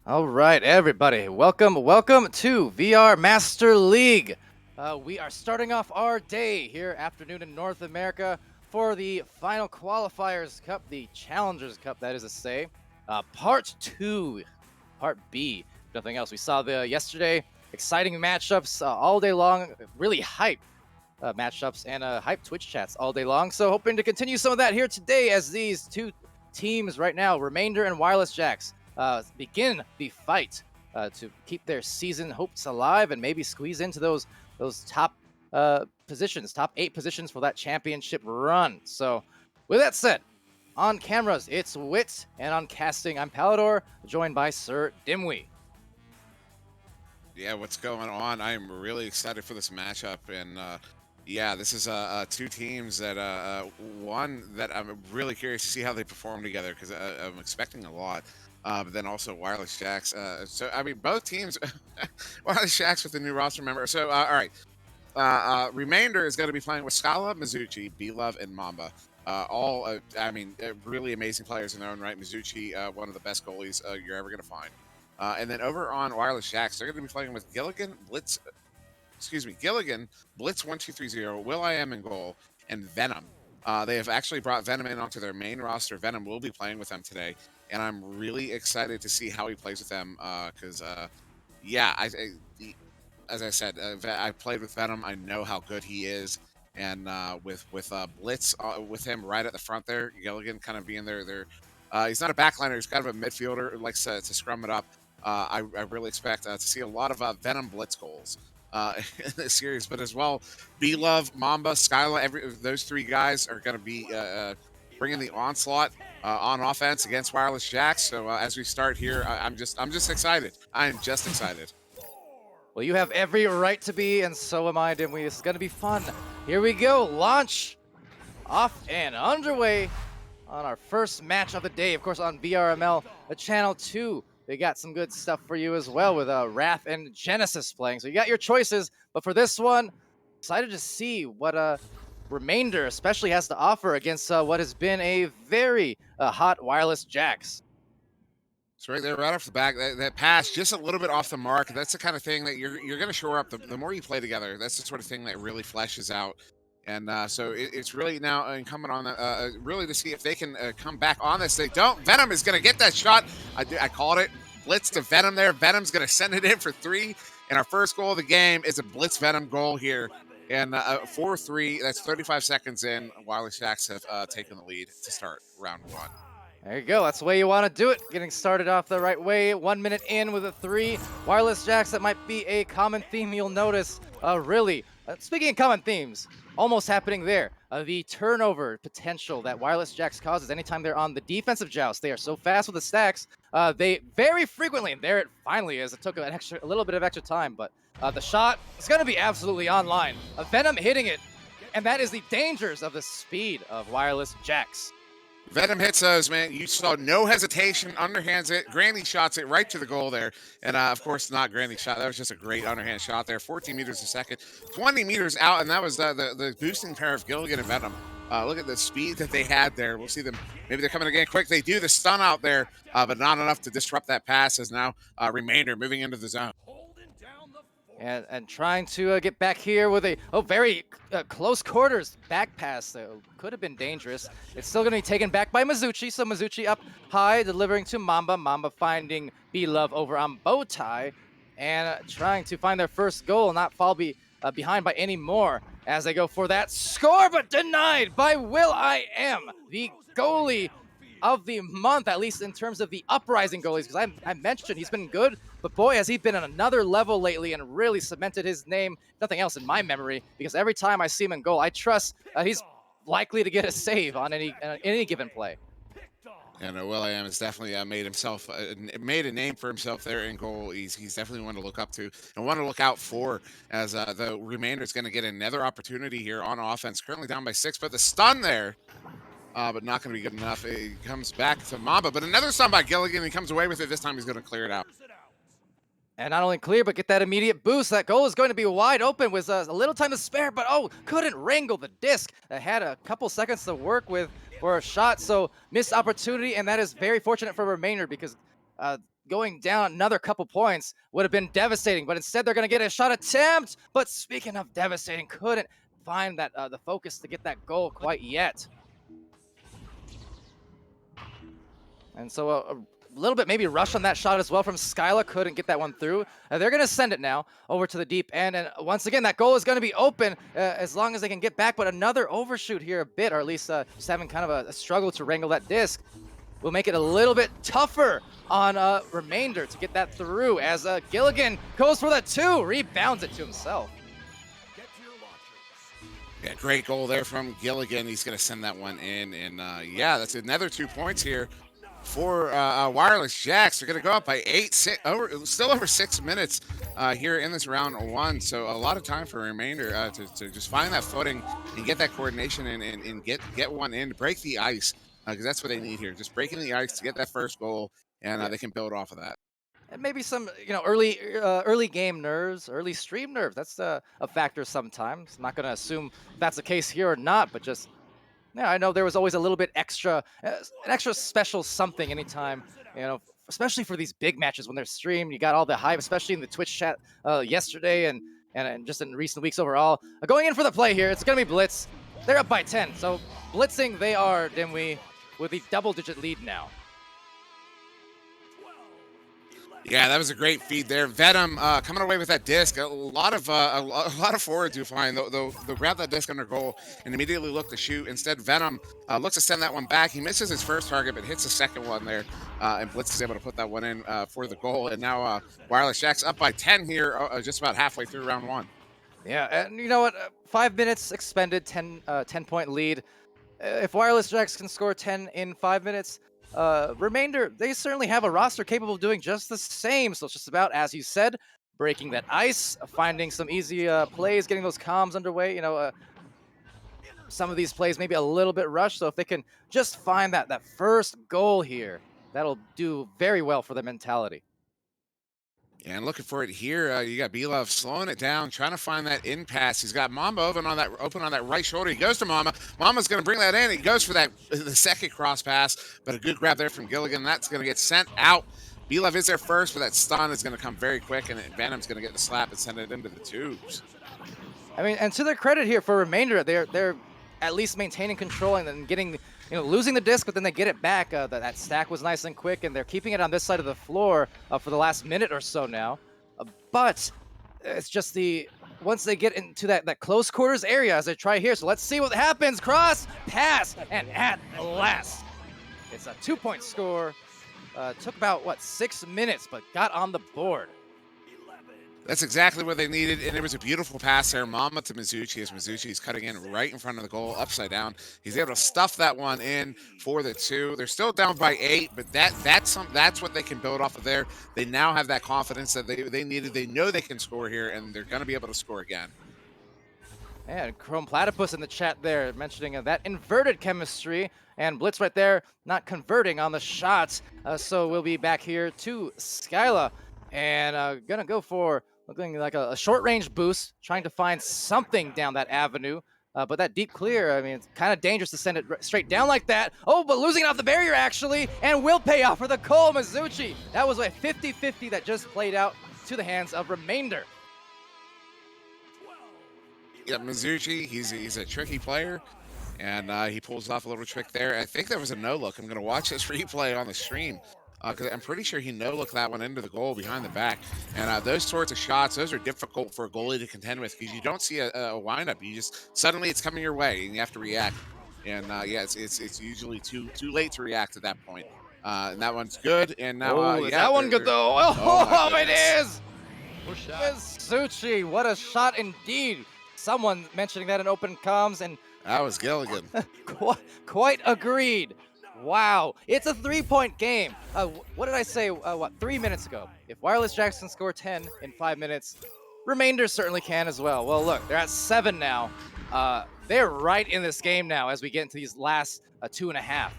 All right, everybody, welcome to VR Master League. We are starting off our day here, afternoon in North America, for the final qualifiers cup, the Challengers Cup, that is to say, part 2, part B. Nothing else. We saw the yesterday exciting matchups all day long, really hype matchups and hype Twitch chats all day long. So hoping to continue some of that here today as these two teams right now, Remainder and Wireless Jacks, begin the fight to keep their season hopes alive and maybe squeeze into those top positions, top 8 positions for that championship run. So with that said, on cameras, it's Wit, and on casting, I'm Palidore, joined by SirDimwi. Yeah, what's going on? I am really excited for this matchup, and yeah, this is two teams that one that I'm really curious to see how they perform together because I'm expecting a lot. But then also Wireless Jacks. So I mean, both teams, Wireless Jacks with the new roster member. So all right, Remainder is going to be playing with Scala, Mizuchi, B-Love, and Mamba. All, I mean, really amazing players in their own right. Mizuchi, one of the best goalies you're ever going to find. And then over on Wireless Jacks, they're going to be playing with Gilligan, Blitz 1230, Will I Am in goal, and Venom. They have actually brought Venom in onto their main roster. Venom will be playing with them today, and I'm really excited to see how he plays with them because, yeah, as I said, I played with Venom. I know how good he is, and with Blitz with him right at the front there, Gilligan kind of being there. He's not a backliner. He's kind of a midfielder who likes to scrum it up. I really expect to see a lot of Venom Blitz goals in this series, but as well, B-Love, Mamba, Skyla, those three guys are going to be bringing the onslaught on offense against Wireless Jacks. So as we start here, I'm just excited. I am just excited. Well, you have every right to be, and so am I, Dimwi. This is going to be fun. Here we go. Launch off and underway on our first match of the day. Of course, on VRML, Channel 2. They got some good stuff for you as well with Wrath and Genesis playing. So you got your choices. But for this one, excited to see what Remainder especially has to offer against what has been a very hot Wireless Jacks. So right there, right off the back, that pass just a little bit off the mark. That's the kind of thing that you're going to shore up. The more you play together, that's the sort of thing that really fleshes out. And so it's really now incumbent on really to see if they can come back on this. They don't. Venom is going to get that shot. I called it. Blitz to Venom there. Venom's going to send it in for 3. And our first goal of the game is a Blitz Venom goal here. And 4-3, that's 35 seconds in. Wireless Jacks have taken the lead to start round 1. There you go. That's the way you want to do it. Getting started off the right way. 1 minute in with a 3. Wireless Jacks, that might be a common theme you'll notice. Really, speaking of common themes, almost happening there. The turnover potential that Wireless Jacks causes anytime they're on the defensive joust. They are so fast with the stacks. They very frequently, and there it finally is. It took a little bit of extra time, but the shot is going to be absolutely online. Venom hitting it, and that is the dangers of the speed of Wireless Jacks. Venom hits those, man. You saw no hesitation, underhands it. Grandy shots it right to the goal there. And, of course, not Grandy shot. That was just a great underhand shot there. 14 meters a second, 20 meters out, and that was the boosting pair of Gilligan and Venom. Look at the speed that they had there. We'll see them. Maybe they're coming again quick. They do the stun out there, but not enough to disrupt that pass as now Remainder moving into the zone. And trying to get back here with a very close quarters back pass. Could have been dangerous. It's still going to be taken back by Mizuchi. So Mizuchi up high, delivering to Mamba. Mamba finding B-Love over on Bowtie. And trying to find their first goal, not fall behind by any more as they go for that score, but denied by Will I Am, the goalie of the month, at least in terms of the uprising goalies, because I mentioned he's been good, but boy, has he been on another level lately and really cemented his name, nothing else in my memory, because every time I see him in goal, I trust he's likely to get a save on any given play. And Will.i.am has definitely made a name for himself there in goal. He's definitely one to look up to and one to look out for as the Remainder is going to get another opportunity here on offense. Currently down by 6, but the stun there, but not going to be good enough. It comes back to Mamba, but another stun by Gilligan. He comes away with it. This time he's going to clear it out. And not only clear, but get that immediate boost. That goal is going to be wide open with a little time to spare, but couldn't wrangle the disc. Had a couple seconds to work with for a shot, so missed opportunity, and that is very fortunate for Remainder because going down another couple points would have been devastating, but instead they're going to get a shot attempt. But speaking of devastating, couldn't find that the focus to get that goal quite yet. And so a little bit maybe rush on that shot as well from Skyla. Couldn't get that one through. They're going to send it now over to the deep end. And once again, that goal is going to be open as long as they can get back. But another overshoot here a bit, or at least just having kind of a struggle to wrangle that disc, will make it a little bit tougher on Remainder to get that through as Gilligan goes for that 2, rebounds it to himself. Yeah, great goal there from Gilligan. He's going to send that one in. And yeah, that's another 2 points here for Wireless Jacks. They're going to go up by 8, still over 6 minutes here in this round 1. So a lot of time for Remainder to just find that footing and get that coordination and get one in, break the ice, because that's what they need here. Just breaking the ice to get that first goal, and they can build off of that. And maybe some, early game nerves, early stream nerves. That's a factor sometimes. I'm not going to assume that's the case here or not, but just, yeah, I know there was always a little bit extra, an extra special something anytime, especially for these big matches when they're streamed. You got all the hype, especially in the Twitch chat yesterday and just in recent weeks overall. Going in for the play here, it's going to be Blitz. They're up by 10, so blitzing they are, Dimwi, with the double-digit lead now. Yeah, that was a great feed there. Venom coming away with that disc. A lot of forwards you find they'll grab that disc under goal and immediately look to shoot. Instead, Venom looks to send that one back. He misses his first target, but hits the second one there, and Blitz is able to put that one in for the goal. And now Wireless Jacks up by 10 here, just about halfway through round 1. Yeah, and you know what? 5 minutes expended, 10-point lead. If Wireless Jacks can score 10 in 5 minutes, Remainder, they certainly have a roster capable of doing just the same. So it's just about, as you said, breaking that ice, finding some easy plays, getting those comms underway. Some of these plays maybe a little bit rushed. So if they can just find that first goal here, that'll do very well for the mentality. And looking for it here, you got Belov slowing it down, trying to find that in pass. He's got Mamba open on that right shoulder. He goes to Mamba. Mama's going to bring that in. He goes for the second cross pass, but a good grab there from Gilligan. That's going to get sent out. Belov is there first, but that stun is going to come very quick, and Venom's going to get the slap and send it into the tubes. I mean, and to their credit here for Remainder, they're at least maintaining control and then getting, losing the disc, but then they get it back. That stack was nice and quick, and they're keeping it on this side of the floor for the last minute or so now. But it's just once they get into that close quarters area as they try here. So let's see what happens. Cross, pass, and at last, it's a 2-point score. Took about, 6 minutes, but got on the board. That's exactly what they needed, and it was a beautiful pass there. Mama to Mizuchi as Mizuchi's cutting in right in front of the goal, upside down. He's able to stuff that one in for the 2. They're still down by 8, but that's what they can build off of there. They now have that confidence that they needed. They know they can score here, and they're going to be able to score again. And Chrome Platypus in the chat there mentioning that inverted chemistry, and Blitz right there not converting on the shots. So we'll be back here to Skyla, and gonna go for looking like a short-range boost, trying to find something down that avenue. But that deep clear, I mean, it's kind of dangerous to send it straight down like that. Oh, but losing it off the barrier, actually, and will pay off for the Cole Mizuchi. That was a 50-50 that just played out to the hands of Remainder. Yeah, Mizuchi, he's a tricky player, and he pulls off a little trick there. I think that was a no-look. I'm going to watch this replay on the stream, because I'm pretty sure he no-looked that one into the goal behind the back. And those sorts of shots, those are difficult for a goalie to contend with because you don't see a windup. You just suddenly it's coming your way and you have to react. And yeah, it's usually too late to react at that point. And that one's good. And now is that one good though? Oh, it is. Mizuchi, what a shot indeed. Someone mentioning that in open comms, and that was Gilligan. quite agreed. Wow, it's a 3-point game. What did I say, 3 minutes ago? If Wireless Jacks can score 10 in 5 minutes, Remainder certainly can as well. Well, look, they're at 7 now. They're right in this game now as we get into these last 2.5. Yeah,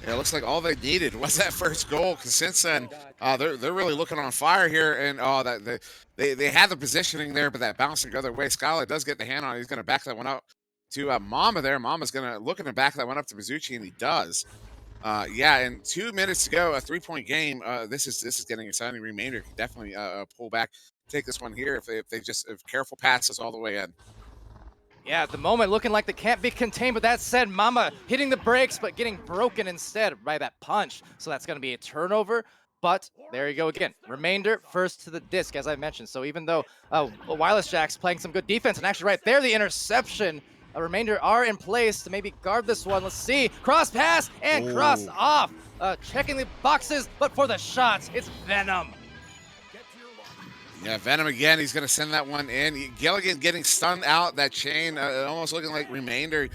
it looks like all they needed was that first goal, because since then, they're really looking on fire here, and they had the positioning there, but that bouncing the other way. Skylar does get the hand on it. He's going to back that one up to Mama there. Mama's looking to back that one up to Mizuchi, and he does. Yeah, and 2 minutes to go, a 3-point game. This is getting exciting. Remainder can definitely pull back, take this one here if careful passes all the way in. Yeah, at the moment, looking like they can't be contained. But that said, Mama hitting the brakes, but getting broken instead by that punch. So that's going to be a turnover. But there you go again. Remainder first to the disc, as I mentioned. So even though Wireless Jack's playing some good defense, and actually right there, the interception, a Remainder are in place to maybe guard this one. Let's see. Cross pass and cross Oh. off. Checking the boxes, but for the shots, it's Venom. Yeah, Venom again. He's going to send that one in. Gilligan getting stunned out that chain, almost looking like Remainder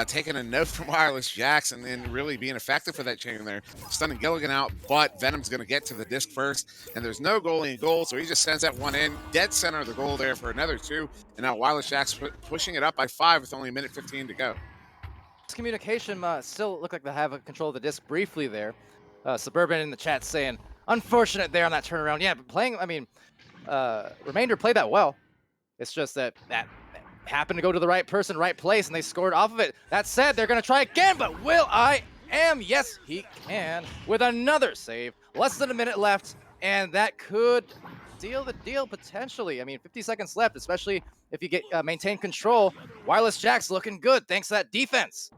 taking a note from Wireless Jacks and then really being effective for that chain there. Stunning Gilligan out, but Venom's going to get to the disc first, and there's no goalie in goal, so he just sends that one in. Dead center of the goal there for another 2, and now Wireless Jacks pushing it up by 5 with only a minute 15 to go. This communication still look like they have control of the disc briefly there. Suburban in the chat saying, unfortunate there on that turnaround. Yeah, but playing, I mean, Remainder played that well. It's just that happened to go to the right person, right place, and they scored off of it. That said, they're going to try again, but will I am? Yes, he can with another save. Less than a minute left, and that could seal the deal potentially. I mean, 50 seconds left, especially if you get maintain control. Wireless Jack's looking good thanks to that defense.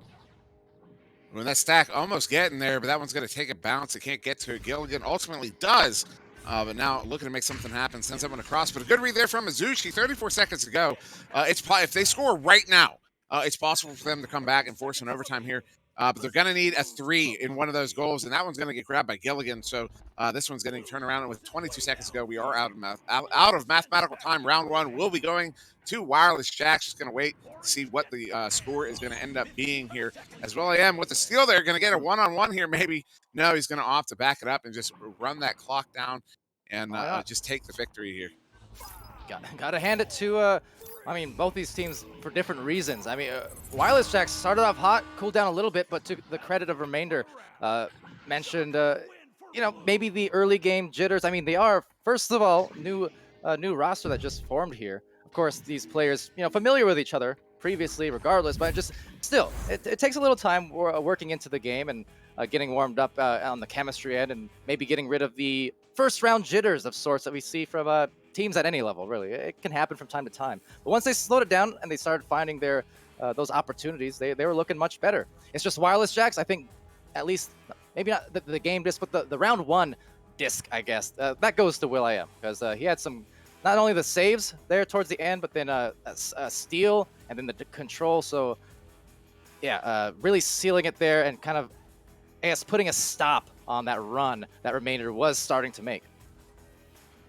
When that stack almost getting there, but that one's going to take a bounce. It can't get to it. Gilligan ultimately does. But now looking to make something happen, sends someone across. But a good read there from Mizuchi. 34 seconds to go. It's probably, if they score right now, it's possible for them to come back and force an overtime here. But they're going to need a 3 in one of those goals, and that one's going to get grabbed by Gilligan. So this one's getting turned around. And with 22 seconds to go, we are out of mathematical time. Round 1 will be going to Wireless Jacks. Just going to wait to see what the score is going to end up being here. As well, I am with the steal there. Going to get a one-on-one here, maybe. No, he's going to opt to back it up and just run that clock down and just take the victory here. Got to hand it to, I mean, both these teams for different reasons. I mean, Wireless Jacks started off hot, cooled down a little bit, but to the credit of Remainder, mentioned, you know, maybe the early game jitters. I mean, they are, first of all, new roster that just formed here. Of course, these players, you know, familiar with each other previously, regardless, but just still, it takes a little time working into the game and getting warmed up on the chemistry end and maybe getting rid of the first round jitters of sorts that we see from teams at any level, really. It can happen from time to time. But once they slowed it down and they started finding their those opportunities, they were looking much better. It's just Wireless Jacks, I think, at least, maybe not the game disc, but the round 1 disc, I guess. That goes to will.i.am, because he had some, not only the saves there towards the end, but then a steal and then the control. So, yeah, really sealing it there and kind of, I guess, putting a stop on that run that Remainder was starting to make.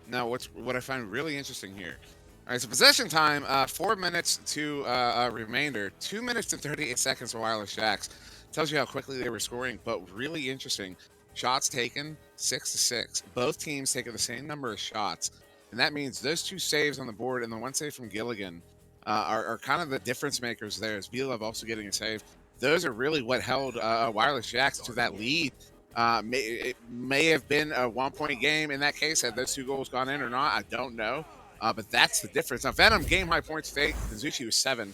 Now, what I find really interesting here. All right, so possession time, 4 minutes to Remainder, 2 minutes and 38 seconds for Wireless Jacks. Tells you how quickly they were scoring, but really interesting. Shots taken, 6-6. Both teams taking the same number of shots, and that means those 2 saves on the board and the 1 save from Gilligan are kind of the difference makers there. As Bielev also getting a save. Those are really what held Wireless Jacks to that lead. It may have been a 1-point game in that case had those 2 goals gone in or not. I don't know, but that's the difference. Now, Venom game high points today. Mizuchi was 7,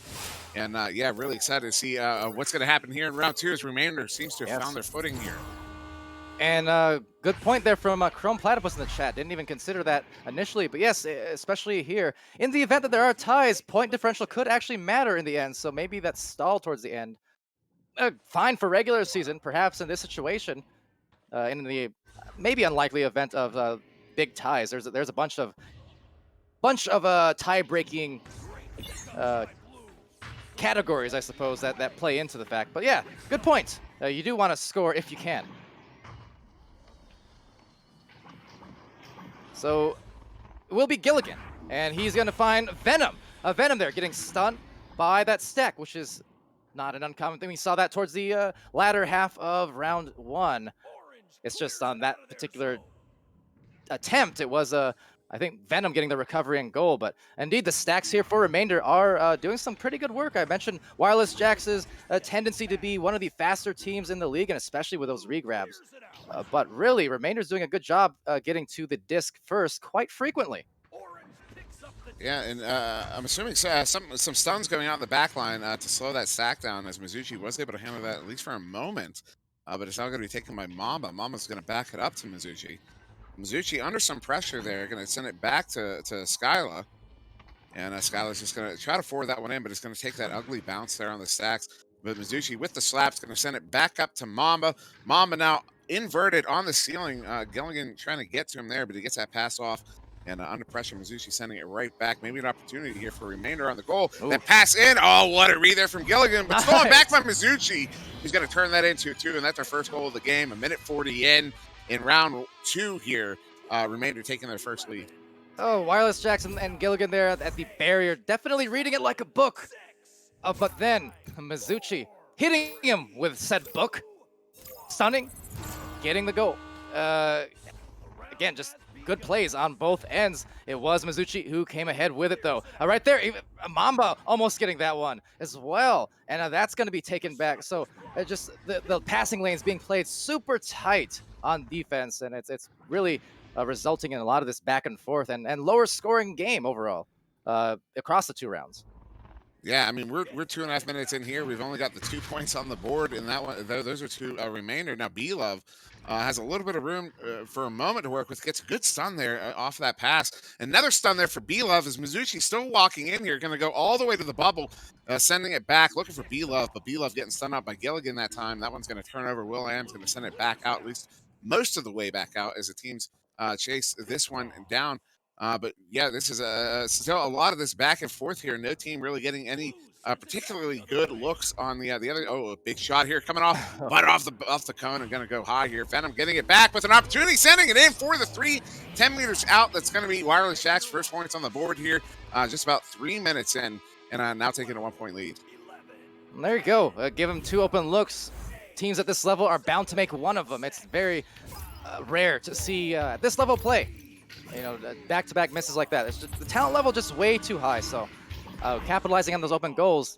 and yeah, really excited to see what's going to happen here in round 2 as Remainder seems to have found their footing here. And good point there from Chrome Platypus in the chat. Didn't even consider that initially, but yes, especially here. In the event that there are ties, point differential could actually matter in the end, so maybe that stall towards the end. Fine for regular season, perhaps in this situation. In the maybe unlikely event of big ties, there's a bunch of tie-breaking categories, I suppose, that play into the fact. But yeah, good point. You do want to score if you can. So it will be Gilligan, and he's going to find Venom. Venom there getting stunned by that stack, which is not an uncommon thing. We saw that towards the latter half of round 1. It's just on that particular attempt, it was, I think, Venom getting the recovery and goal. But indeed, the stacks here for Remainder are doing some pretty good work. I mentioned Wireless Jacks' tendency to be one of the faster teams in the league, and especially with those regrabs. But really, Remainder's doing a good job getting to the disc first quite frequently. Yeah, and I'm assuming some stuns going out in the back line to slow that stack down, as Mizuchi was able to handle that at least for a moment. but it's now going to be taken by Mamba. Mamba's going to back it up to Mizuchi. Mizuchi under some pressure there, going to send it back to Skyla. And Skyla's just going to try to forward that one in, but it's going to take that ugly bounce there on the stacks. But Mizuchi with the slaps going to send it back up to Mamba. Mamba now inverted on the ceiling. Gilligan trying to get to him there, but he gets that pass off. And under pressure, Mizuchi sending it right back. Maybe an opportunity here for Remainder on the goal. Ooh. That pass in. Oh, what a read there from Gilligan. But stolen back by Mizuchi. He's going to turn that into 2, and that's our first goal of the game. 1:40 in round 2 here. Remainder taking their first lead. Oh, Wireless Jackson and Gilligan there at the barrier, definitely reading it like a book. But then Mizuchi hitting him with said book, stunning, getting the goal. Again, just good plays on both ends. It was Mizuchi who came ahead with it, though. Right there, Mamba almost getting that one as well. And that's going to be taken back. So just the passing lanes being played super tight on defense, and it's really resulting in a lot of this back and forth and lower scoring game overall across the 2 rounds. Yeah, I mean, we're 2.5 minutes in here. We've only got the 2 points on the board, and that one, those are 2 Remainder. Now, B-Love has a little bit of room for a moment to work with. Gets a good stun there off that pass. Another stun there for B-Love as Mizuchi still walking in here. Going to go all the way to the bubble, sending it back, looking for B-Love, but B-Love getting stunned out by Gilligan that time. That one's going to turn over. Will.i.am's going to send it back out, at least most of the way back out as the teams chase this one down. But yeah, this is still a lot of this back and forth here. No team really getting any particularly good looks on the other. Oh, a big shot here coming off, but off the cone and going to go high here. Venom getting it back with an opportunity, sending it in for the 3, 10 meters out. That's going to be Wireless Jack's first points on the board here. Just about 3 minutes in, and now taking a 1-point lead. There you go. Give them 2 open looks. Teams at this level are bound to make one of them. It's very rare to see at this level play. You know, back-to-back misses like that. It's just, the talent level just way too high. So capitalizing on those open goals.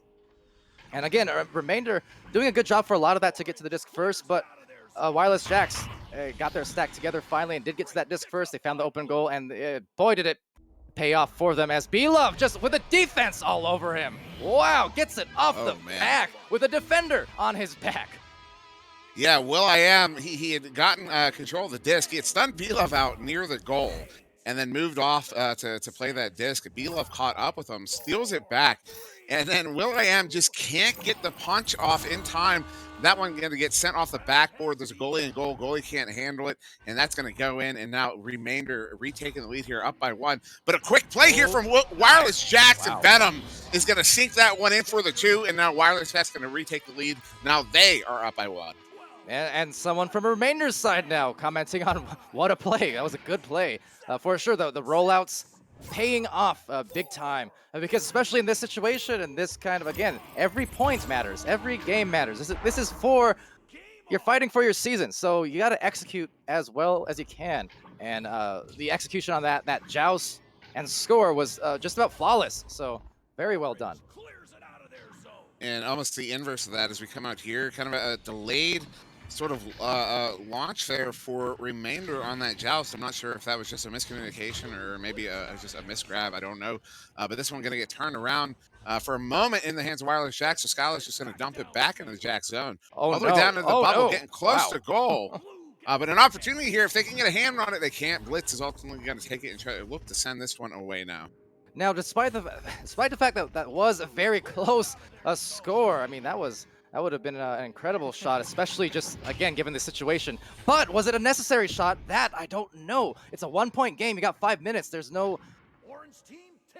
And again, Remainder doing a good job for a lot of that to get to the disc first. But Wireless Jacks got their stack together finally and did get to that disc first. They found the open goal, and boy, did it pay off for them as B-Love just with a defense all over him. Wow, gets it off the back with a defender on his back. Yeah, Will.i.am, he had gotten control of the disc. He had stunned B-Love out near the goal and then moved off to play that disc. B-Love caught up with him, steals it back, and then Will.i.am just can't get the punch off in time. That one going to get sent off the backboard. There's a goalie in goal. Goalie can't handle it, and that's going to go in, and now Remainder retaking the lead here, up by 1. But a quick play here from Wireless Jacks, and Venom is going to sink that one in for the 2, and now Wireless Jacks going to retake the lead. Now they are up by 1. And someone from Remainder's side now commenting on what a play. That was a good play. For sure, though, the rollouts paying off big time. Because especially in this situation and this kind of, again, every point matters. Every game matters. This is for, you're fighting for your season. So you got to execute as well as you can. And the execution on that joust and score was just about flawless. So very well done. And almost the inverse of that as we come out here, kind of a delayed sort of launch there for Remainder on that joust. I'm not sure if that was just a miscommunication or maybe just a misgrab. I don't know. But this one going to get turned around for a moment in the hands of Wireless Jack. So Skylar's just going to dump it back into the Jack zone. All the way down to the bubble, getting close to goal. But an opportunity here. If they can get a hand on it, they can't. Blitz is ultimately going to take it and try to look to send this one away now. Now, despite the fact that that was a very close score, I mean, that would have been an incredible shot, especially just, again, given the situation. But was it a necessary shot? That I don't know. It's a 1-point game. You got 5 minutes. There's no...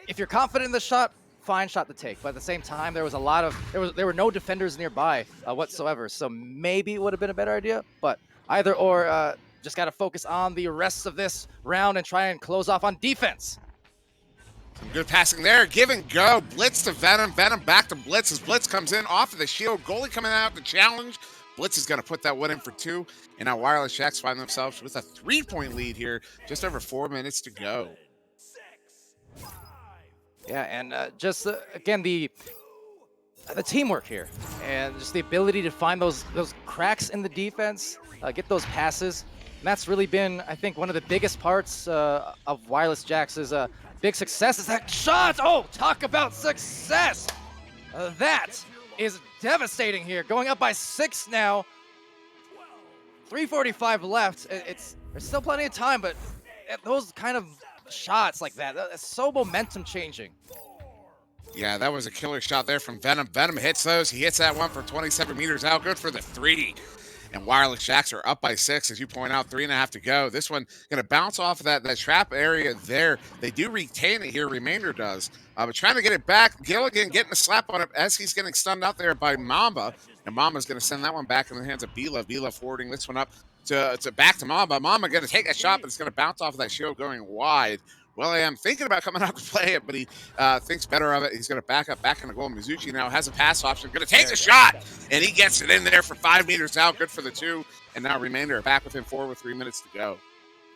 If you're confident in the shot, fine shot to take. But at the same time, there was a lot of... There were no defenders nearby whatsoever. So maybe it would have been a better idea. But either or, just got to focus on the rest of this round and try and close off on defense. Some good passing there. Give and go. Blitz to Venom. Venom back to Blitz as Blitz comes in off of the shield. Goalie coming out to challenge. Blitz is going to put that one in for 2. And now Wireless Jacks find themselves with a 3-point lead here. Just over 4 minutes to go. Yeah, and just, again, the teamwork here. And just the ability to find those cracks in the defense. Get those passes. And that's really been, I think, one of the biggest parts of Wireless Jacks' big success is that shot. Oh, talk about success. That is devastating here. Going up by 6 now. 3:45 left. There's still plenty of time, but those kind of shots like that's so momentum changing. Yeah, that was a killer shot there from Venom. Venom hits those. He hits that one for 27 meters out. Good for the 3. And Wireless Jacks are up by 6, as you point out, 3.5 to go. This one going to bounce off of that trap area there. They do retain it here. Remainder does. But trying to get it back. Gilligan getting a slap on it as he's getting stunned out there by Mamba. And Mamba's going to send that one back in the hands of Bila. Bila forwarding this one up to back to Mamba. Mamba going to take that shot, but it's going to bounce off of that shield going wide. Well, I am thinking about coming out to play it, but he thinks better of it. He's going to back up, back in the goal. Mizuchi now has a pass option. Going to take the shot, and he gets it in there for 5 meters out. Good for the 2. And now Remainder back within 4 with 3 minutes to go.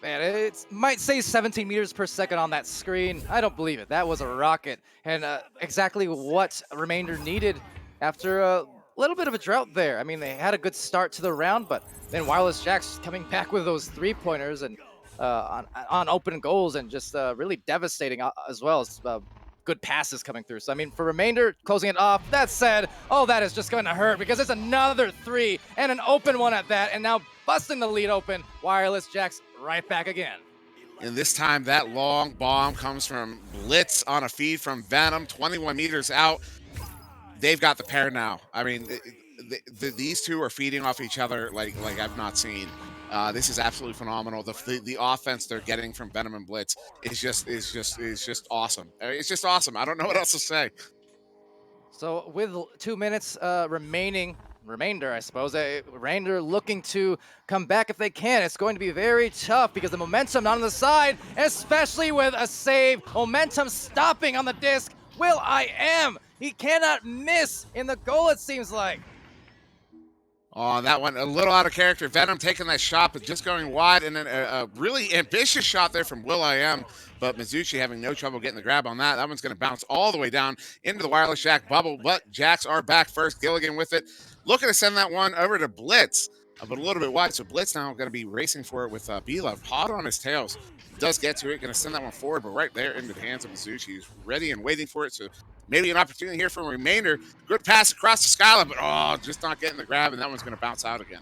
Man, it might say 17 meters per second on that screen. I don't believe it. That was a rocket. And exactly what Remainder needed after a little bit of a drought there. I mean, they had a good start to the round, but then Wireless Jacks coming back with those 3-pointers and on open goals and just really devastating as well as good passes coming through. So, I mean, for Remainder, closing it off. That said, oh, that is just going to hurt because it's another 3 and an open one at that. And now busting the lead open, Wireless Jacks right back again. And this time, that long bomb comes from Blitz on a feed from Venom, 21 meters out. They've got the pair now. I mean, these two are feeding off each other like I've not seen. This is absolutely phenomenal. The offense they're getting from Venom and Blitz is just awesome. It's just awesome. I don't know what else to say. So with 2 minutes remainder, I suppose, Remainder looking to come back if they can. It's going to be very tough because the momentum not on the side, especially with a save. Momentum stopping on the disc. will.i.am. He cannot miss in the goal, it seems like. Oh, that one a little out of character. Venom taking that shot, but just going wide, and then a really ambitious shot there from will.i.am, but Mizuchi having no trouble getting the grab on that. That one's going to bounce all the way down into the Wireless Jack bubble, but Jacks are back first. Gilligan with it, looking to send that one over to Blitz, but a little bit wide, so Blitz now going to be racing for it with Bila hot on his tails. Does get to it, going to send that one forward, but right there into the hands of Mizuchi. He's ready and waiting for it, so maybe an opportunity here from Remainder. Good pass across the skyline, but just not getting the grab, and that one's going to bounce out again.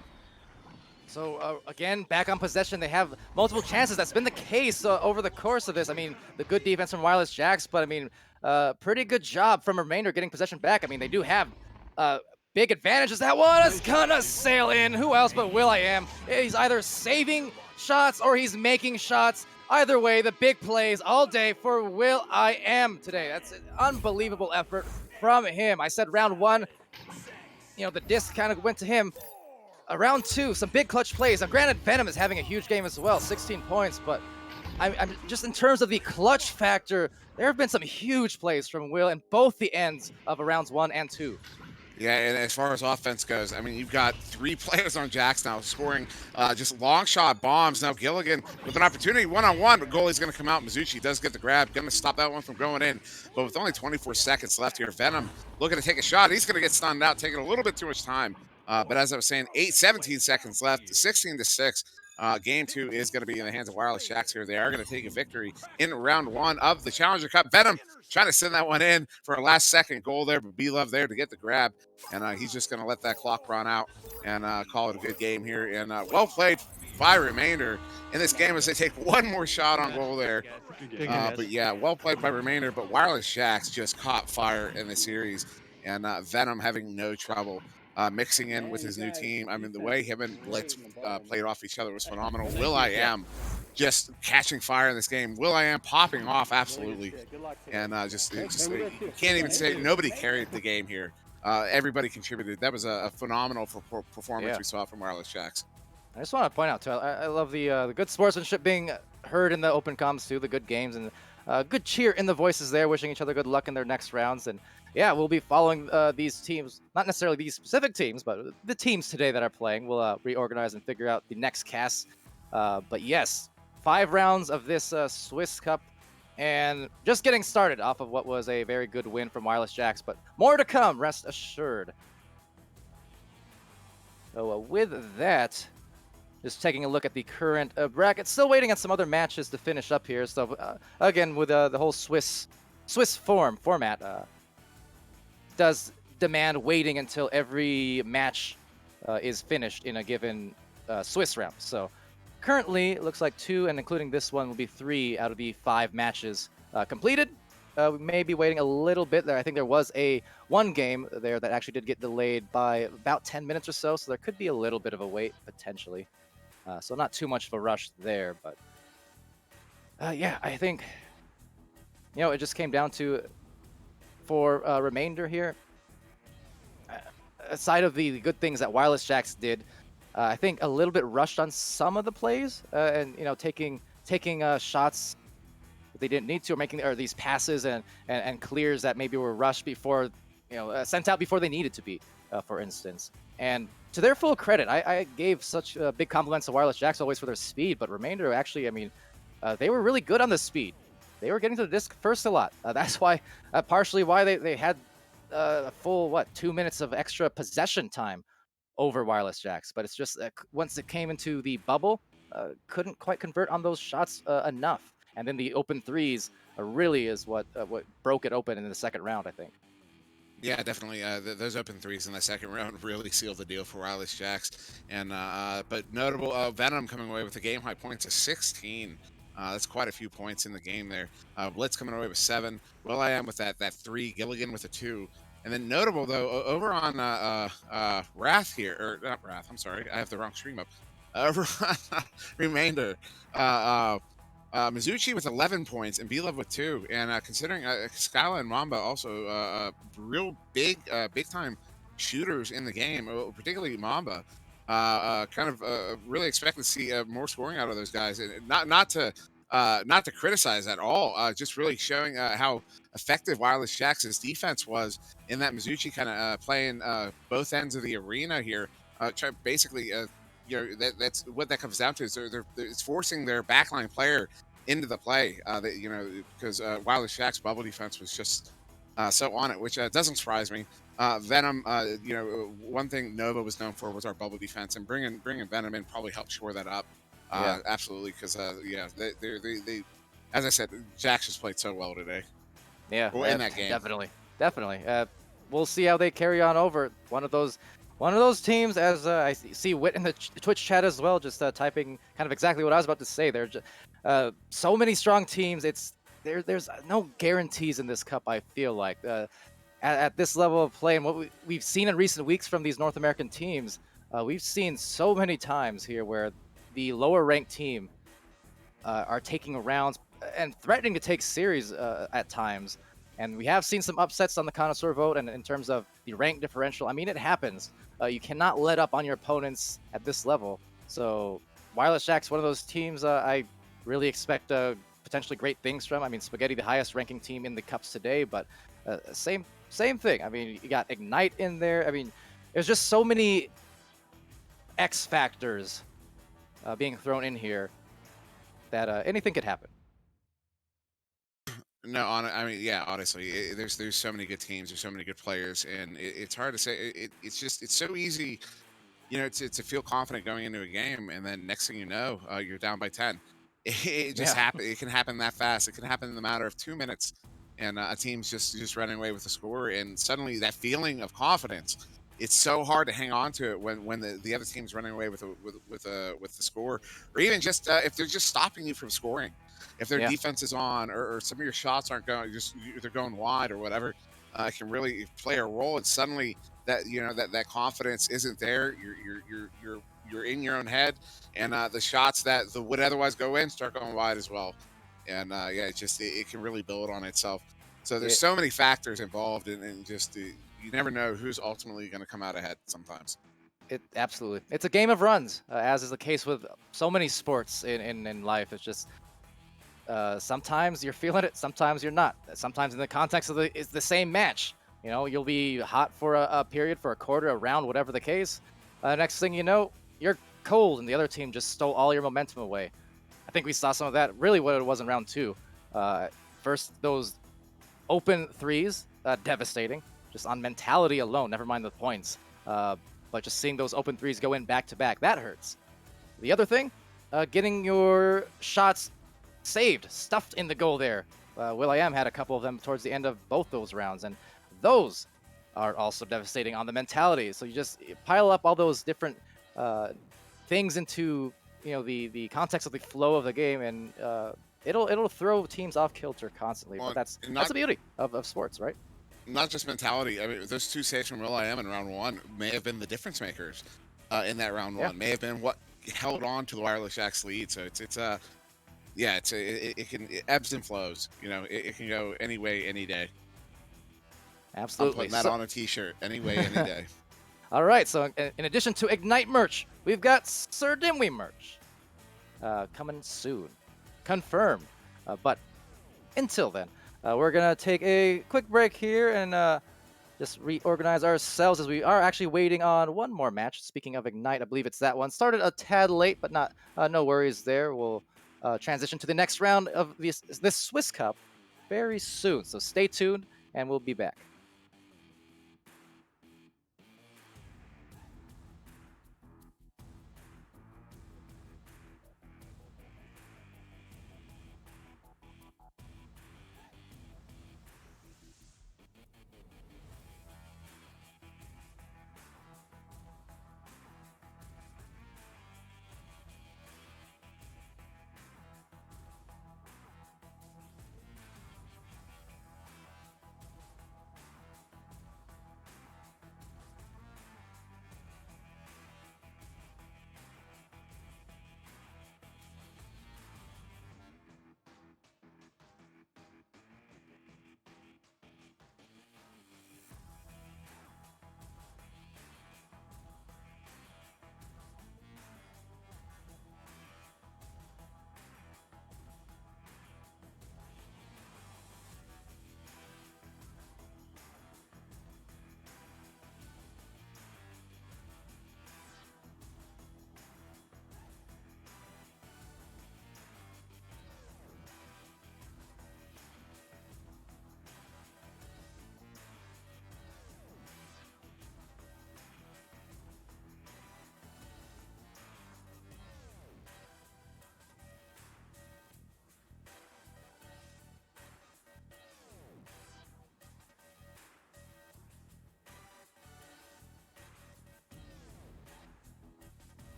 So again, back on possession, they have multiple chances. That's been the case over the course of this. I mean, the good defense from Wireless Jacks, but I mean, pretty good job from Remainder getting possession back. I mean, they do have big advantages. That one is gonna sail in. Who else but will.i.am? He's either saving shots or he's making shots. Either way, the big plays all day for will.i.am today. That's an unbelievable effort from him. I said round 1, the disc kind of went to him. Round 2, some big clutch plays. Now, granted, Venom is having a huge game as well, 16 points, but I'm just in terms of the clutch factor, there have been some huge plays from Will in both the ends of rounds 1 and 2. Yeah, and as far as offense goes, I mean, you've got 3 players on Jacks now scoring just long shot bombs. Now Gilligan with an opportunity one-on-one, but goalie's going to come out. Mizuchi does get the grab, going to stop that one from going in. But with only 24 seconds left here, Venom looking to take a shot. He's going to get stunned out, taking a little bit too much time. But as I was saying, 17 seconds left, 16-6. Game 2 is going to be in the hands of Wireless Jacks here. They are going to take a victory in round 1 of the Challenger Cup. Venom trying to send that one in for a last-second goal there, but B-Love there to get the grab. And he's just going to let that clock run out and call it a good game here. And well played by Remainder in this game as they take one more shot on goal there. But yeah, well played by Remainder. But Wireless Jacks just caught fire in the series. And Venom having no trouble mixing in with his new team. I mean, the way him and Blitz played off each other was phenomenal. will.i.am just catching fire in this game. will.i.am popping off, absolutely. And you can't even say nobody carried the game here. Everybody contributed. That was a phenomenal performance we saw from Wireless Jacks. I just want to point out, too, I love the good sportsmanship being heard in the open comms, too, the good games, and good cheer in the voices there, wishing each other good luck in their next rounds. And yeah, we'll be following these teams, not necessarily these specific teams, but the teams today that are playing. We'll reorganize and figure out the next cast. But yes, 5 rounds of this Swiss Cup, and just getting started off of what was a very good win from Wireless Jacks, but more to come, rest assured. So with that, just taking a look at the current bracket, still waiting on some other matches to finish up here. So again, with the whole Swiss format, does demand waiting until every match is finished in a given Swiss round. So currently, it looks like 2, and including this one, will be 3 out of the 5 matches completed. We may be waiting a little bit there. I think there was one game there that actually did get delayed by about 10 minutes or so, so there could be a little bit of a wait potentially. So not too much of a rush there, but yeah, I think it just came down to for remainder here. Aside of the good things that Wireless Jacks did, I think a little bit rushed on some of the plays, and taking shots that they didn't need to, or making these passes and clears that maybe were rushed before, sent out before they needed to be, for instance. And to their full credit, I gave such big compliments to Wireless Jacks always for their speed, but Remainder actually, I mean, they were really good on the speed. They were getting to the disc first a lot. That's why, partially why they had a full 2 minutes of extra possession time over Wireless Jacks. But it's just once it came into the bubble, couldn't quite convert on those shots enough. And then the open threes really is what broke it open in the second round, I think. Yeah, definitely. Those open threes in the second round really sealed the deal for Wireless Jacks. And but notable, Venom coming away with the game high points of 16. That's quite a few points in the game there. Blitz coming away with 7. Will.i.am with that 3. Gilligan with a 2. And then notable though, over on Wrath here, or not Wrath. I'm sorry, I have the wrong stream up. Over on Remainder. Mizuchi with 11 points and B-Love with 2. And considering Scala and Mamba also real big time shooters in the game, particularly Mamba, really expect to see more scoring out of those guys. And not to criticize at all, just really showing how effective Wireless Jacks' defense was in that Mizuchi kind of playing both ends of the arena here. Basically, that's what that comes down to. Is it's forcing their backline player into the play. Because Wireless Jacks' bubble defense was just so on it, which doesn't surprise me. Venom, one thing Nova was known for was our bubble defense, and bringing Venom in probably helped shore that up. Yeah. Absolutely, because they, as I said, Jax just played so well today. Yeah, well, in that game, definitely. We'll see how they carry on over. One of those teams, as I see Wit in the Twitch chat as well, just typing kind of exactly what I was about to say. There's so many strong teams. There's no guarantees in this cup. I feel like at this level of play and what we've seen in recent weeks from these North American teams, we've seen so many times here where the lower ranked team are taking rounds and threatening to take series at times. And we have seen some upsets on the connoisseur vote, and in terms of the rank differential, I mean, it happens. You cannot let up on your opponents at this level. So Wireless Jacks, one of those teams I really expect potentially great things from. I mean, Spaghetti, the highest ranking team in the cups today, but same thing. I mean, you got Ignite in there. I mean, there's just so many X factors being thrown in here that anything could happen. No, honestly, there's so many good teams, there's so many good players, and it's hard to say. It's so easy, to feel confident going into a game, and then next thing you know, you're down by 10. It just happen. It can happen that fast. It can happen in the matter of 2 minutes, and a team's just running away with the score, and suddenly that feeling of confidence. It's so hard to hang on to it when the other team's running away with the score, or even just if they're just stopping you from scoring. If their defense is on, or some of your shots aren't going, they're going wide or whatever, it can really play a role. And suddenly that that confidence isn't there. You're in your own head, and the shots that would otherwise go in start going wide as well. And it can really build on itself. So there's so many factors involved, and just you never know who's ultimately going to come out ahead sometimes. Absolutely, it's a game of runs, as is the case with so many sports in life. It's just. Sometimes you're feeling it, sometimes you're not. Sometimes in the context of it's the same match. You'll be hot for a period, for a quarter, a round, whatever the case. Next thing you know, you're cold, and the other team just stole all your momentum away. I think we saw some of that, really what it was in round 2. First, those open threes, devastating, just on mentality alone, never mind the points. But just seeing those open threes go in back-to-back, that hurts. The other thing, getting your shots saved, stuffed in the goal there. Will.i.am had a couple of them towards the end of both those rounds, and those are also devastating on the mentality. So you pile up all those different things into the context of the flow of the game, and it'll throw teams off kilter constantly. Well, But that's not the beauty of sports, right? not just mentality. I mean, those two saves from will.i.am in round one may have been the difference makers in that round Yeah. one. May have been what held on to the Wireless Jack's lead. So it ebbs and flows. You know, it can go any way, any day. Absolutely. I'm putting that on a T-shirt. Any way, any day. All right. So in addition to Ignite merch, we've got SirDimwi merch coming soon, confirmed. But until then, we're gonna take a quick break here and just reorganize ourselves, as we are actually waiting on one more match. Speaking of Ignite, I believe it's that one. Started a tad late, but not no worries there. We'll transition to the next round of this Swiss Cup very soon. So stay tuned, and we'll be back.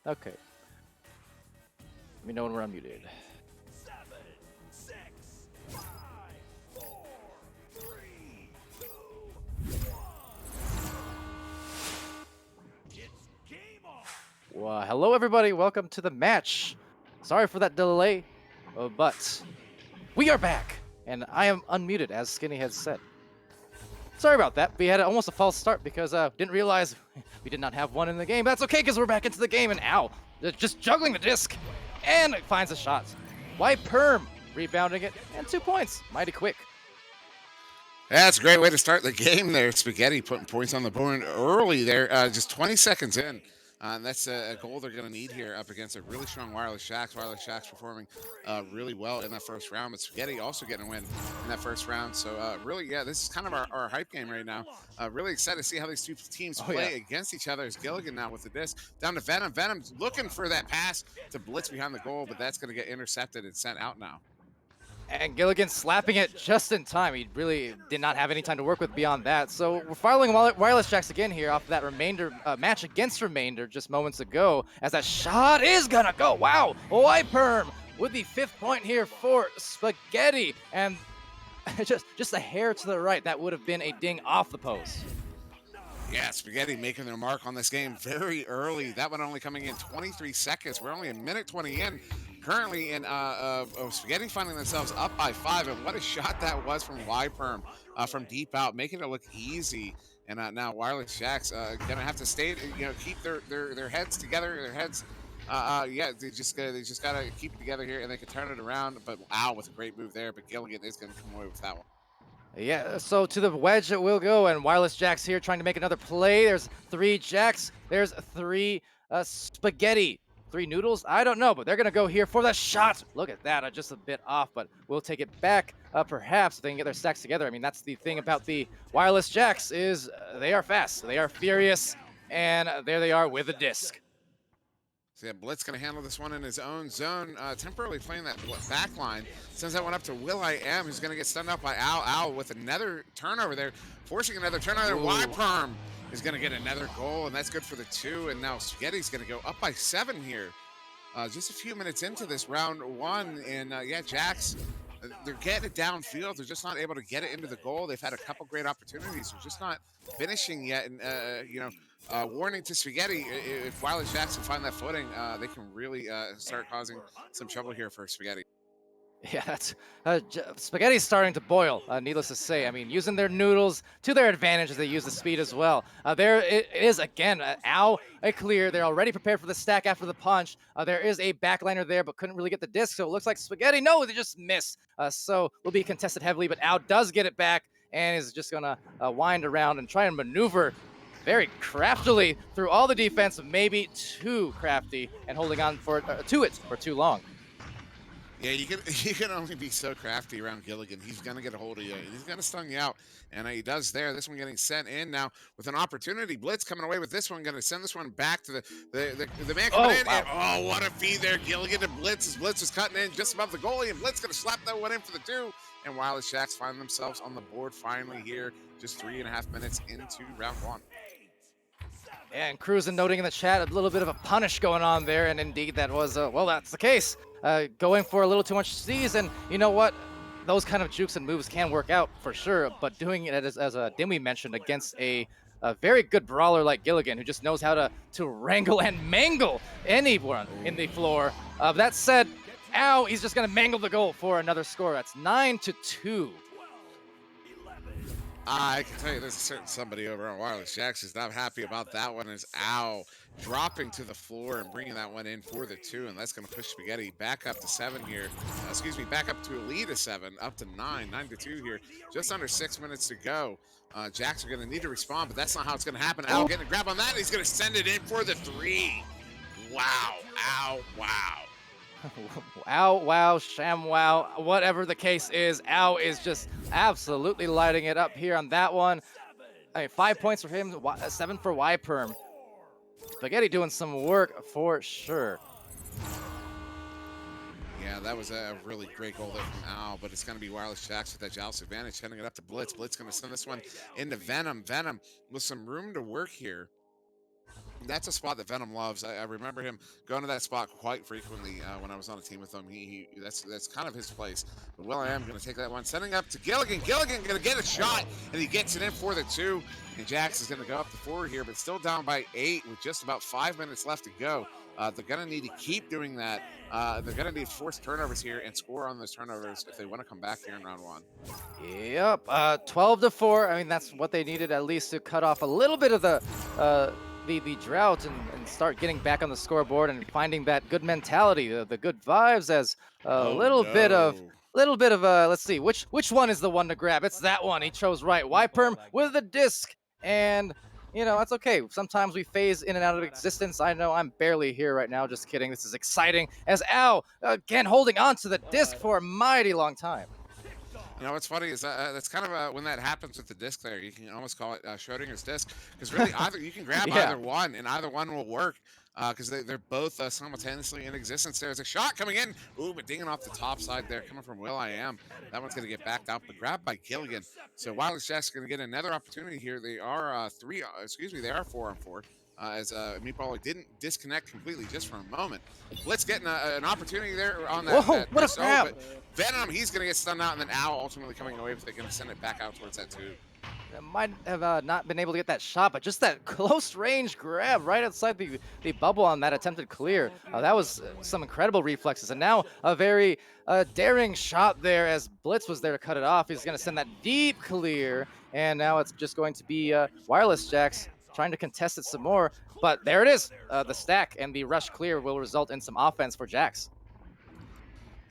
Okay. Let me know when we're unmuted. 7, 6, 5, 4, 3, 2, 1. It's game on. Well, hello everybody. Welcome to the match. Sorry for that delay, but we are back, and I am unmuted, as Skinny has said. Sorry about that. We had almost a false start because didn't realize we did not have one in the game. That's okay because we're back into the game, and ow, they're just juggling the disc, and it finds a shot. White Perm rebounding it, and 2 points. Mighty quick. That's a great way to start the game there. Spaghetti putting points on the board early there, just 20 seconds in. And that's a goal they're going to need here up against a really strong Wireless Shacks. Wireless Shacks performing really well in that first round, but Spaghetti also getting a win in that first round. So really, yeah, this is kind of our hype game right now. Really excited to see how these two teams play against each other. As Gilligan now with the disc down to Venom. Venom's looking for that pass to Blitz behind the goal, but that's going to get intercepted and sent out now. And Gilligan slapping it just in time. He really did not have any time to work with beyond that. So we're following Wireless Jacks again here off that Remainder match against Remainder just moments ago. As that shot is gonna go. Wow, White Perm with the 5th point here for Spaghetti. And just a hair to the right, that would have been a ding off the post. Yeah, Spaghetti making their mark on this game very early. That one only coming in 23 seconds. We're only a minute 20 in. Currently in Spaghetti finding themselves up by 5, and what a shot that was from Y-Perm from deep out, making it look easy. And now Wireless Shacks gonna have to stay, keep their heads together. Their heads, yeah, they just gotta keep it together here, and they can turn it around. But wow, with a great move there. But Gilligan is gonna come away with that one. Yeah, so to the wedge it will go, and Wireless Jacks here trying to make another play. There's 3 Jacks, there's 3 Spaghetti. 3 noodles? I don't know, but they're going to go here for the shot. Look at that, just a bit off, but we'll take it back, perhaps, if they can get their stacks together. I mean, that's the thing about the Wireless Jacks is they are fast, they are furious, and there they are with a disc. So yeah, Blitz going to handle this one in his own zone, temporarily playing that back line. Sends that one up to Will.i.am, who's going to get stunned up by Al with another turnover there, forcing another turnover. Y-Perm is going to get another goal, and that's good for the 2. And now Spaghetti's going to go up by 7 here. Just a few minutes into this round 1, and yeah, Jacks, they're getting it downfield. They're just not able to get it into the goal. They've had a couple great opportunities. They're just not finishing yet. And, warning to Spaghetti, if Wireless Jacks can find that footing, they can really start causing some trouble here for Spaghetti. Yeah, that's Spaghetti's starting to boil, needless to say. I mean, using their noodles to their advantage as they use the speed as well. There it is again, Al, a clear. They're already prepared for the stack after the punch. There is a backliner there, but couldn't really get the disc, so it looks like Spaghetti, no, they just missed. So will be contested heavily, but Al does get it back and is just gonna wind around and try and maneuver very craftily through all the defense, maybe too crafty, and holding on to it for too long. Yeah, you can only be so crafty around Gilligan. He's going to get a hold of you. He's going to stun you out, and he does there. This one getting sent in now with an opportunity. Blitz coming away with this one. Going to send this one back to the man coming in. Wow. And, what a feed there. Gilligan to Blitz as Blitz was cutting in just above the goalie, and Blitz going to slap that one in for the 2. And Wireless Shacks find themselves on the board finally here, just 3.5 minutes into round 1. And Cruisin noting in the chat a little bit of a punish going on there, and indeed that was, well, that's the case. Going for a little too much seize, and you know what? Those kind of jukes and moves can work out for sure, but doing it as Dimwi mentioned against a very good brawler like Gilligan, who just knows how to wrangle and mangle anyone in the floor. That said, ow, he's just going to mangle the goal for another score. That's 9-2. I can tell you there's a certain somebody over on Wireless Jacks who's not happy about that one. Is Al dropping to the floor and bringing that one in for the 2, and that's going to push Spaghetti back up to 7 here. Back up to a lead of 7, up to 9-2 here. Just under 6 minutes to go. Jacks are going to need to respond, but that's not how it's going to happen. Al getting a grab on that, and he's going to send it in for the 3. Wow, Al, wow. Ow, wow, sham, wow, whatever the case is, Ow is just absolutely lighting it up here on that one. I mean, 5 points for him, 7 for Y-Perm. Spaghetti doing some work for sure. Yeah, that was a really great goal there from Al, but it's going to be Wireless Jacks with that joust advantage, sending it up to Blitz. Blitz going to send this one into Venom. Venom with some room to work here. That's a spot that Venom loves. I remember him going to that spot quite frequently when I was on a team with him. That's kind of his place. But Will I am going to take that one, sending up to Gilligan. Gilligan going to get a shot, and he gets it in for the 2. And Jax is going to go up the 4 here, but still down by 8 with just about 5 minutes left to go. They're going to need to keep doing that. They're going to need forced turnovers here and score on those turnovers if they want to come back here in round 1. Yep, 12 to 4. I mean, that's what they needed at least to cut off a little bit of the drought and start getting back on the scoreboard and finding that good mentality, the good vibes as a Oh little bit of let's see which one is the one to grab. It's that one. He chose right. Yperm with the disc, and that's okay. Sometimes we phase in and out of existence. I know I'm barely here right now. Just kidding. This is exciting. As Al again holding on to the disc for a mighty long time. You know what's funny is that's kind of when that happens with the disc there, you can almost call it Schrodinger's disc because really either you can grab Yeah. either one and either one will work because they're both simultaneously in existence. There's a shot coming in, ooh, but dinging off the top side there, coming from Will I Am. That one's going to get backed out, but grabbed by Gilligan. So Wireless Jack's going to get another opportunity here. They are they are 4-on-4. As Meatballer didn't disconnect completely just for a moment. Blitz getting an opportunity there on that. Whoa, that what a disc. grab. But Venom, he's going to get stunned out, and then Owl ultimately coming away with it, going to send it back out towards that 2. Might have not been able to get that shot, but just that close range grab right outside the bubble on that attempted clear. That was some incredible reflexes. And now a very daring shot there as Blitz was there to cut it off. He's going to send that deep clear. And now it's just going to be Wireless Jacks trying to contest it some more. But there it is. The stack and the rush clear will result in some offense for Jax.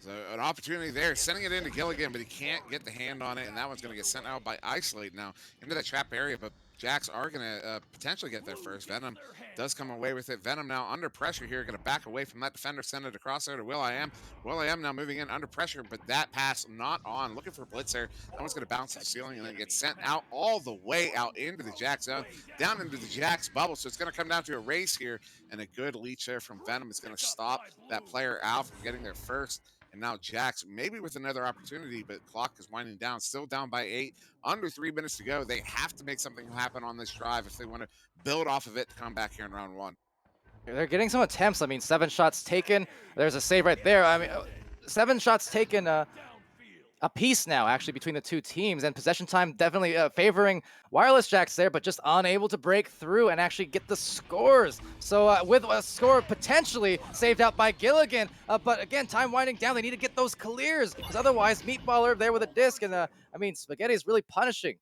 So an opportunity there, sending it into Gilligan, but he can't get the hand on it, and that one's going to get sent out by Isolate now into that trap area, but Jax are going to potentially get there first. Venom does come away with it. Venom now under pressure here, going to back away from that defender, send it across there to Will I Am. Will I Am now moving in under pressure, but that pass not on. Looking for Blitz there. That one's going to bounce to the ceiling and then get sent out all the way out into the Jax zone, down into the Jax bubble. So it's going to come down to a race here, and a good leech there from Venom is going to stop that player out from getting there first. And now Jax, maybe with another opportunity, but clock is winding down, still down by 8, under 3 minutes to go. They have to make something happen on this drive if they want to build off of it to come back here in round 1. They're getting some attempts. I mean, 7 shots taken. There's a save right there. I mean, 7 shots taken a piece now, actually, between the two teams. And possession time definitely favoring Wireless Jacks there, but just unable to break through and actually get the scores. So with a score potentially saved out by Gilligan. But again, time winding down. They need to get those clears because otherwise, Meatballer there with a disc. And I mean, Spaghetti is really punishing.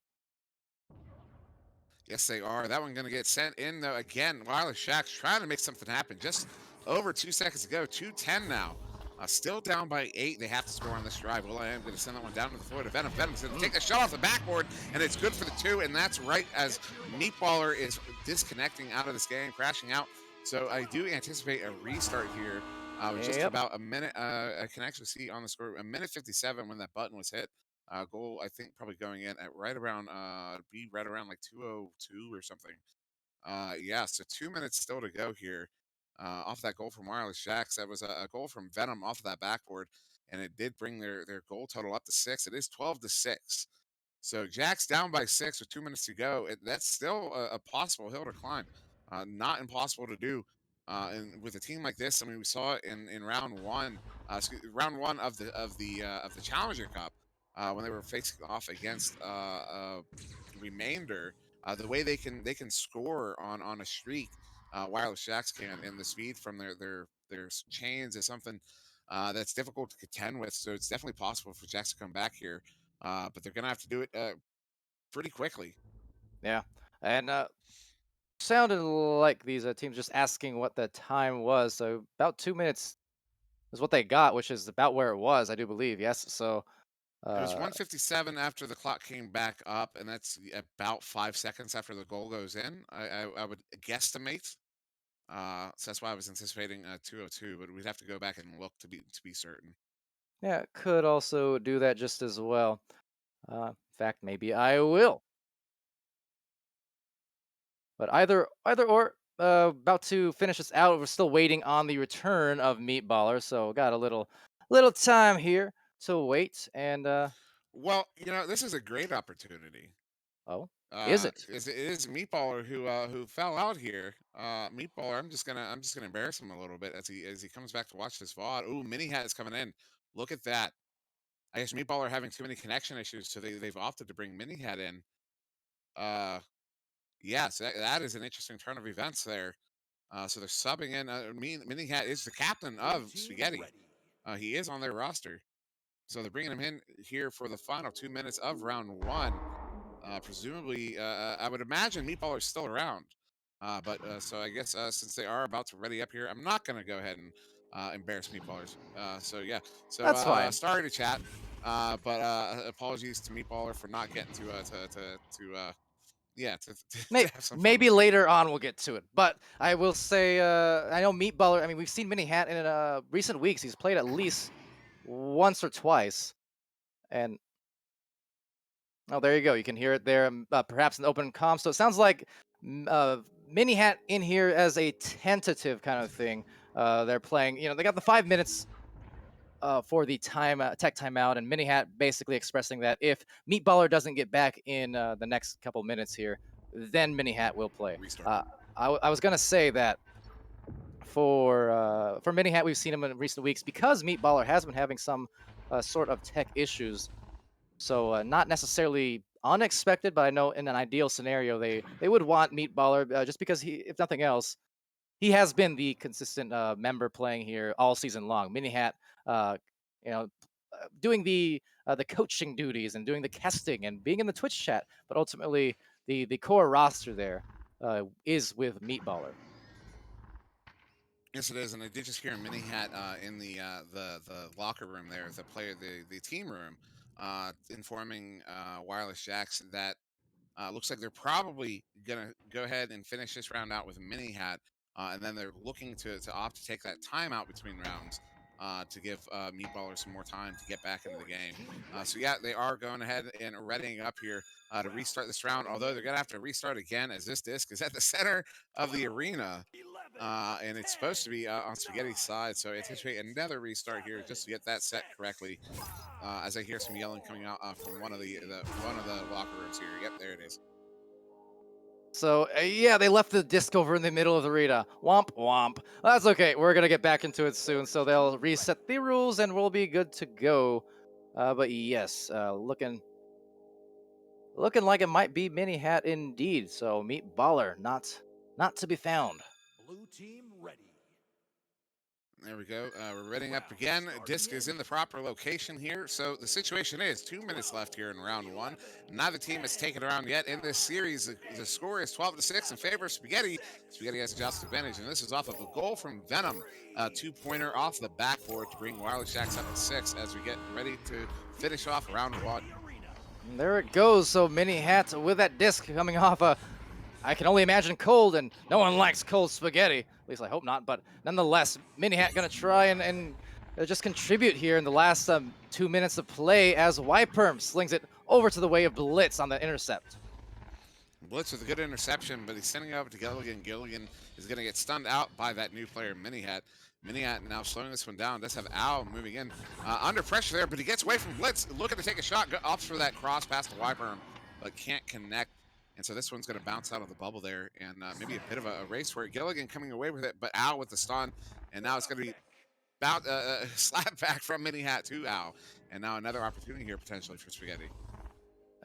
Yes, they are. That one going to get sent in, though. Again, Wireless Shack's trying to make something happen. Just over 2 seconds to go. 2:10 now. Still down by 8. They have to score on this drive. Well, I am going to send that one down to the floor to Venom. Venom's going to take the shot off the backboard, and it's good for the 2, and that's right as Meatballer is disconnecting out of this game, crashing out. So I do anticipate a restart here. With just about a minute. I can actually see on the score, a minute 57 when that button was hit. Goal, I think, probably going in at right around, like 2:02 or something. Yeah, so 2 minutes still to go here. Off that goal from Wireless Jacks, that was a goal from Venom off of that backboard, and it did bring their goal total up to 6. It is 12-6. So Jack's down by 6 with 2 minutes to go. That's still a possible hill to climb. Not impossible to do. And with a team like this, I mean, we saw it in round 1, round 1 of the Challenger Cup when they were facing off against Remainder. The way they can score on a streak, Wireless Jacks can, and the speed from their chains is something that's difficult to contend with. So it's definitely possible for Jacks to come back here. But they're going to have to do it pretty quickly. Yeah. And sounded like these teams just asking what the time was. So about 2 minutes is what they got, which is about where it was, I do believe. Yes. So It was uh, 1:57 after the clock came back up, and that's about 5 seconds after the goal goes in. I would guesstimate. So that's why I was anticipating 2:02, but we'd have to go back and look to be certain. yeah, could also do that just as well. In fact, maybe I will. But either or, about to finish this out. We're still waiting on the return of Meatballer, so got a little time here to wait. And Well, this is a great opportunity. Oh, is it? It is Meatballer who fell out here. Meatballer, I'm just gonna embarrass him a little bit as he comes back to watch this VOD. Ooh, Mini Hat is coming in. Look at that. I guess Meatballer having too many connection issues, so they've opted to bring Mini Hat in. Yes, that is an interesting turn of events there. So they're subbing in. Mini Hat is the captain Blue of team Spaghetti. ready. He is on their roster. So they're bringing him in here for the final 2 minutes of round one. Presumably, I would imagine Meatballer is still around. So I guess since they are about to ready up here, I'm not going to go ahead and embarrass Meatballers. So yeah, so That's fine. sorry to chat, but apologies to Meatballer for not getting to have some fun Maybe this evening. later on we'll get to it. But I will say, I know Meatballer. I mean, we've seen Mini Hat in recent weeks. He's played at least once or twice, and oh, there you go. You can hear it there, perhaps in the open comm. So it sounds like Mini Hat in here as a tentative kind of thing. They're playing. They got the 5 minutes for the tech timeout, and Mini Hat basically expressing that if Meatballer doesn't get back in the next couple minutes here, then Mini Hat will play. Restart. I was gonna say that for Mini Hat, we've seen him in recent weeks because Meatballer has been having some sort of tech issues. So not necessarily unexpected, but I know in an ideal scenario they would want Meatballer just because he, if nothing else, he has been the consistent member playing here all season long. Mini Hat, uh, doing the coaching duties and doing the casting and being in the Twitch chat, but ultimately the core roster there is with Meatballer. Yes, it is, and I did just hear a Mini Hat in the locker room there, the team room, informing Wireless Jacks that looks like they're probably gonna go ahead and finish this round out with a Mini Hat, and then they're looking to opt to take that timeout between rounds to give Meatballer some more time to get back into the game. So yeah, they are going ahead and readying up here to restart this round. Although they're gonna have to restart again as this disc is at the center of the arena. 11, And it's supposed to be on Spaghetti's 9, side, so anticipate another restart here just to get that set 6, correctly. 5, As I hear some yelling coming out from one of the locker rooms here. Yep, there it is. So yeah, they left the disc over in the middle of the arena. Womp womp. That's okay. We're gonna get back into it soon. So they'll reset the rules and we'll be good to go. But yes, looking like it might be Mini Hat indeed. So Meatballer not to be found. blue team ready. There we go. We're readying up again. Disc is in the proper location here. So the situation is 2 minutes left here in round one. Neither team has taken around yet in this series. The score is 12-6 in favor of Spaghetti. Spaghetti has a just advantage, and this is off of a goal from Venom. 2-pointer off the backboard to bring Wireless Jacks up to 6 as we get ready to finish off round one. And there it goes. So Mini Hat with that disc coming off I can only imagine cold, and no one likes cold spaghetti. At least I hope not. But nonetheless, Mini Hat gonna try and just contribute here in the last 2 minutes of play as Yperm slings it over to the way of Blitz on the intercept. Blitz with a good interception, but he's sending it over to Gilligan. Gilligan is going to get stunned out by that new player, Mini Hat. Mini Hat now slowing this one down. Does have Al moving in under pressure there, but he gets away from Blitz. Looking to take a shot, opts for that cross pass to Wyperm, but can't connect. And so this one's going to bounce out of the bubble there, and maybe a bit of a race for it. Gilligan coming away with it, but Al with the stun, and now it's going to be slap back from Mini Hat to Al. And now another opportunity here potentially for Spaghetti.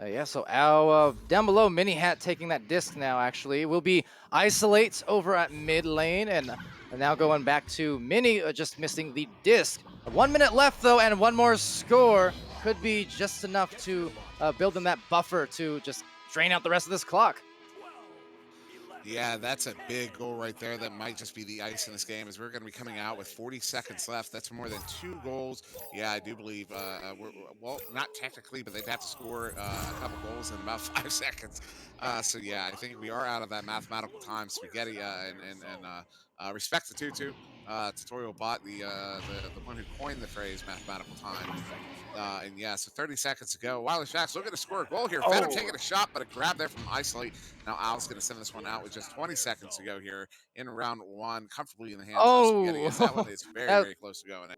Yeah, so Al down below, Mini Hat taking that disc now, actually. Will be Isolate over at mid lane, and now going back to Mini, just missing the disc. 1 minute left, though, and one more score could be just enough to build in that buffer to just drain out the rest of this clock. 12, 11, Yeah, that's a big goal right there. That might just be the ice in this game as we're going to be coming out with 40 seconds left. That's more than 2 goals. Yeah, I do believe, well, not technically, but they'd have to score a couple goals in about 5 seconds. So, yeah, I think we are out of that mathematical time. Spaghetti and respect to Tutu. Tutorial bot, the one who coined the phrase mathematical time. And yeah, so 30 seconds to go. Wireless Jacks looking to score a goal here. Venom taking a shot, but a grab there from Isolate. Now Al's going to send this one out with just 20 seconds to go here in round one, comfortably in the hands of Spaghetti. As that one is very, very close to going.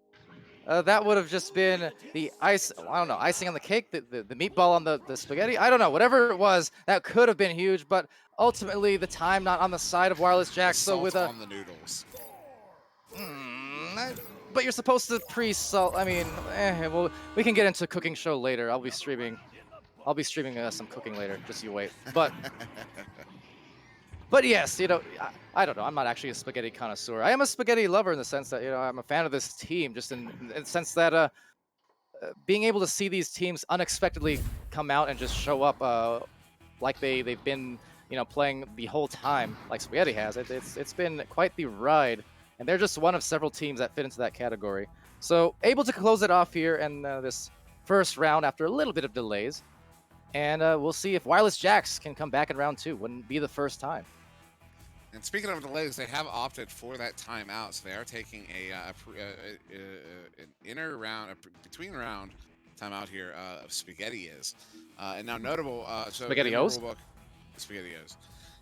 That would have just been the ice. I don't know, icing on the cake, the meatball on the spaghetti. I don't know, whatever it was, that could have been huge. But ultimately, the time not on the side of Wireless The Jack. So salt with a, on the noodles. but you're supposed to pre-salt. I mean, well, we can get into cooking show later. I'll be streaming. I'll be streaming some cooking later. Just you wait. But yes, I don't know. I'm not actually a spaghetti connoisseur. I am a spaghetti lover in the sense that I'm a fan of this team, just in the sense that being able to see these teams unexpectedly come out and just show up like they've been playing the whole time like Spaghetti has. It's been quite the ride, and they're just one of several teams that fit into that category. So able to close it off here in this first round after a little bit of delays, and we'll see if Wireless Jacks can come back in round two. Wouldn't be the first time. And speaking of delays, they have opted for that timeout, so they are taking an inner round, between round timeout here. Spaghetti is, and now notable. So in the SpaghettiOs? rulebook, Spaghettios,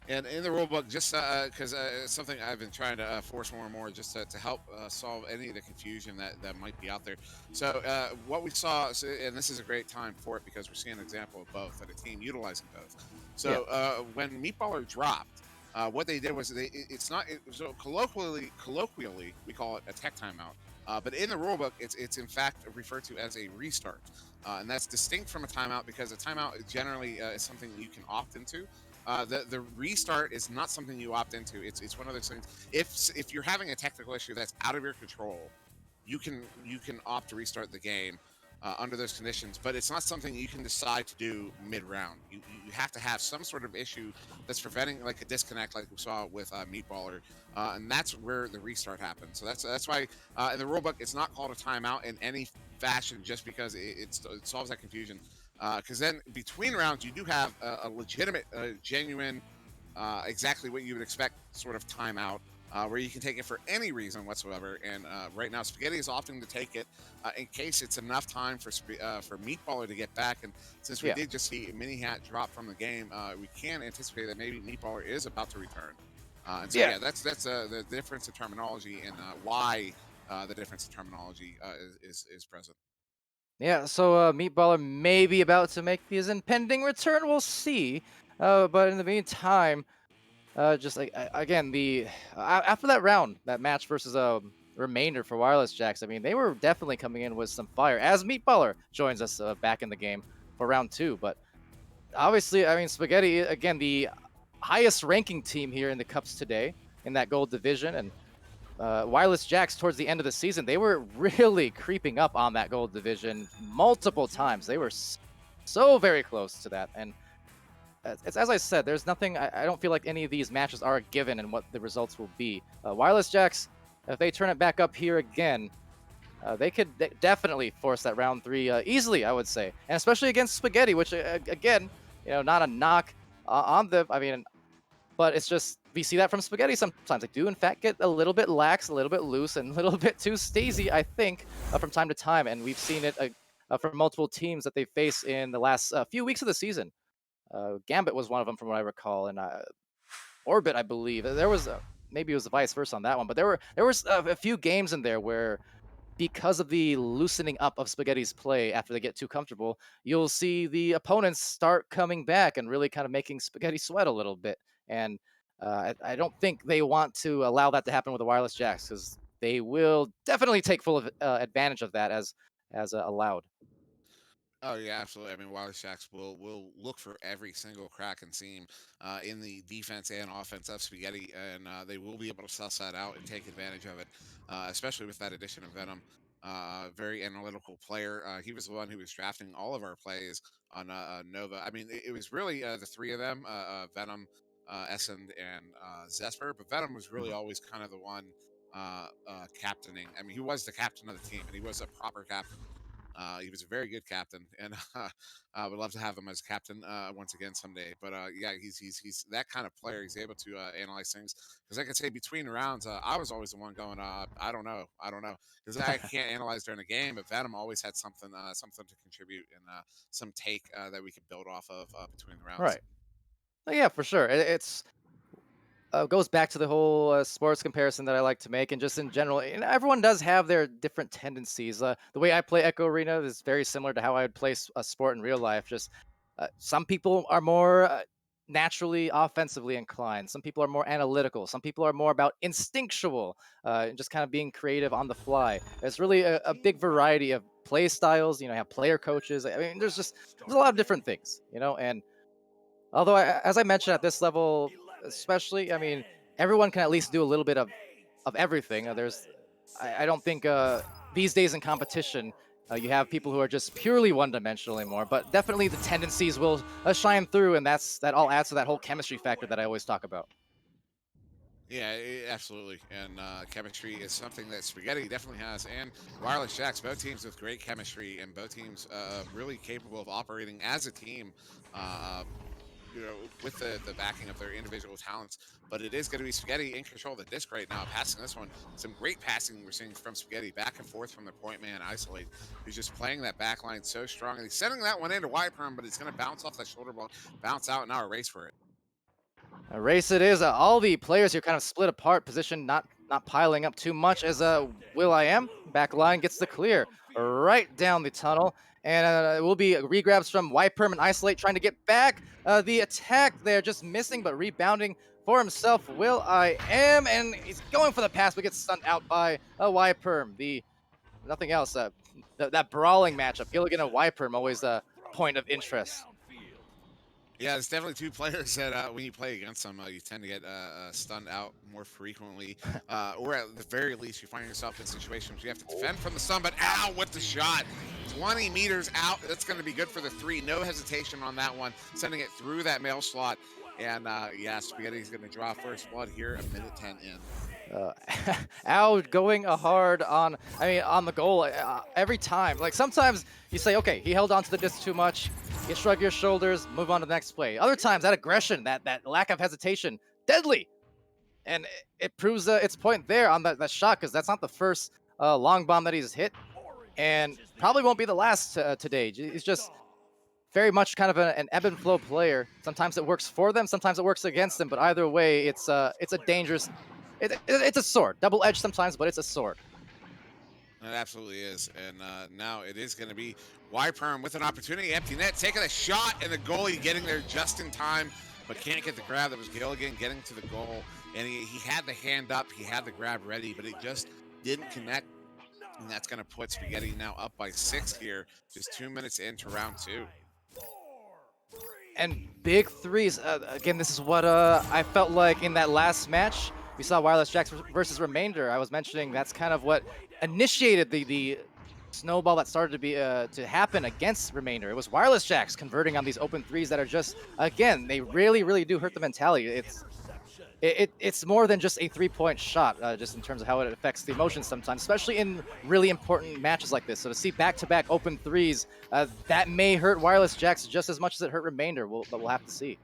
and in the rulebook, just because it's something I've been trying to force more and more, just to help solve any of the confusion that might be out there. So what we saw, and this is a great time for it because we're seeing an example of both, and a team utilizing both. So when Meatballer dropped. What they did was so colloquially we call it a tech timeout, but in the rulebook it's in fact referred to as a restart, and that's distinct from a timeout because a timeout generally is something you can opt into. The restart is not something you opt into. It's one of those things. If you're having a technical issue that's out of your control, you can opt to restart the game under those conditions, but it's not something you can decide to do mid-round. You have to have some sort of issue that's preventing like a disconnect, like we saw with Meatballer, and that's where the restart happens. So that's why in the rulebook it's not called a timeout in any fashion, just because it solves that confusion. Because then between rounds you do have a legitimate, genuine, exactly what you would expect sort of timeout, where you can take it for any reason whatsoever. And right now, Spaghetti is opting to take it in case it's enough time for Meatballer to get back. And since we Yeah. did just see Mini Hat drop from the game, we can anticipate that maybe Meatballer is about to return. And so, Yeah. yeah, that's the difference in terminology, and why the difference in terminology is present. Yeah, so Meatballer may be about to make his impending return. We'll see. But in the meantime, just like again, after that round, that match versus remainder for Wireless Jacks, I mean, they were definitely coming in with some fire. As Meatballer joins us back in the game for round two, but obviously, I mean, Spaghetti again, the highest ranking team here in the cups today in that gold division, and Wireless Jacks towards the end of the season, they were really creeping up on that gold division multiple times. They were so very close to that. And it's as I said, there's nothing, I don't feel like any of these matches are a given and what the results will be. Wireless Jacks, if they turn it back up here again, they could definitely force that round three easily, I would say. And especially against Spaghetti, which, again, not a knock on the, I mean, but it's just we see that from Spaghetti sometimes. They do in fact get a little bit lax, a little bit loose, and a little bit too stazy, I think, from time to time. And we've seen it from multiple teams that they face in the last few weeks of the season. Gambit was one of them, from what I recall, and Orbit, I believe. There was maybe it was the vice versa on that one, but there was a few games in there where, because of the loosening up of Spaghetti's play after they get too comfortable, you'll see the opponents start coming back and really kind of making Spaghetti sweat a little bit. And I don't think they want to allow that to happen with the Wireless Jacks, because they will definitely take full advantage of that as allowed. Oh yeah, absolutely. I mean, Wily Shacks will look for every single crack and seam in the defense and offense of Spaghetti, and they will be able to suss that out and take advantage of it, especially with that addition of Venom. Very analytical player. He was the one who was drafting all of our plays on Nova. I mean, it was really the three of them: Venom, Essend, and Zesper. But Venom was really Mhm. always kind of the one captaining. I mean, he was the captain of the team, and he was a proper captain. He was a very good captain, and I would love to have him as captain once again someday. But yeah, he's that kind of player. He's able to analyze things, because I could say between rounds, I was always the one going, I don't know, because I can't analyze during the game. But Venom always had something to contribute, and some take that we could build off of between the rounds. Right. Yeah, for sure. It's goes back to the whole sports comparison that I like to make, and just in general, everyone does have their different tendencies. The way I play Echo Arena is very similar to how I would play a sport in real life. Just some people are more naturally offensively inclined. Some people are more analytical. Some people are more about instinctual, and just kind of being creative on the fly. There's really a big variety of play styles. You have player coaches. I mean, there's a lot of different things. And although, as I mentioned, at this level, especially, I mean, everyone can at least do a little bit of everything. I don't think these days in competition, you have people who are just purely one-dimensional anymore. But definitely, the tendencies will shine through, and that all adds to that whole chemistry factor that I always talk about. Yeah, absolutely. And chemistry is something that Spaghetti definitely has. And Wireless Jacks, both teams with great chemistry and both teams really capable of operating as a team, uh, with the backing of their individual talents. But it is going to be Spaghetti in control of the disc right now, passing this one. Some great passing we're seeing from Spaghetti, back and forth from the point man Isolate, who's just playing that back line so strong. And he's sending that one into Wyperm, but it's going to bounce off that shoulder block, bounce out, and now a race for it. A race it is. All the players here kind of split apart, position not piling up too much as Will.i.am back line gets the clear right down the tunnel. And it will be regrabs from Wyperm and Isolate trying to get back. The attack there just missing, but rebounding for himself, Will.i.am. And he's going for the pass, but gets stunned out by Wyperm. Nothing else. That brawling matchup, Gilligan and Wyperm, always a point of interest. Yeah, there's definitely two players that when you play against them, you tend to get stunned out more frequently, or at the very least, you find yourself in situations where you have to defend from the stun, but ow, with the shot. 20 meters out, that's going to be good for the 3. No hesitation on that one, sending it through that mail slot. And yeah, Spaghetti's going to draw first blood here, a minute 10 in. Al going hard on the goal every time. Like, sometimes you say, okay, he held on to the disc too much. You shrug your shoulders, move on to the next play. Other times, that aggression, that lack of hesitation, deadly. And it proves its point there on that shot, because that's not the first long bomb that he's hit, and probably won't be the last today. He's just very much kind of an ebb and flow player. Sometimes it works for them, sometimes it works against them. But either way, it's a dangerous. It's a sword, double-edged sometimes, but it's a sword. It absolutely is. And now it is going to be Wyperm with an opportunity. Empty net, taking a shot, and the goalie getting there just in time, but can't get the grab. That was Gilligan getting to the goal. And he had the hand up, he had the grab ready, but it just didn't connect. And that's going to put Spaghetti now up by 6 here, just 2 minutes into round 2. And big threes. Again, this is what I felt like in that last match. We saw Wireless Jacks versus Remainder. I was mentioning that's kind of what initiated the snowball that started to be to happen against Remainder. It was Wireless Jacks converting on these open threes that are just, again, they really do hurt the mentality. It's more than just a 3-point shot, just in terms of how it affects the emotions sometimes, especially in really important matches like this. So to see back-to-back open threes, that may hurt Wireless Jacks just as much as it hurt Remainder, but we'll have to see.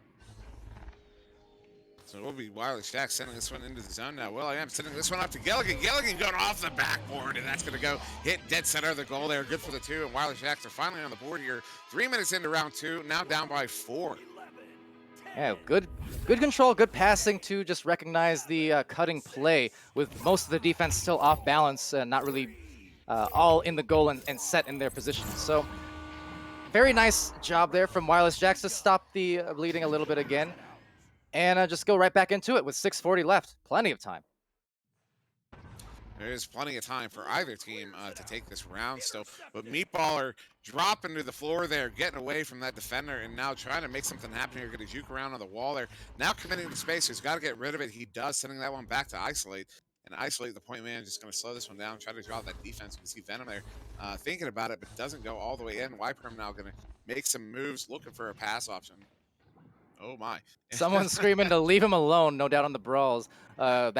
So it will be Wireless Jacks sending this one into the zone now. Will.i.am sending this one off to Gilligan. Gilligan going off the backboard, and that's going to go hit dead center of the goal there. Good for the 2, and Wireless Jacks are finally on the board here. 3 minutes into round 2, now down by 4. Yeah, good control, good passing to just recognize the cutting play, with most of the defense still off balance and not really all in the goal and set in their positions. So very nice job there from Wireless Jacks to stop the bleeding a little bit again. And just go right back into it with 6:40 left. Plenty of time. There is plenty of time for either team to take this round still. But Meatballer dropping to the floor there, getting away from that defender, and now trying to make something happen here. Going to juke around on the wall there. Now committing to space. He's got to get rid of it. He does, sending that one back to Isolate. And Isolate, the point man, just going to slow this one down, try to draw that defense. You can see Venom there thinking about it, but doesn't go all the way in. Wyperm now going to make some moves, looking for a pass option. Oh my. Someone's screaming to leave him alone, no doubt on the brawls. Ooh,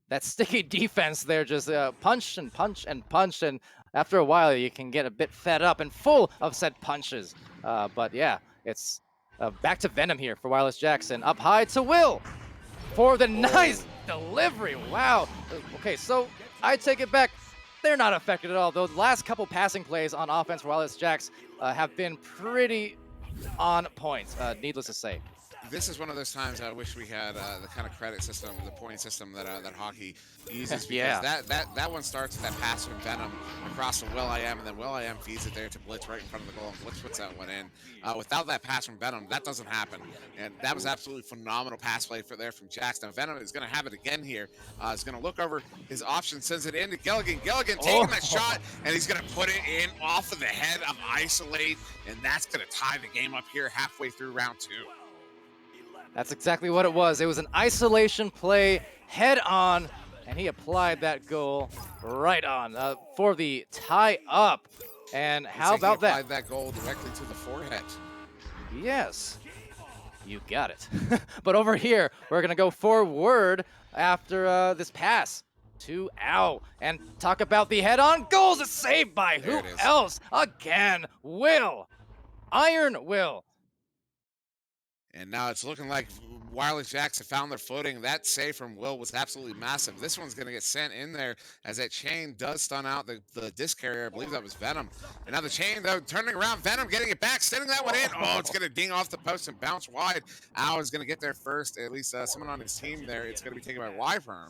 that sticky defense there, just punch and punch and punch, and after a while you can get a bit fed up and full of said punches. But yeah, it's back to Venom here for Wireless Jackson. Up high to Will for the nice delivery. Wow. Okay, so I take it back. They're not affected at all. Those last couple passing plays on offense for Wireless Jacks have been pretty on point, needless to say. This is one of those times I wish we had the kind of credit system, the point system that that hockey uses, because Yeah. that one starts with that pass from Venom across from Will.i.am, and then Will.i.am feeds it there to Blitz right in front of the goal, and Blitz puts that one in. Without that pass from Venom, that doesn't happen, and that was absolutely phenomenal pass play there from Jax. Now Venom is going to have it again here. He's going to look over his option, sends it in to Gilligan. Gilligan taking that shot, and he's going to put it in off of the head of Isolate, and that's going to tie the game up here halfway through round 2. That's exactly what it was. It was an isolation play head on, and he applied that goal right on for the tie up. And how about he that? applied that goal directly to the forehead. Yes, you got it. But over here, we're going to go forward after this pass to Ow and talk about the head-on goals. It's saved by There who it is. else? Again, Will. Iron Will. And now it's looking like Wireless Jacks have found their footing. That save from Will was absolutely massive. This one's going to get sent in there as that chain does stun out the disc carrier. I believe that was Venom. And now the chain, though, turning around. Venom getting it back, sending that one in. Oh, it's going to ding off the post and bounce wide. Ow is going to get there first. At least someone on his team there. It's going to be taken by Wyperm.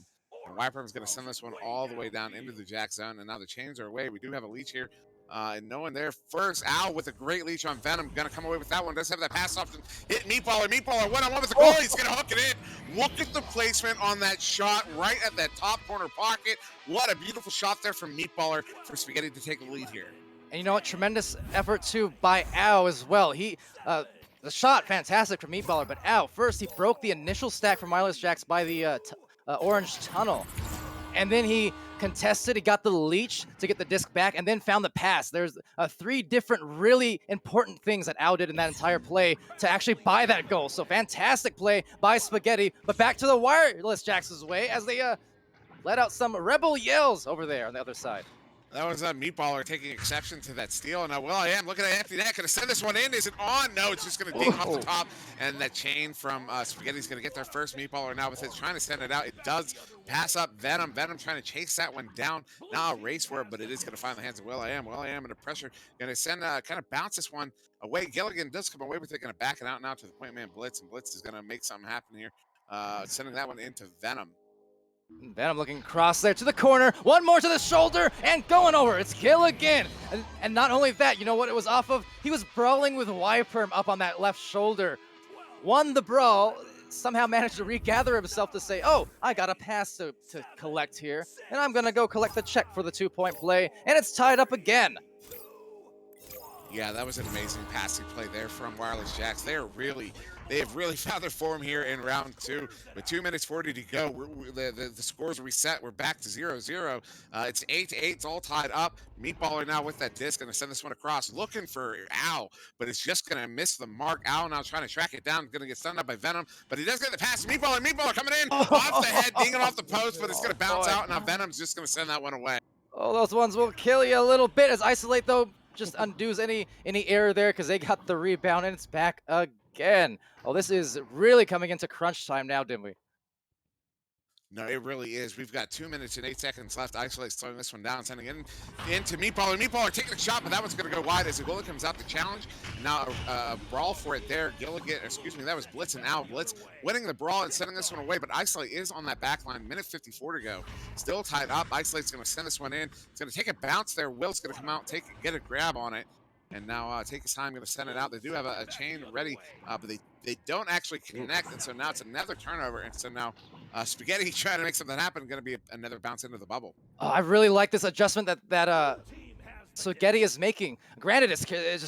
And Wyperm is going to send this one all the way down into the Jack zone. And now the chains are away. We do have a leech here. And no one there first. Ow with a great leech on Venom. Gonna come away with that one. Does have that pass option. Hit Meatballer. Meatballer one-on-one with the goal. He's gonna hook it in. Look at the placement on that shot right at that top corner pocket. What a beautiful shot there from Meatballer for Spaghetti to take the lead here. And you know what? Tremendous effort too by Ow as well. He, the shot, fantastic from Meatballer, but Ow, first he broke the initial stack from Wireless Jacks by the orange tunnel. And then he contested, he got the leech to get the disc back, and then found the pass. There's 3 different really important things that Ow did in that entire play to actually buy that goal. So fantastic play by Spaghetti, but back to the Wireless Jacks' way as they let out some rebel yells over there on the other side. That was Meatballer taking exception to that steal. Now, Will.i.am looking at an empty net. Gonna send this one in. Is it on? No, it's just gonna ding off the top. And that chain from Spaghetti's gonna get there first. Meatballer now with it, trying to send it out. It does pass up Venom. Venom trying to chase that one down. Now a race for it, but it is gonna find the hands of Will.i.am. Will.i.am under pressure. Gonna send, kind of bounce this one away. Gilligan does come away with it. Gonna back it out now to the point man Blitz. And Blitz is gonna make something happen here. Sending that one into Venom. Venom looking across there to the corner, one more to the shoulder, and going over. It's kill again. And not only that, you know what it was off of? He was brawling with Wyperm up on that left shoulder. Won the brawl, somehow managed to regather himself to say, oh, I got a pass to collect here, and I'm going to go collect the check for the 2-point play, and it's tied up again. Yeah, that was an amazing passing play there from Wireless Jacks. They have really found their form here in round 2. With 2 minutes 40 to go, the scores reset. We're back to 0-0. It's 8-8. It's all tied up. Meatballer now with that disc, going to send this one across, looking for Ow, but it's just going to miss the mark. Ow now trying to track it down, going to get stunned up by Venom, but he does get the pass. Meatballer coming in, off the head, dinging off the post, but it's going to bounce out. Now Venom's just going to send that one away. Oh, those ones will kill you a little bit as Isolate, though, just undoes any error there because they got the rebound, and it's back again. Oh, this is really coming into crunch time now, didn't we? No, it really is. We've got 2 minutes and 8 seconds left. Isolate's throwing this one down, sending it into Meatballer. Meatballer taking the shot, but that one's going to go wide as Gilligan comes out to challenge. Now a brawl for it there. Gilligan, excuse me, that was Blitz and Ow. Blitz winning the brawl and sending this one away, but Isolate is on that back line. Minute 54 to go. Still tied up. Isolate's going to send this one in. It's going to take a bounce there. Will's going to come out, get a grab on it. And now take his time, going to send it out. They do have a chain ready, but they don't actually connect. And so now it's another turnover. And so now Spaghetti trying to make something happen, going to be another bounce into the bubble. Oh, I really like this adjustment that Spaghetti is making. Granted, it's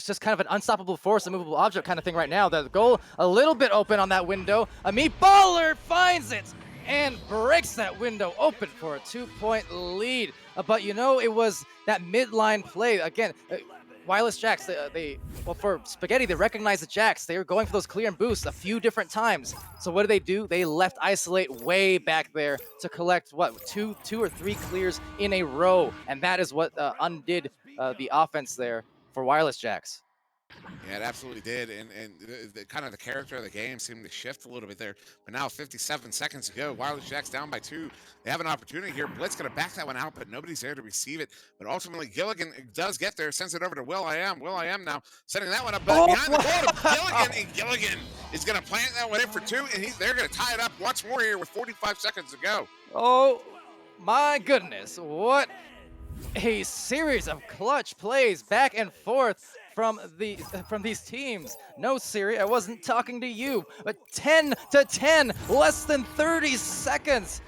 just kind of an unstoppable force, a movable object kind of thing right now. The goal a little bit open on that window. A Meatballer finds it and breaks that window open for a 2-point lead. But you know, it was that midline play. Again, Wireless Jacks, well, for Spaghetti, they recognize the Jacks. They were going for those clear and boosts a few different times. So what do? They left Isolate way back there to collect, what, two or three clears in a row. And that is what undid the offense there for Wireless Jacks. Yeah, it absolutely did, and the kind of the character of the game seemed to shift a little bit there. But now 57 seconds to go. Wireless Jacks down by 2. They have an opportunity here. Blitz going to back that one out, but nobody's there to receive it. But ultimately, Gilligan does get there, sends it over to Will.i.am. Will.i.am now setting that one up, but behind the goal to Gilligan, and Gilligan is going to plant that one in for 2, and they're going to tie it up once more here with 45 seconds to go. Oh my goodness, what a series of clutch plays back and forth from these teams. No, Siri, I wasn't talking to you. But 10 to 10, less than 30 seconds.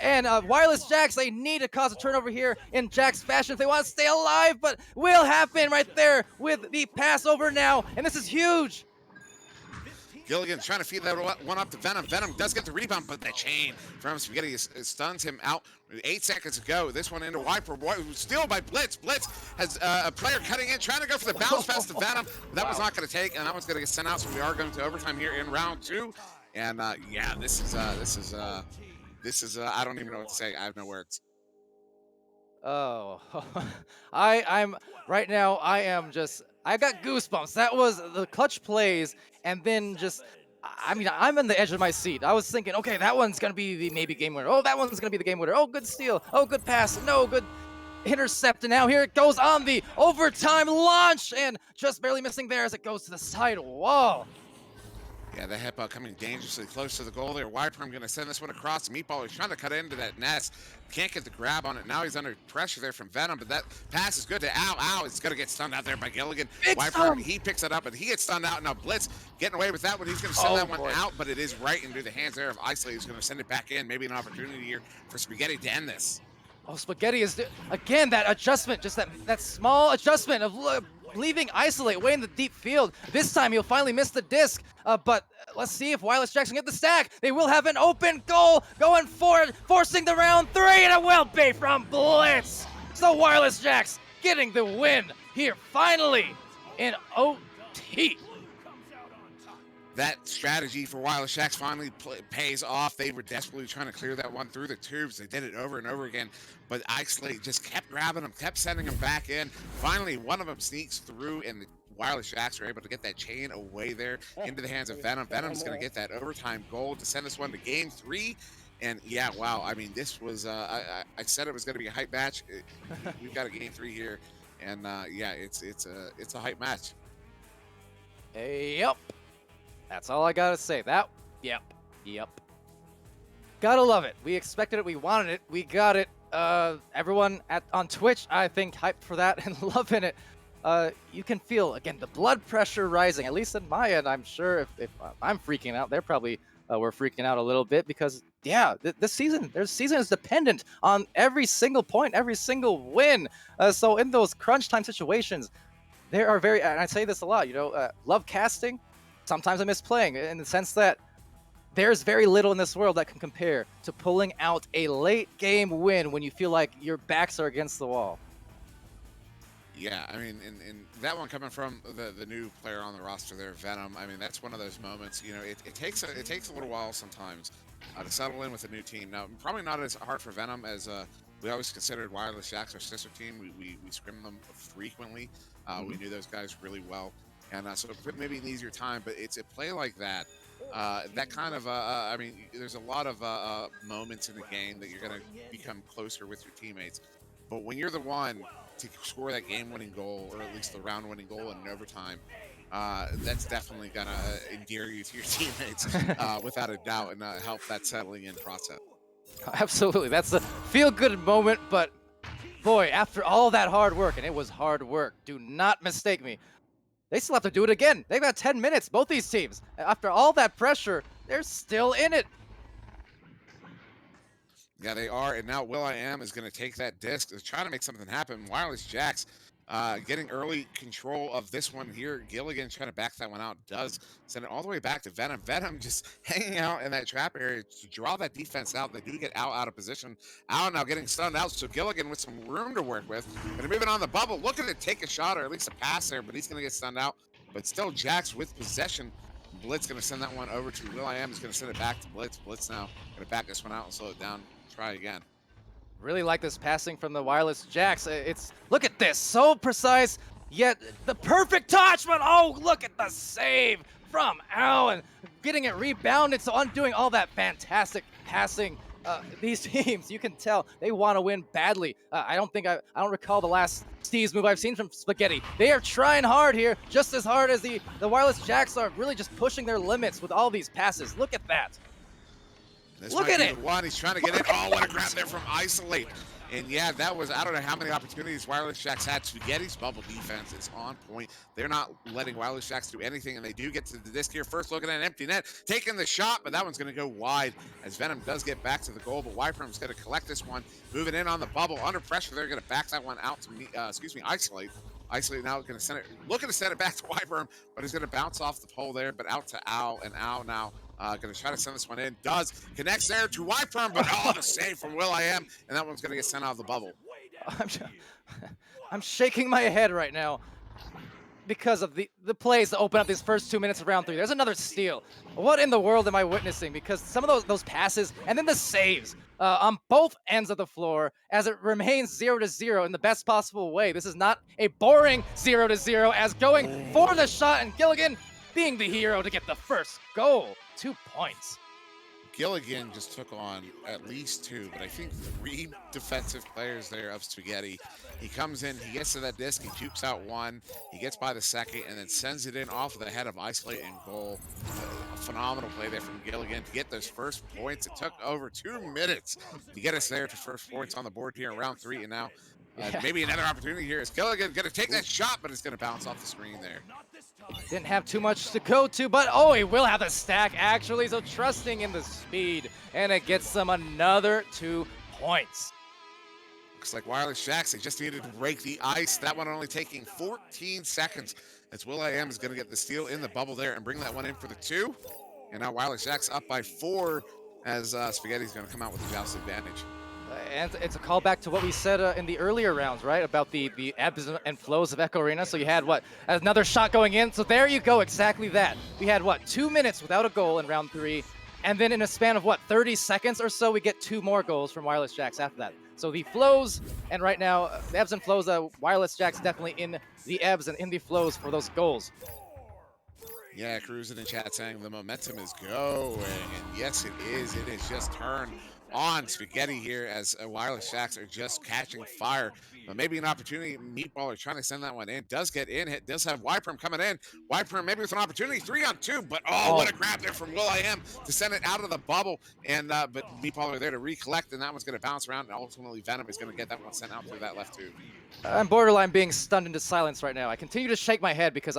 And Wireless Jax, they need to cause a turnover here in Jax fashion if they want to stay alive, but will happen right there with the pass over now, and this is huge. Gilligan trying to feed that one up to Venom. Venom does get the rebound, but that chain from Spaghetti stuns him out. 8 seconds to go. This one into Wiper. Still by Blitz. Blitz has a player cutting in, trying to go for the bounce pass to Venom. But that was not going to take, and that one's going to get sent out. So we are going to overtime here in round 2. And yeah, this is I don't even know what to say. I have no words. Oh, I'm right now. I got goosebumps. That was the clutch plays, and then just, I mean, I'm on the edge of my seat. I was thinking, okay, that one's gonna be the maybe game winner. Oh, that one's gonna be the game winner. Oh, good steal. Oh, good pass. No, good intercept. And now here it goes on the overtime launch, and just barely missing there as it goes to the side wall. Yeah, the headbutt coming dangerously close to the goal there. Wiperm going to send this one across. Meatball is trying to cut into that nest. Can't get the grab on it. Now he's under pressure there from Venom, but that pass is good to Ow. It's going to get stunned out there by Gilligan. Wiperm, he picks it up, and he gets stunned out. Now Blitz getting away with that one. He's going to send that one out, but it is right into the hands there of Isolate. He's going to send it back in. Maybe an opportunity here for Spaghetti to end this. Oh, Spaghetti is, again, that adjustment, just that small adjustment of leaving Isolate way in the deep field. This time he'll finally miss the disc, but let's see if Wireless Jax can get the stack. They will have an open goal going for it, forcing the round 3, and it will be from Blitz. So Wireless Jax getting the win here finally in OT. That strategy for Wireless Jax finally pays off. They were desperately trying to clear that one through the tubes. They did it over and over again, but Isolate just kept grabbing them, kept sending them back in. Finally, one of them sneaks through, and the Wireless Jax are able to get that chain away there into the hands of Venom. Venom's going to get that overtime goal to send this one to game 3. And yeah, wow. I mean, this was, I said it was going to be a hype match. We've got a game 3 here, and yeah, it's a hype match. Yep. That's all I gotta say. Yep. Gotta love it. We expected it, we wanted it, we got it. Everyone on Twitch, I think, hyped for that and loving it. You can feel, again, the blood pressure rising, at least in my end. I'm sure if I'm freaking out, they're probably were freaking out a little bit because, yeah, this season is dependent on every single point, every single win. So in those crunch time situations, there are and I say this a lot, love casting. Sometimes I miss playing in the sense that there's very little in this world that can compare to pulling out a late game win when you feel like your backs are against the wall. Yeah, I mean, and that one coming from the new player on the roster there, Venom. I mean, that's one of those moments. It takes a little while sometimes to settle in with a new team. Now, probably not as hard for Venom as we always considered Wireless Jax our sister team. We scrimmed them frequently. We knew those guys really well. And so maybe an easier time, but it's a play like that. That kind of, I mean, there's a lot of moments in the game that you're going to become closer with your teammates. But when you're the one to score that game-winning goal, or at least the round-winning goal in overtime, that's definitely going to endear you to your teammates without a doubt, and help that settling in process. Absolutely. That's a feel-good moment, but boy, after all that hard work, and it was hard work, do not mistake me, they still have to do it again. They've got 10 minutes, both these teams. After all that pressure, they're still in it. Yeah, they are. And now will.i.am is going to take that disc. They're trying to make something happen. Wireless Jax getting early control of this one here. Gilligan trying to back that one out. Does send it all the way back to Venom. Venom just hanging out in that trap area to draw that defense out. They do get out of position. Out now getting stunned out. So Gilligan with some room to work with. But moving on the bubble, looking to take a shot or at least a pass there, but he's going to get stunned out. But still Jax with possession. Blitz going to send that one over to will.i.am. Is going to send it back to Blitz. Blitz now going to back this one out and slow it down. Try again. Really like this passing from the Wireless Jax. Look at this, so precise, yet the perfect touch, but oh, look at the save from Allen. Getting it rebounded, so undoing all that fantastic passing these teams, you can tell they want to win badly. I don't recall the last Steve's move I've seen from Spaghetti. They are trying hard here, just as hard as the Wireless Jacks are really just pushing their limits with all these passes. Look at that. Look at it. One, he's trying to get in. Oh, what a grab there from Isolate. And yeah, that was, I don't know how many opportunities Wireless Jacks had. Spaghetti's bubble defense is on point. They're not letting Wireless Jacks do anything, and they do get to the disc here. First looking at an empty net, taking the shot, but that one's going to go wide as Venom does get back to the goal, but Wyperm's going to collect this one. Moving in on the bubble, under pressure, they're going to back that one out to me, Isolate. Isolate now going to send it, looking to send it back to Wyperm, but he's going to bounce off the pole there, but out to Owl, and Owl now going to try to send this one in. Does. Connects there to Wyperm, but the save from will.i.am, and that one's going to get sent out of the bubble. I'm shaking my head right now because of the plays that open up these first 2 minutes of round 3. There's another steal. What in the world am I witnessing? Because some of those passes and then the saves on both ends of the floor as it remains 0-0 in the best possible way. This is not a boring 0-0 as going for the shot and Gilligan being the hero to get the first goal. 2 points. Gilligan just took on at least 2, but I think 3 defensive players there of Spaghetti. He comes in, he gets to that disc, he jukes out 1, he gets by the second, and then sends it in off of the head of Isolate and goal. A phenomenal play there from Gilligan to get those first points. It took over 2 minutes to get us there to first points on the board here in round 3, and now maybe another opportunity here is Gilligan going to take that shot, but it's going to bounce off the screen there. Didn't have too much to go to, but he will have the stack actually, so trusting in the speed, and it gets them another 2 points. Looks like Wireless Jacks, they just needed to break the ice. That one only taking 14 seconds as will.i.am is going to get the steal in the bubble there and bring that one in for the 2. And now Wireless Jacks up by 4 as Spaghetti's going to come out with the joust advantage. And it's a callback to what we said in the earlier rounds, right? About the ebbs and flows of Echo Arena. So you had, another shot going in. So there you go, exactly that. We had, 2 minutes without a goal in round 3. And then in a span of, 30 seconds or so, we get 2 more goals from Wireless Jacks after that. So the flows, and right now, the ebbs and flows, Wireless Jacks definitely in the ebbs and in the flows for those goals. Yeah, Cruz in the chat saying the momentum is going, and yes, it is. It is just turned on Spaghetti here as Wireless Jacks are just catching fire. But maybe an opportunity. Meatball are trying to send that one in. Does get in. It does have Wyperm coming in. Wyperm maybe with an opportunity. 3-on-2. But what a grab there from will.i.am to send it out of the bubble. And but Meatball are there to recollect, and that one's going to bounce around. And ultimately Venom is going to get that one sent out through that left tube. I'm borderline being stunned into silence right now. I continue to shake my head because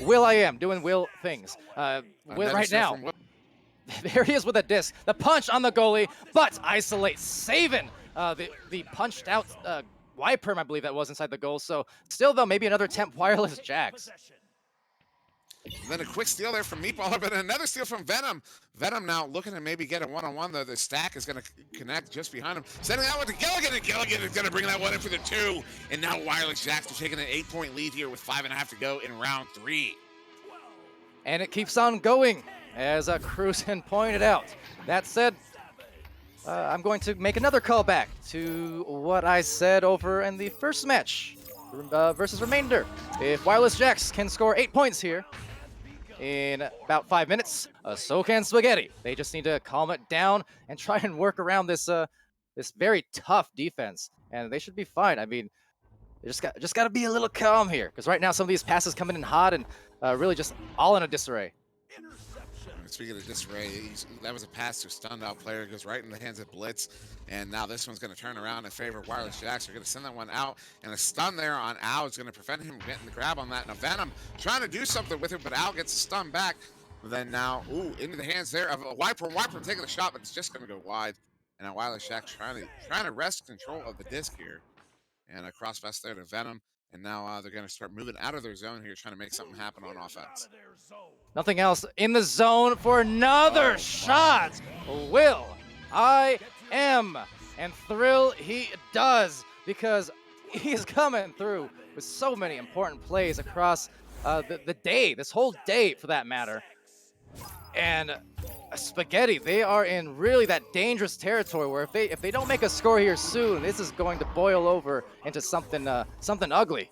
will.i.am doing Will things. Will right now. There he is with a disc. The punch on the goalie, but Isolate saving the punched out Wyperm, I believe that was inside the goal. So still, though, maybe another attempt Wireless Jacks. And then a quick steal there from Meatballer, but another steal from Venom. Venom now looking to maybe get a one-on-one, though. The stack is going to connect just behind him. Sending that one to Gilligan, and Gilligan is going to bring that one in for the 2. And now Wireless Jacks are taking an 8-point lead here with 5.5 to go in round 3. And it keeps on going, as Cruisin pointed out. That said, I'm going to make another callback to what I said over in the first match versus Remainder. If Wireless Jacks can score 8 points here in about 5 minutes, so can Spaghetti. They just need to calm it down and try and work around this this very tough defense, and they should be fine. I mean, they just got to be a little calm here, because right now some of these passes coming in hot and really just all in a disarray. Speaking of disarray, that was a pass to a stunned out player. It goes right in the hands of Blitz. And now this one's going to turn around in favor of Wireless Jacks. They're going to send that one out. And a stun there on Al is going to prevent him getting the grab on that. Now Venom trying to do something with it, but Al gets a stun back. But then now, into the hands there of Wyperm. Wyperm taking the shot, but it's just going to go wide. And now Wireless Jacks trying to wrest control of the disc here. And a cross vest there to Venom. And now they're going to start moving out of their zone here, trying to make something happen on offense. Nothing else in the zone for another shot. will.i.am. And thrill he does, because he's coming through with so many important plays across the day, this whole day for that matter. And Spaghetti, they are in really that dangerous territory where if they don't make a score here soon, this is going to boil over into something ugly.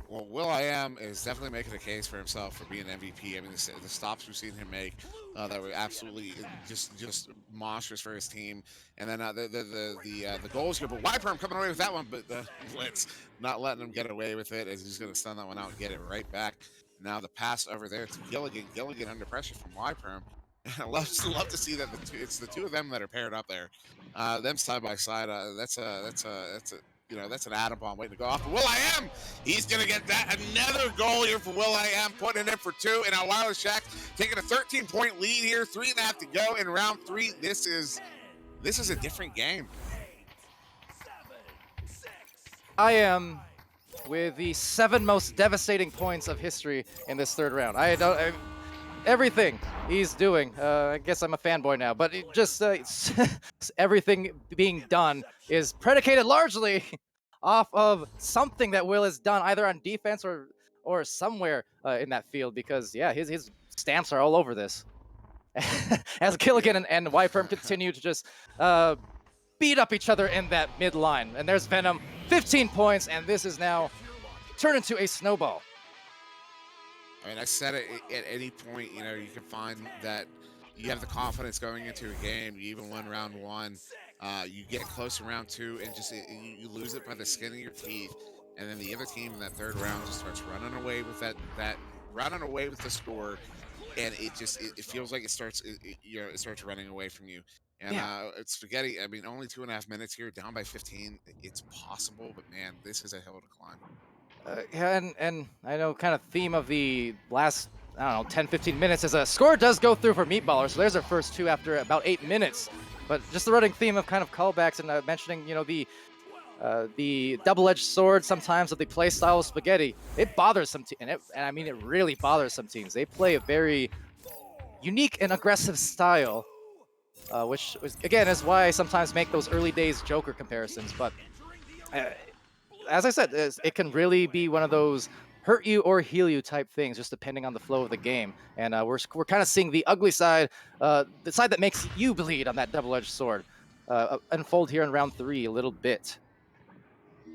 Well, Will.i.am is definitely making a case for himself for being MVP. I mean, the stops we've seen him make that were absolutely just monstrous for his team. And then the goals here, but Wyperm coming away with that one, but the Blitz not letting him get away with it as he's going to stun that one out and get it right back. Now the pass over there to Gilligan. Gilligan under pressure from Wyperm. I love to see that it's the two of them that are paired up there, them side by side. That's a that's an atom bomb waiting to go off. But Will.i.am, he's going to get that. Another goal here for Will.i.am, putting it in for 2. And now Wireless Shack taking a 13-point lead here. 3.5 to go in round 3. This is a different game. I am with the 7 most devastating points of history in this 3rd round. Everything he's doing, I guess I'm a fanboy now, but it just everything being done is predicated largely off of something that Will has done, either on defense or somewhere in that field, because yeah, his stamps are all over this. As Gilligan and Wyperm continue to just beat up each other in that mid line. And there's Venom, 15 points, and this is now turned into a snowball. I mean, I said it at any point, you can find that you have the confidence going into a game. You even win round 1. You get close to round 2 and just you lose it by the skin of your teeth. And then the other team in that 3rd round just starts running away with running away with the score. And it feels like it starts running away from you. And it's Spaghetti. I mean, only 2.5 minutes here, down by 15. It's possible, but man, this is a hill to climb. And I know kind of theme of the last, I don't know, 10, 15 minutes is a score does go through for Meatballer, so there's our first 2 after about 8 minutes. But just the running theme of kind of callbacks and mentioning, the double-edged sword sometimes of the play style of Spaghetti, it bothers some teams, and I mean it really bothers some teams. They play a very unique and aggressive style, which again is why I sometimes make those early days Joker comparisons, but as I said, it can really be one of those hurt you or heal you type things, just depending on the flow of the game. And we're kind of seeing the ugly side, the side that makes you bleed on that double-edged sword, unfold here in round 3 a little bit.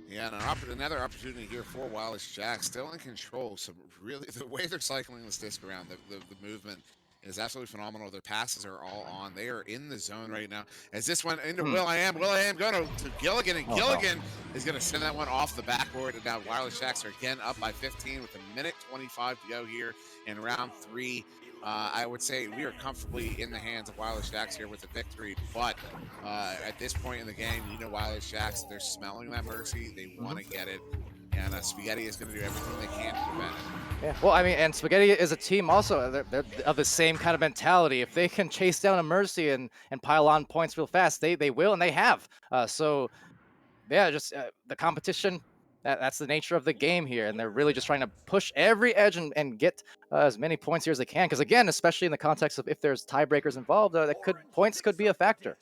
Yeah, and another opportunity here for Wireless Jack, still in control. So really, the way they're cycling this disc around, the movement is absolutely phenomenal. Their passes are all on. They are in the zone right now. As this one into Will.i.am. Will.i.am going to Gilligan, and Gilligan is going to send that one off the backboard. And now Wireless Jacks are again up by 15 with 1:25 to go here in round 3. I would say we are comfortably in the hands of Wireless Jacks here with the victory, but at this point in the game, Wireless Jacks, they're smelling that mercy. They want to get it, and Spaghetti is going to do everything they can to prevent it. Yeah, well, I mean, and Spaghetti is a team also. They're of the same kind of mentality. If they can chase down a Mercy and pile on points real fast, they will, and they have. So, yeah, just the competition, that's the nature of the game here, and they're really just trying to push every edge and get as many points here as they can. Because again, especially in the context of if there's tiebreakers involved, points could be a factor.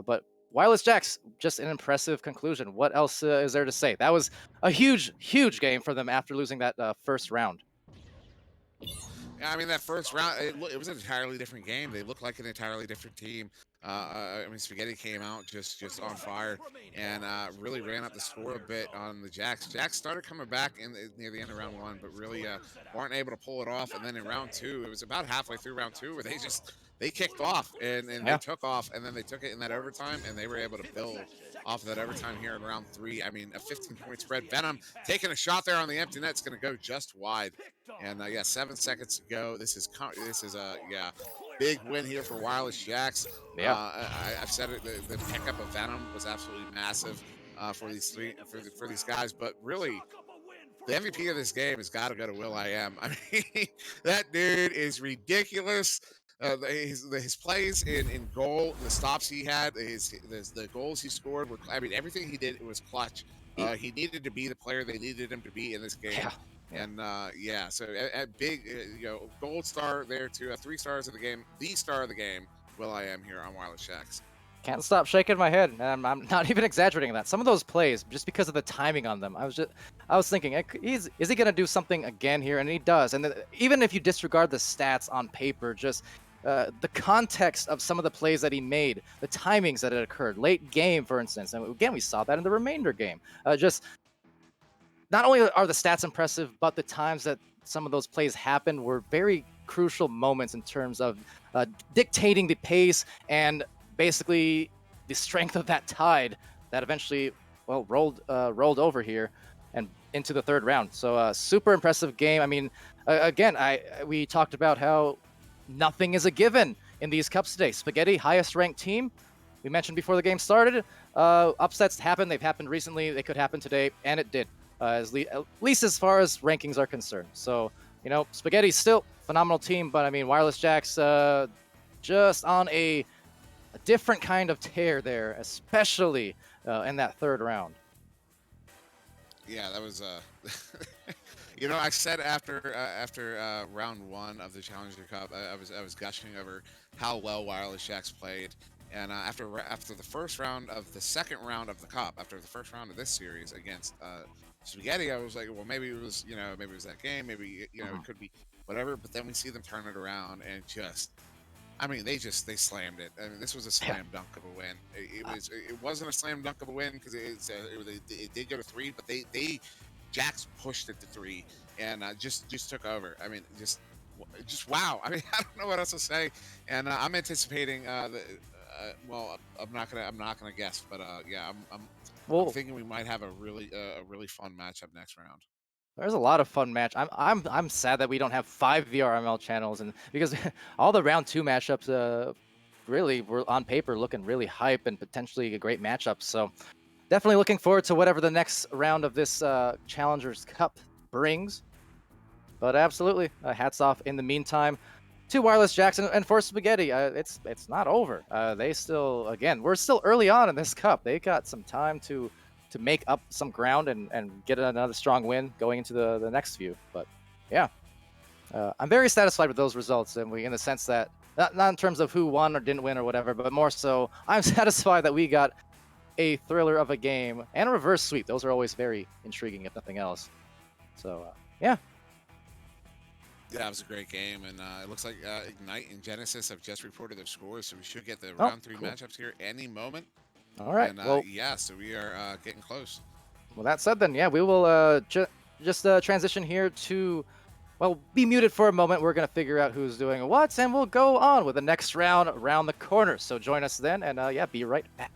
But Wireless Jacks, just an impressive conclusion. What else is there to say? That was a huge, huge game for them after losing that first round. Yeah, I mean, that first round, it was an entirely different game. They looked like an entirely different team. I mean, Spaghetti came out just on fire and really ran up the score a bit on the Jacks. Jacks started coming back near the end of round 1, but really weren't able to pull it off. And then in round 2, it was about halfway through round 2 where they kicked off and they took off, and then they took it in that overtime, and they were able to build off of that overtime here in round 3. I mean, a 15-point spread. Venom taking a shot there on the empty net. It's going to go just wide. And 7 seconds to go. This is a big win here for Wireless Jacks. Yeah, I've said it. The pickup of Venom was absolutely massive for these guys. But really, the MVP of this game has got to go to Will.i.am. I mean, that dude is ridiculous. His plays in goal, the stops he had, the goals he scored were. I mean, everything he did was clutch. He needed to be the player they needed him to be in this game. Yeah. And so a big, gold star there too. 3 stars of the game, the star of the game. Will.i.am here on Wireless Jacks. Can't stop shaking my head. I'm not even exaggerating that. Some of those plays, just because of the timing on them, I was thinking, is he going to do something again here? And he does. And even if you disregard the stats on paper, just the context of some of the plays that he made, the timings that had occurred, late game, for instance. And again, we saw that in the remainder game. not only are the stats impressive, but the times that some of those plays happened were very crucial moments in terms of dictating the pace and basically the strength of that tide that eventually, well, rolled over here and into the third round. So super impressive game. I mean, again, we talked about how nothing is a given in these cups today. Spaghetti, highest ranked team. We mentioned before the game started, upsets happen. They've happened recently. They could happen today, and it did, at least as far as rankings are concerned. So, you know, Spaghetti's still phenomenal team, but I mean, Wireless Jacks just on a different kind of tear there, especially in that third round. Yeah, that was you know, I said after round 1 of the Challenger Cup, I was gushing over how well Wireless Jacks played, and after the first round of the second round of the Cup, after the first round of this series against Spaghetti, I was like, well, maybe it was, you know, maybe it was that game, maybe, you know, it could be whatever. But then we see them turn it around and just, I mean, they slammed it. I mean, this was a slam dunk of a win. It wasn't a slam dunk of a win because it did go to 3, but they Jacks pushed it to 3 and just took over. I mean, just wow. I mean, I don't know what else to say. And I'm anticipating well, I'm not gonna guess, but yeah, I'm thinking we might have a really fun matchup next round. There's a lot of fun match. I'm sad that we don't have 5 VRML channels, and because all the round 2 matchups really were on paper looking really hype and potentially a great matchup. So definitely looking forward to whatever the next round of this Challengers Cup brings. But absolutely, hats off in the meantime to Wireless Jacks and for Spaghetti. It's not over. They still, again, we're still early on in this cup. They got some time to make up some ground and get another strong win going into the next few. But yeah, I'm very satisfied with those results, and in the sense that not in terms of who won or didn't win or whatever, but more so I'm satisfied that we got a thriller of a game and a reverse sweep. Those are always very intriguing, if nothing else. So yeah. Yeah, it was a great game, and it looks like Ignite and Genesis have just reported their scores, so we should get the round 3 matchups here any moment. All right. And well, yeah, so we are getting close. Well, that said, then yeah, we will just transition here to, well, be muted for a moment. We're gonna figure out who's doing what, and we'll go on with the next round around the corner. So join us then, and yeah, be right back.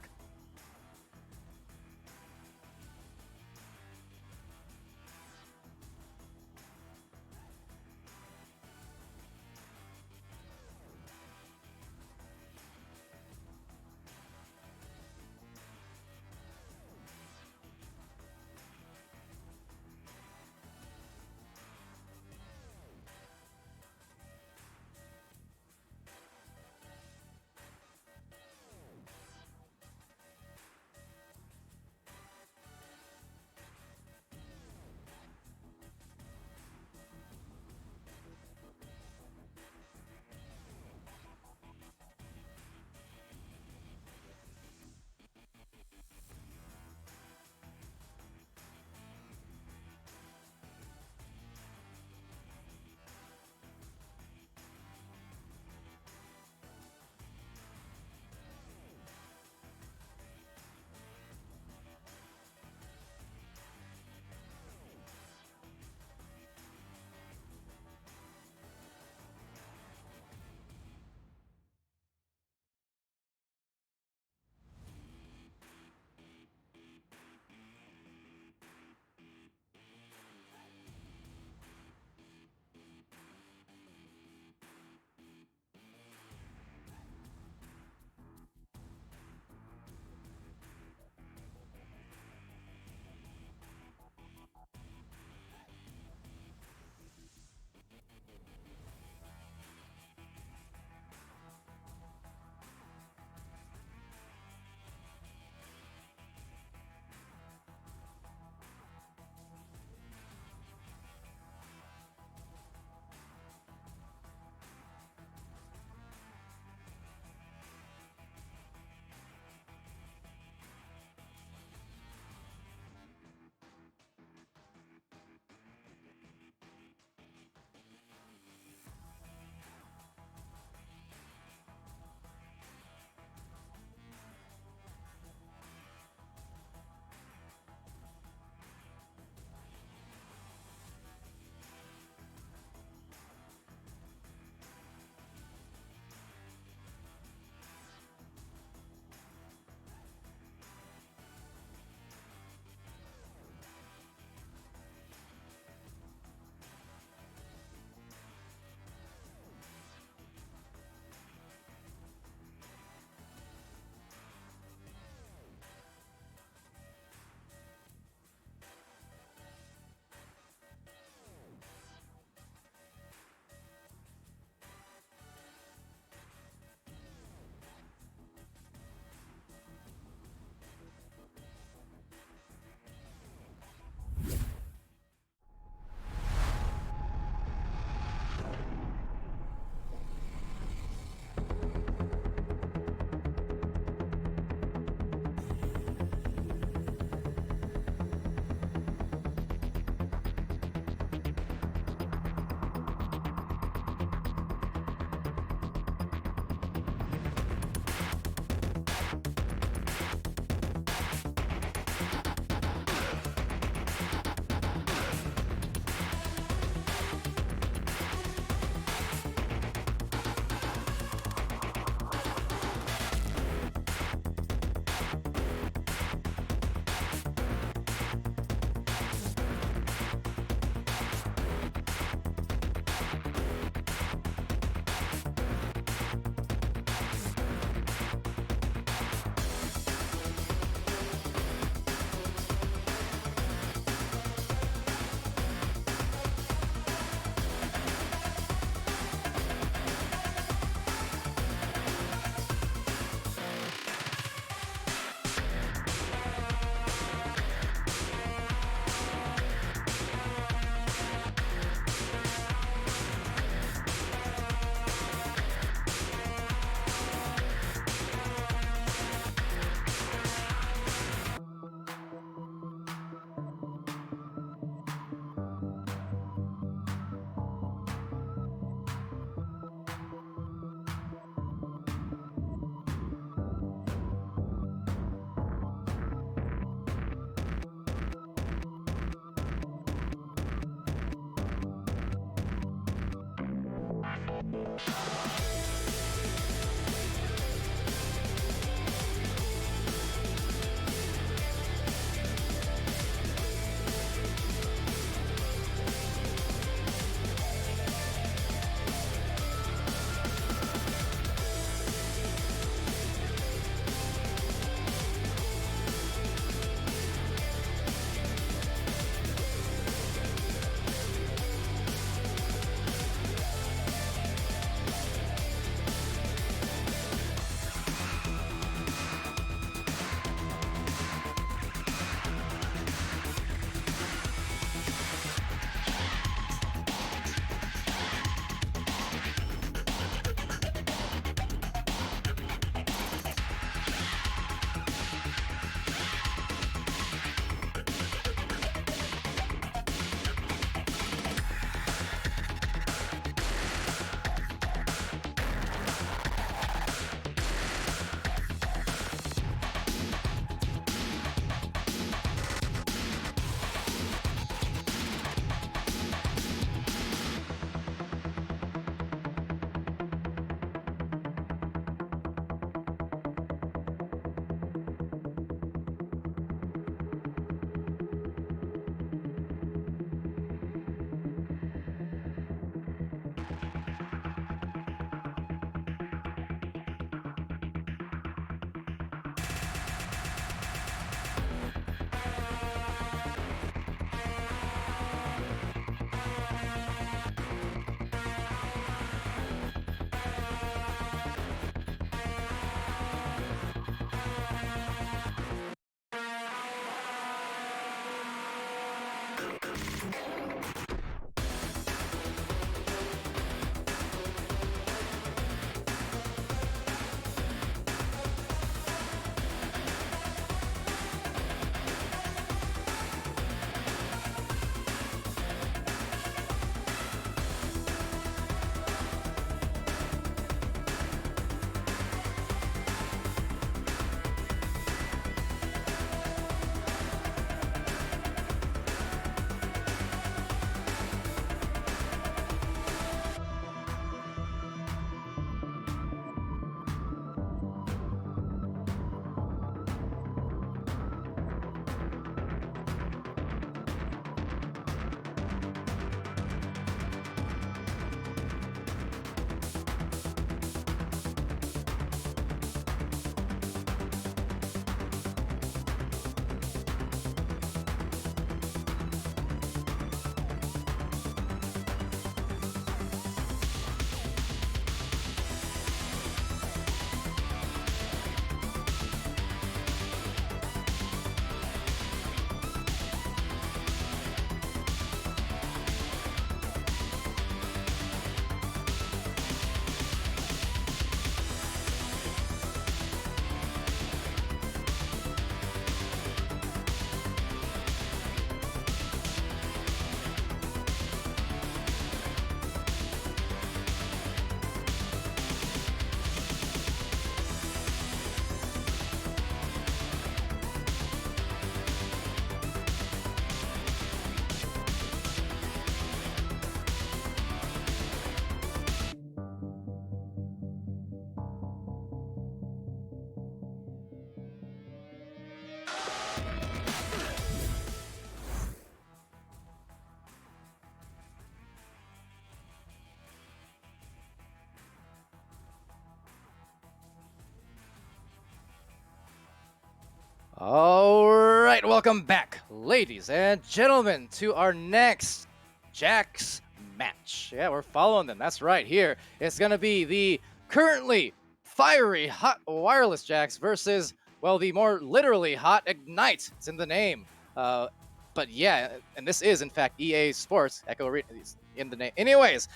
All right, welcome back, ladies and gentlemen, to our next Jax match. Yeah, we're following them. That's right. Here, it's going to be the currently fiery hot wireless Jax versus, well, the more literally hot Ignite. It's in the name. But yeah, and this is in fact EA Sports Echo Arena in the name. Anyways,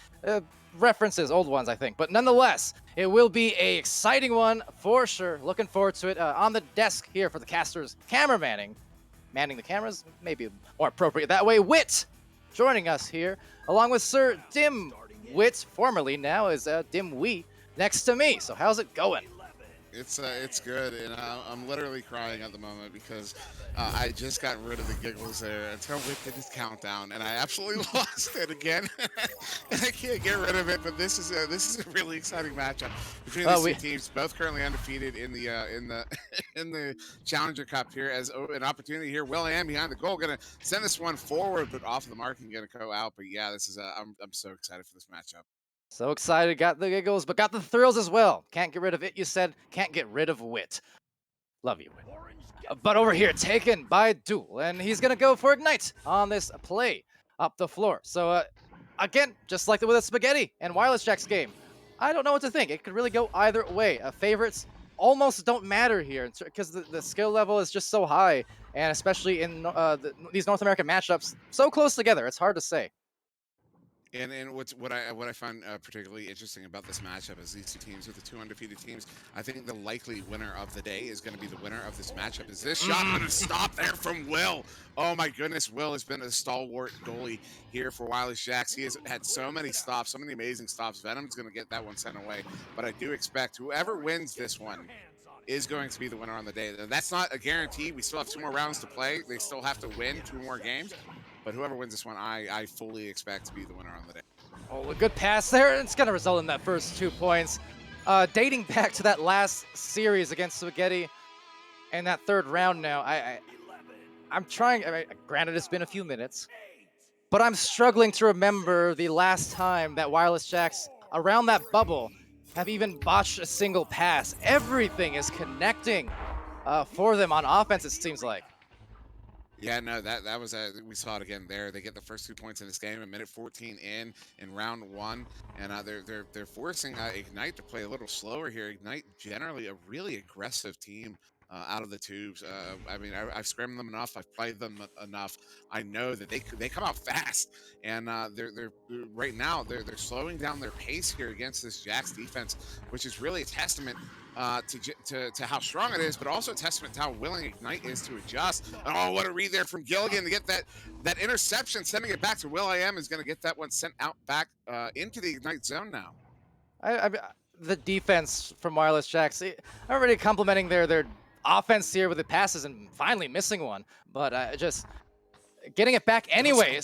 references, old ones, I think. But nonetheless, it will be a exciting one for sure. Looking forward to it. On the desk here for the casters, camera manning the cameras, maybe more appropriate that way. Wit joining us here, along with SirDimwi, formerly now is Dimwi, next to me. So how's it going? It's good, and I'm literally crying at the moment because I just got rid of the giggles there until we did his countdown, and I absolutely lost it again. And I can't get rid of it. But this is a really exciting matchup between these two teams, both currently undefeated in the in the Challenger Cup here. As an opportunity here, Will.i.am behind the goal, gonna send this one forward, but off of the mark and gonna go out. But yeah, this is I'm so excited for this matchup. So excited, got the giggles, but got the thrills as well. Can't get rid of it, you said. Can't get rid of Wit. Love you, Wit. But over here, taken by Duel, and he's going to go for Ignite on this play up the floor. So, again, just like with the Spaghetti and Wireless Jack's game, I don't know what to think. It could really go either way. Favorites almost don't matter here because the skill level is just so high, and especially in these North American matchups, so close together, it's hard to say. And what I find particularly interesting about this matchup is these two teams, with the two undefeated teams, I think the likely winner of the day is going to be the winner of this matchup. Is this shot going to stop there from Will? Oh my goodness, Will has been a stalwart goalie here for Wireless Jax. He has had so many stops, so many amazing stops. Venom's going to get that one sent away, but I do expect whoever wins this one is going to be the winner on the day. That's not a guarantee. We still have 2 more rounds to play. They still have to win 2 more games. But whoever wins this one, I fully expect to be the winner on the day. Oh, a good pass there. It's going to result in that first 2 points. Dating back to that last series against Spaghetti and that 3rd round now, I'm trying, granted it's been a few minutes, but I'm struggling to remember the last time that Wireless Jax around that bubble have even botched a single pass. Everything is connecting for them on offense, it seems like. Yeah, no, that was we saw it again there. They get the first 2 points in this game, a minute 14 in round 1, and they're forcing Ignite to play a little slower here. Ignite generally a really aggressive team out of the tubes. I mean, I've scrimmed them enough. I've played them enough. I know that they come out fast, and they're right now they're slowing down their pace here against this Jax defense, which is really a testament to how strong it is, but also a testament to how willing Ignite is to adjust. Oh, what a read there from Gilligan to get that interception, sending it back to Will.i.am is going to get that one sent out back into the Ignite zone now. The defense from Wireless Jax, already complimenting their offense here with the passes and finally missing one, but just getting it back anyway.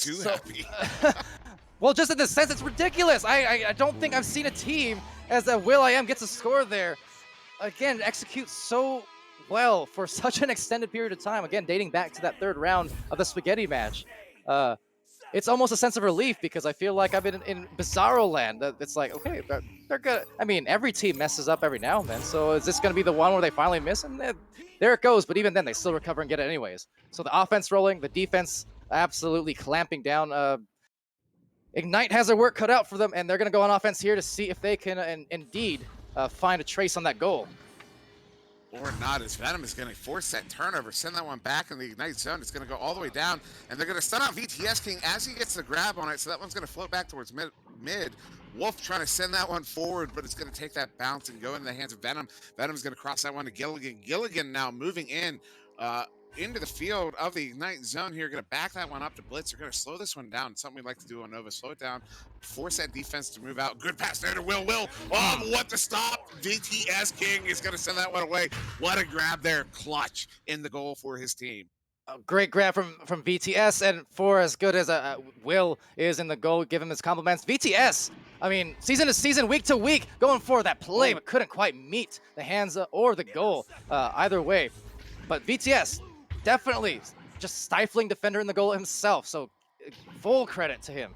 Well, just in the sense, it's ridiculous. I don't think I've seen a team as Will.i.am gets a score there. Again, execute so well for such an extended period of time. Again, dating back to that 3rd round of the Spaghetti match. It's almost a sense of relief because I feel like I've been in Bizarro land. It's like, okay, they're good. I mean, every team messes up every now and then. So is this going to be the one where they finally miss? And there it goes. But even then, they still recover and get it anyways. So the offense rolling, the defense absolutely clamping down. Ignite has their work cut out for them, and they're going to go on offense here to see if they can indeed find a trace on that goal. Or not, as Venom is going to force that turnover, send that one back in the Ignite zone. It's going to go all the way down, and they're going to stun out VTS King as he gets the grab on it, so that one's going to float back towards mid. Wolf trying to send that one forward, but it's going to take that bounce and go into the hands of Venom. Venom's going to cross that one to Gilligan. Gilligan now moving in into the field of the Ignite zone here. Going to back that one up to Blitz. They're going to slow this one down. Something we like to do on Nova. Slow it down. Force that defense to move out. Good pass there to Will. Oh, what to stop. VTS King is going to send that one away. What a grab there. Clutch in the goal for his team. A great grab from VTS, and for as good as Will is in the goal, give him his compliments. VTS, I mean, season to season, week to week, going for that play, but couldn't quite meet the hands or the goal either way. But VTS, definitely just stifling defender in the goal himself, so full credit to him.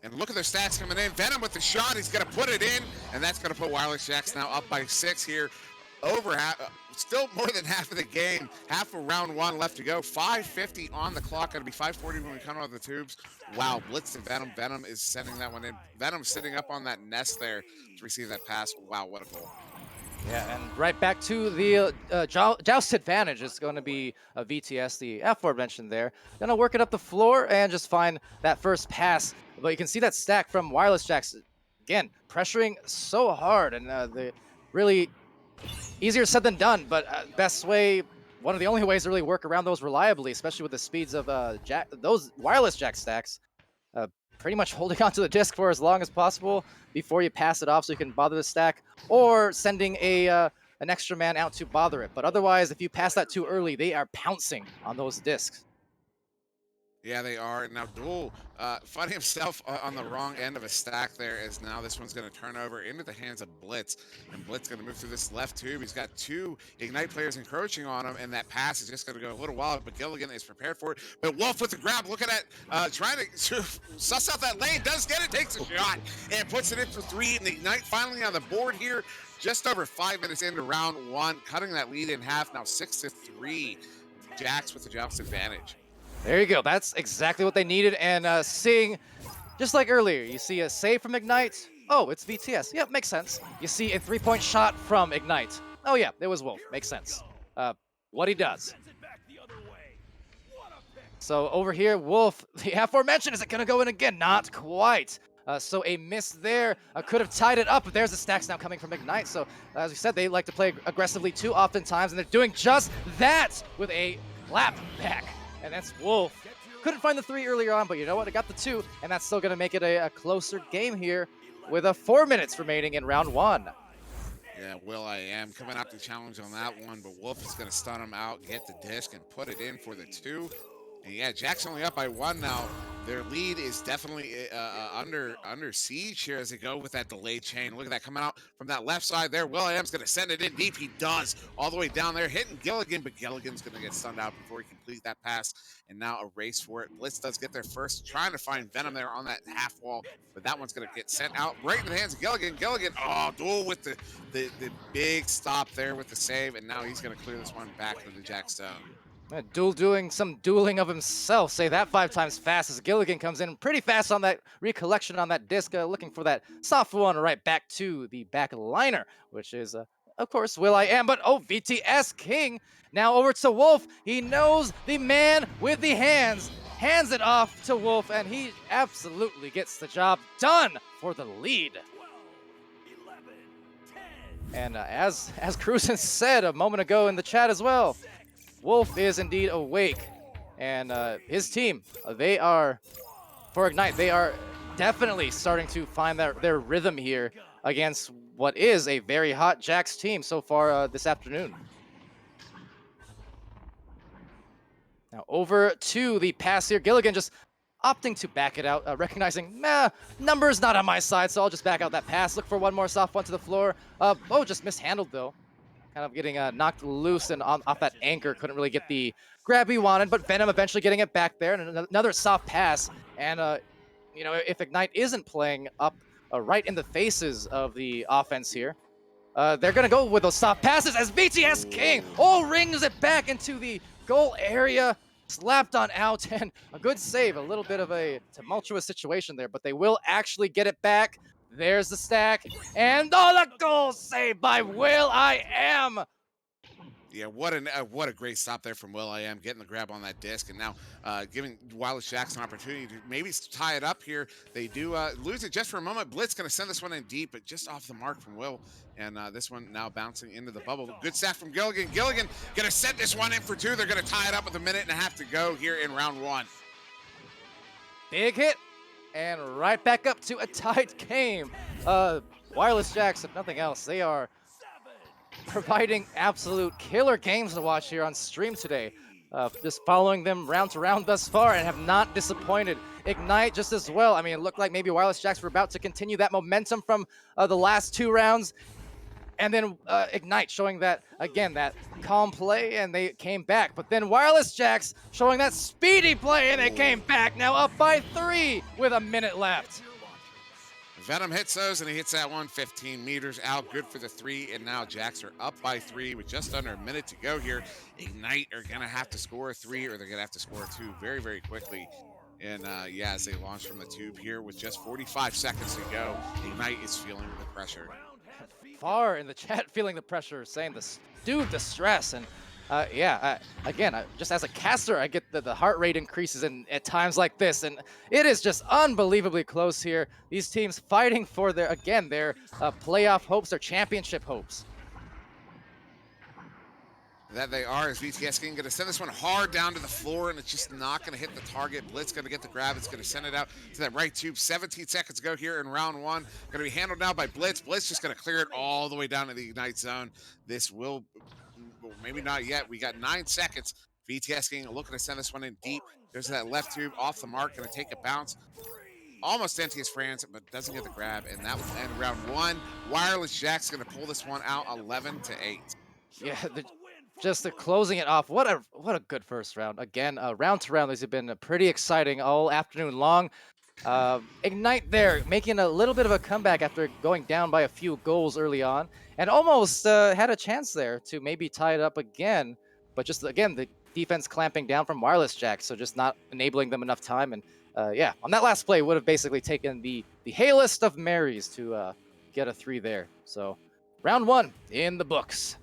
And look at their stats coming in. Venom with the shot, he's going to put it in, and that's going to put Wireless Jax now up by 6 here. still more than half of the game. Half of round 1 left to go. 5:50 on the clock. Going to be 5:40 when we come out of the tubes. Wow, Blitz and Venom. Venom is sending that one in. Venom sitting up on that nest there to receive that pass. Wow, what a goal. Yeah, and right back to the joust advantage is going to be a VTS, the aforementioned there. Going to work it up the floor and just find that first pass. But you can see that stack from Wireless Jacks, again, pressuring so hard. And the really easier said than done, but best way, one of the only ways to really work around those reliably, especially with the speeds of those Wireless Jack stacks. Pretty much holding onto the disc for as long as possible before you pass it off so you can bother the stack, or sending an extra man out to bother it. But otherwise, if you pass that too early, they are pouncing on those discs. Yeah, they are. Now, Duel finding himself on the wrong end of a stack there, as now this one's going to turn over into the hands of Blitz. And Blitz going to move through this left tube. He's got 2 Ignite players encroaching on him, and that pass is just going to go a little wild, but Gilligan is prepared for it. But Wolf with the grab, looking at, trying to suss out that lane, does get it, takes a shot, and puts it in for 3. And Ignite finally on the board here, just over 5 minutes into round 1, cutting that lead in half, now 6-3. Jax with the joust advantage. There you go. That's exactly what they needed. And seeing, just like earlier, you see a save from Ignite. Oh, it's VTS. Yep, makes sense. You see a 3-point shot from Ignite. Oh yeah, it was Wolf. Makes sense. What he does. So over here, Wolf, the aforementioned, is it going to go in again? Not quite. So a miss there. Could have tied it up, but there's the stacks now coming from Ignite. So as we said, they like to play aggressively too oftentimes, and they're doing just that with a lap back. And that's Wolf. Couldn't find the 3 earlier on, but you know what? I got the 2, and that's still going to make it a closer game here with 4 minutes remaining in round 1. Yeah, I am coming out to challenge on that one, but Wolf is going to stun him out, get the disc, and put it in for the 2. And yeah, Jack's only up by 1 now. Their lead is definitely under siege here as they go with that delayed chain. Look at that coming out from that left side there. will.i.am's going to send it in deep. He does, all the way down there, hitting Gilligan, but Gilligan's going to get stunned out before he completes that pass. And now a race for it. Blitz does get there first, trying to find Venom there on that half wall, but that one's going to get sent out right into the hands of Gilligan. Gilligan, oh, Duel with the big stop there with the save, and now he's going to clear this one back to the Jack Stone. Duel doing some dueling of himself. Say that 5 times fast as Gilligan comes in pretty fast on that recollection on that disc, looking for that soft one right back to the back liner, which is, of course, will.i.am. But, oh, VTS King now over to Wolf. He knows the man with the hands, hands it off to Wolf, and he absolutely gets the job done for the lead. 12, 11, 10. And as Cruzen said a moment ago in the chat as well, Wolf is indeed awake, and his team, they are, for Ignite, they are definitely starting to find their rhythm here against what is a very hot Jax team so far this afternoon. Now over to the pass here. Gilligan just opting to back it out, recognizing, numbers not on my side, so I'll just back out that pass. Look for one more soft one to the floor. Oh, just mishandled though. Kind of getting knocked loose and off that anchor. Couldn't really get the grab he wanted, but Venom eventually getting it back there. And another soft pass. And, you know, if Ignite isn't playing up right in the faces of the offense here, they're going to go with those soft passes as VTS King rings it back into the goal area. Slapped on out, and a good save. A little bit of a tumultuous situation there, but they will actually get it back. There's the stack, and the goal saved by will.i.am. Yeah, what a great stop there from will.i.am, getting the grab on that disc, and now giving Wireless Jacks an opportunity to maybe tie it up here. They do lose it just for a moment. Blitz going to send this one in deep, but just off the mark from Will, and this one now bouncing into the bubble. Good stack from Gilligan. Gilligan going to send this one in for 2. They're going to tie it up with 1.5 minutes to go here in round 1. Big hit. And right back up to a tight game. Wireless Jacks, if nothing else, they are providing absolute killer games to watch here on stream today. Just following them round to round thus far and have not disappointed. Ignite just as well. I mean, it looked like maybe Wireless Jacks were about to continue that momentum from the last 2 rounds. And then Ignite showing that, again, that calm play, and they came back. But then Wireless Jacks showing that speedy play, and they came back. Now up by 3 with 1 minute left. Venom hits those, and he hits that one 15 meters out. Good for the 3, and now Jacks are up by 3 with just under a minute to go here. Ignite are going to have to score a 3, or they're going to have to score a 2 very, very quickly. And yeah, as they launch from the tube here with just 45 seconds to go, Ignite is feeling the pressure. Far in the chat feeling the pressure, saying this, dude, the stress. And yeah, again, just as a caster, I get the heart rate increases at times like this, and it is just unbelievably close here. These teams fighting for their playoff hopes, their championship hopes. That they are, as VTS King going to send this one hard down to the floor, and it's just not going to hit the target. Blitz going to get the grab. It's going to send it out to that right tube. 17 seconds to go here in round 1. Going to be handled now by Blitz. Blitz just going to clear it all the way down to the Ignite zone. This will, well, maybe not yet. We got 9 seconds. VTS King looking to send this one in deep. There's that left tube off the mark. Going to take a bounce. Almost empty his Franz, but doesn't get the grab, and that will end round 1. Wireless Jack's going to pull this one out 11-8. Yeah, just closing it off. What a good first round. Again, round to round, these have been pretty exciting all afternoon long. Ignite there, making a little bit of a comeback after going down by a few goals early on, and almost had a chance there to maybe tie it up again. But just, again, the defense clamping down from Wireless Jack, so just not enabling them enough time. And yeah, on that last play, would have basically taken the hailest of Marys to get a 3 there. So round 1 in the books.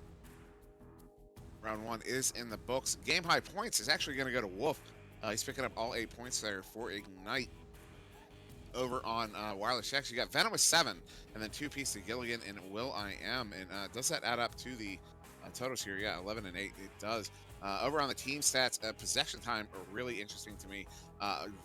Round 1 is in the books. Game high points is actually going to go to Wolf. He's picking up all 8 points there for Ignite. Over on Wireless Jacks, you got Venom with 7, and then 2 pieces to Gilligan and Will I Am. And does that add up to the totals here? Yeah, 11 and 8. It does. Over on the team stats, possession time are really interesting to me.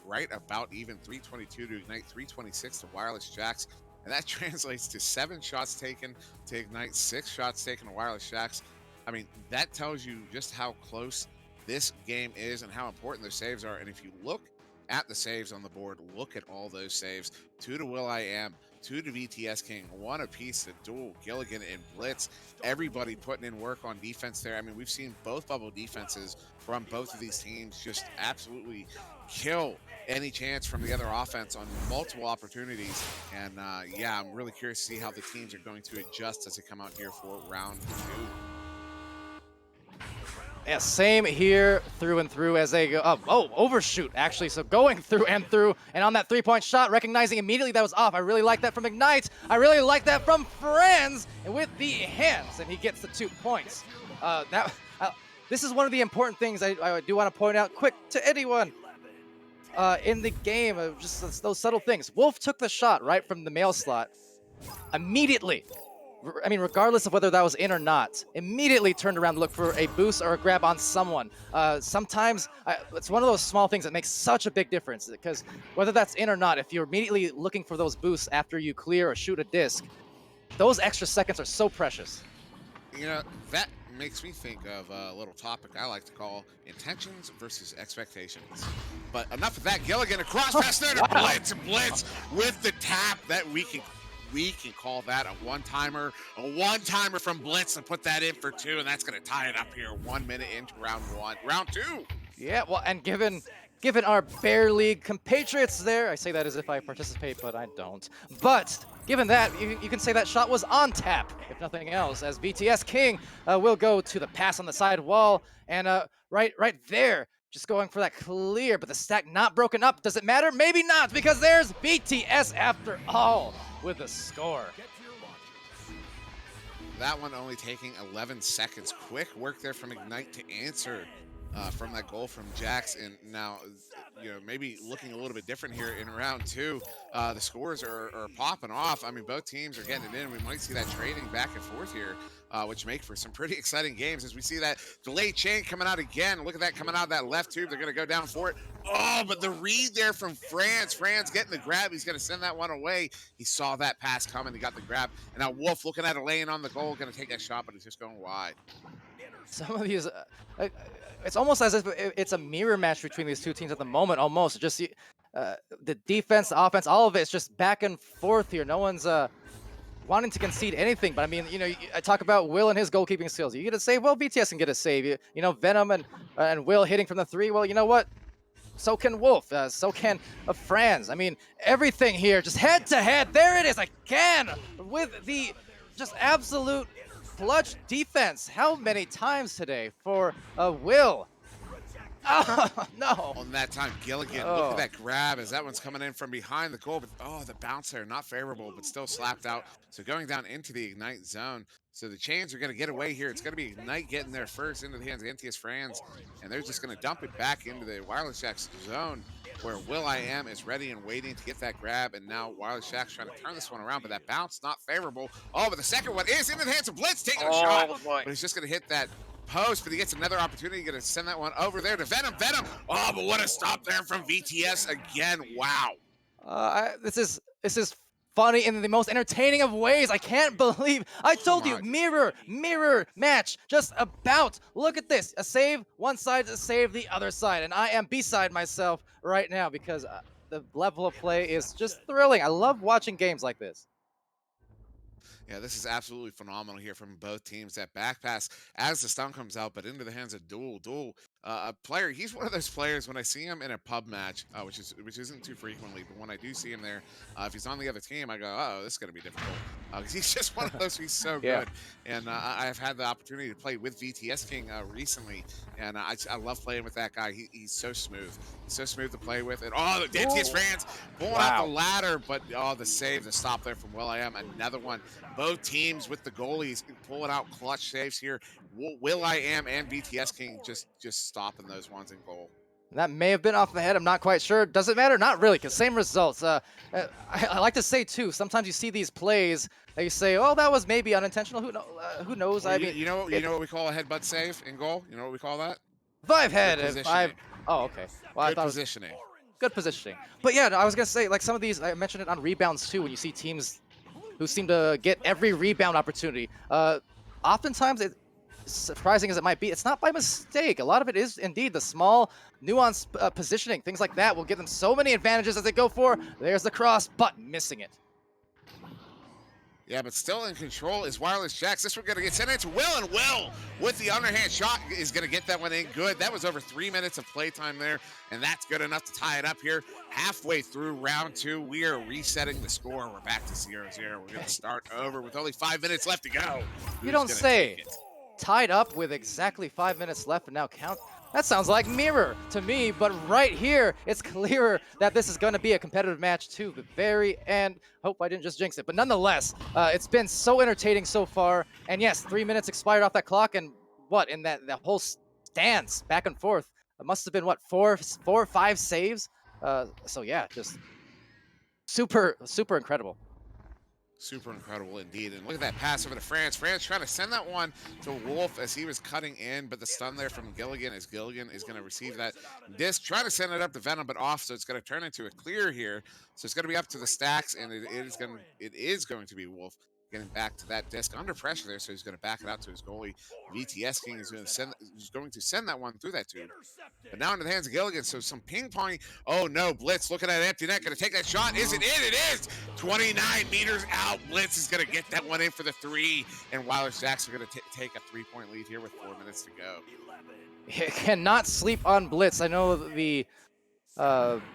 Right about even, 322 to Ignite, 326 to Wireless Jacks. And that translates to 7 shots taken to Ignite, 6 shots taken to Wireless Jacks. I mean, that tells you just how close this game is and how important those saves are. And if you look at the saves on the board, look at all those saves. 2 to Will I Am, 2 to VTS King, 1 apiece to Duel, Gilligan, and Blitz. Everybody putting in work on defense there. I mean, we've seen both bubble defenses from both of these teams just absolutely kill any chance from the other offense on multiple opportunities. And yeah, I'm really curious to see how the teams are going to adjust as they come out here for round 2. Yeah, same here through and through as they go up. Oh, overshoot, actually. So going through, and on that 3-point shot, recognizing immediately that was off. I really like that from Ignite. I really like that from Franz with the hands, and he gets the 2 points. This is one of the important things I do want to point out quick to anyone in the game, just those subtle things. Wolf took the shot right from the mail slot immediately. I mean, regardless of whether that was in or not, immediately turned around to look for a boost or a grab on someone. Sometimes it's one of those small things that makes such a big difference, because whether that's in or not, if you're immediately looking for those boosts after you clear or shoot a disc, those extra seconds are so precious. You know, that makes me think of a little topic I like to call intentions versus expectations. But enough of that. Gilligan, a cross pass there to Blitz, and Blitz with the tap. That we can call that a one-timer from Blitz, and put that in for 2, and that's going to tie it up here 1 minute into round 1. Round 2. Yeah, well, and given our Bear League compatriots there, I say that as if I participate, but I don't. But given that, you can say that shot was on tap, if nothing else, as VTS King will go to the pass on the side wall, and right there, just going for that clear, but the stack not broken up. Does it matter? Maybe not, because there's BTS after all with the score. That one only taking 11 seconds. Quick work there from Ignite to answer from that goal from Jax. And now, you know, maybe looking a little bit different here in round 2. The scores are popping off. I mean, both teams are getting it in. We might see that trading back and forth here, which make for some pretty exciting games as we see that delayed chain coming out again. Look at that coming out of that left tube. They're going to go down for it. Oh, but the read there from Franz. Franz getting the grab. He's going to send that one away. He saw that pass coming. He got the grab. And now Wolf looking at it, laying on the goal, going to take that shot, but he's just going wide. Some of these, it's almost as if it's a mirror match between these two teams at the moment, almost. Just the defense, the offense, all of it is just back and forth here. No one's wanting to concede anything. But I mean, you know, I talk about Will and his goalkeeping skills. You get a save, well, BTS can get a save. You know, Venom and Will hitting from the 3. Well, you know what? so can Wolf, so can Franz. I mean, everything here, just head to head. There it is again with the just absolute clutch defense. How many times today for Will? Oh, no. On that time, Gilligan, look Oh. at that grab as that one's coming in from behind the goal. But oh, the bounce there, not favorable, but still slapped out. So going down into the Ignite zone. So the Chains are going to get away here. It's going to be Ignite getting there first into the hands of NTS Franz. And they're just going to dump it back into the Wireless Jack's zone where Will.i.am is ready and waiting to get that grab. And now Wireless Jack's trying to turn this one around, but that bounce not favorable. Oh, but the second one is into the hands of Blitz taking a shot. Boy. But he's just going to hit that post, but he gets another opportunity. Going to send that one over there to Venom. Oh, but what a stop there from VTS again. Wow. This is funny in the most entertaining of ways. I can't believe I told you, mirror match, just about. Look at this, a save one side to save the other side, and I am beside myself right now because the level of play is just thrilling. I love watching games like this. Yeah, this is absolutely phenomenal here from both teams. That back pass as the stun comes out, but into the hands of Duel. A player, he's one of those players when I see him in a pub match, which isn't too frequently, but when I do see him there, if he's on the other team, I go, oh, this is going to be difficult. Because he's just one of those, he's so Yeah. good. And I've had the opportunity to play with VTS King recently, and I love playing with that guy. He's so smooth. He's so smooth to play with. And oh, the NTS Franz pulling out the ladder, but oh, the save, the stop there from Will.i.am, another one. Both teams with the goalies pulling out clutch saves here. Will.i.am and VTS King just stopping those ones in goal. That may have been off the head. I'm not quite sure. Does it matter? Not really, because same results. I like to say, too, sometimes you see these plays and you say, oh, that was maybe unintentional. Who knows? Well, I mean, you know what we call a headbutt save in goal? You know what we call that? five head. Good Five. Oh, okay. Well, I Good thought it was positioning. good positioning. But yeah, I was going to say, like some of these, I mentioned it on rebounds, too, when you see teams who seem to get every rebound opportunity. Oftentimes, surprising as it might be, it's not by mistake. A lot of it is indeed the small, nuanced positioning. Things like that will give them so many advantages as they go for. There's the cross, but missing it. Yeah, but still in control is Wireless Jacks. This one going to get sent into Will, and Will with the underhand shot is going to get that one in good. That was over 3 minutes of playtime there, and that's good enough to tie it up here. Halfway through round two, we are resetting the score. We're back to 0-0. We're going to start over with only 5 minutes left to go. You don't say. Tied up with exactly 5 minutes left and now count. That sounds like mirror to me, but right here, it's clearer that this is going to be a competitive match to the very end. Hope I didn't just jinx it, but nonetheless, it's been so entertaining so far. And yes, 3 minutes expired off that clock, and what, in that whole stance back and forth, it must have been, what, four or five saves? So yeah, just super incredible. Super incredible indeed. And look at that pass over to Franz. Franz trying to send that one to Wolf as he was cutting in, but the stun there from Gilligan as Gilligan is going to receive that disc. Trying to send it up to Venom, but off, so it's going to turn into a clear here. So it's going to be up to the stacks, and it is going to be Wolf getting back to that disc under pressure there, so he's going to back it out to his goalie. VTS King is going to send that one through that tube. But now into the hands of Gilligan, so some ping-ponging. Oh no, Blitz looking at an empty net, going to take that shot. Is it in? It is! 29 meters out. Blitz is going to get that one in for the three, and Wireless Jacks are going to take a 3-point lead here with 4 minutes to go. You cannot sleep on Blitz. I know the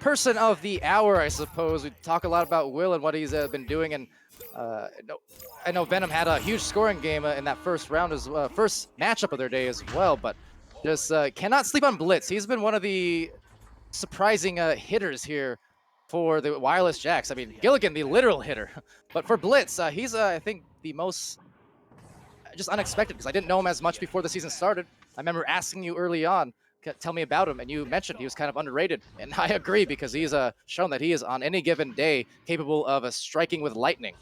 person of the hour, I suppose. We talk a lot about Will and what he's been doing, and I know Venom had a huge scoring game in that first round, first matchup of their day as well, but just cannot sleep on Blitz. He's been one of the surprising hitters here for the Wireless Jacks. I mean, Gilligan, the literal hitter, but for Blitz, he's I think the most just unexpected, because I didn't know him as much before the season started. I remember asking you early on, tell me about him, and you mentioned he was kind of underrated, and I agree, because he's shown that he is on any given day capable of striking with lightning.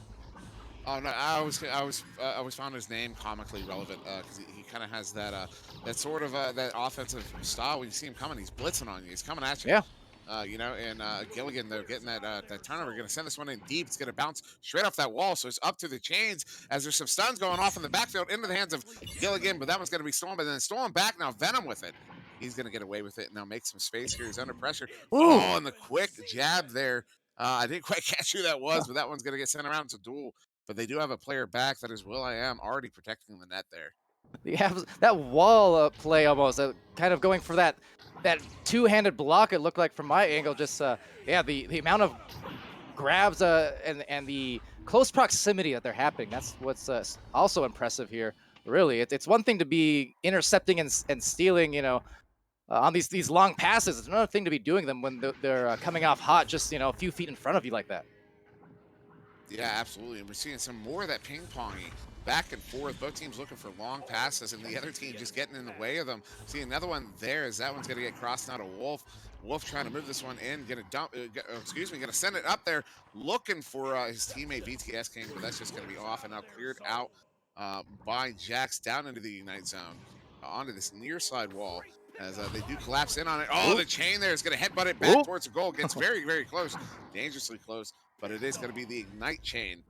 Oh no, I always found his name comically relevant because he kind of has that sort of that offensive style. When you see him coming, he's blitzing on you. He's coming at you. Yeah. You know, and Gilligan, they're getting that turnover. Going to send this one in deep. It's going to bounce straight off that wall, so it's up to the Chains as there's some stuns going off in the backfield into the hands of Gilligan, but that one's going to be stolen. But then stolen back now. Venom with it. He's going to get away with it and now make some space here. He's under pressure. Ooh. Oh, and the quick jab there. I didn't quite catch who that was, but that one's going to get sent around. It's a duel. But they do have a player back that is Will.i.am already protecting the net there. You have that wall play almost, kind of going for that that two-handed block, it looked like from my angle, just yeah, the amount of grabs and the close proximity that they're happening. That's what's also impressive here. Really, it's one thing to be intercepting and stealing, you know, on these long passes. It's another thing to be doing them when they're coming off hot, just, you know, a few feet in front of you like that. Yeah, absolutely. And we're seeing some more of that ping-pongy back and forth. Both teams looking for long passes, and the other team just getting in the way of them. See another one there as that one's going to get crossed now to Wolf. Wolf trying to move this one in, going to send it up there, looking for his teammate BTS King, but that's just going to be off and now cleared out by Jax down into the Ignite zone, onto this near side wall. As they do collapse in on it. Oh, the chain there is going to headbutt it back towards the goal. Gets very, very close, dangerously close, but it is going to be the Ignite chain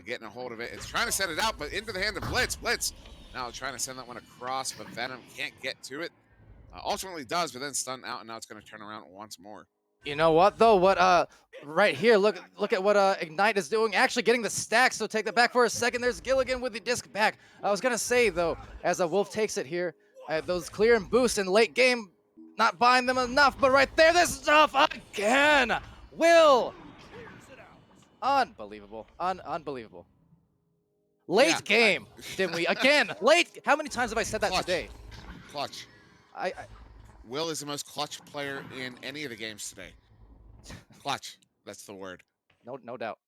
getting a hold of it. It's trying to send it out, but into the hand of Blitz. Blitz now trying to send that one across, but Venom can't get to it. Ultimately does, but then stunned out, and now it's going to turn around once more. You know what though? What right here, look at what Ignite is doing. Actually getting the stack. So take that back for a second. There's Gilligan with the disc back. I was gonna say though, as a Wolf takes it here, those clear and boosts in late game, not buying them enough. But right there, this stuff again. Will, unbelievable, unbelievable. Late game, didn't we? Again, late. How many times have I said that today? Clutch. Will is the most clutch player in any of the games today. Clutch, that's the word. No doubt.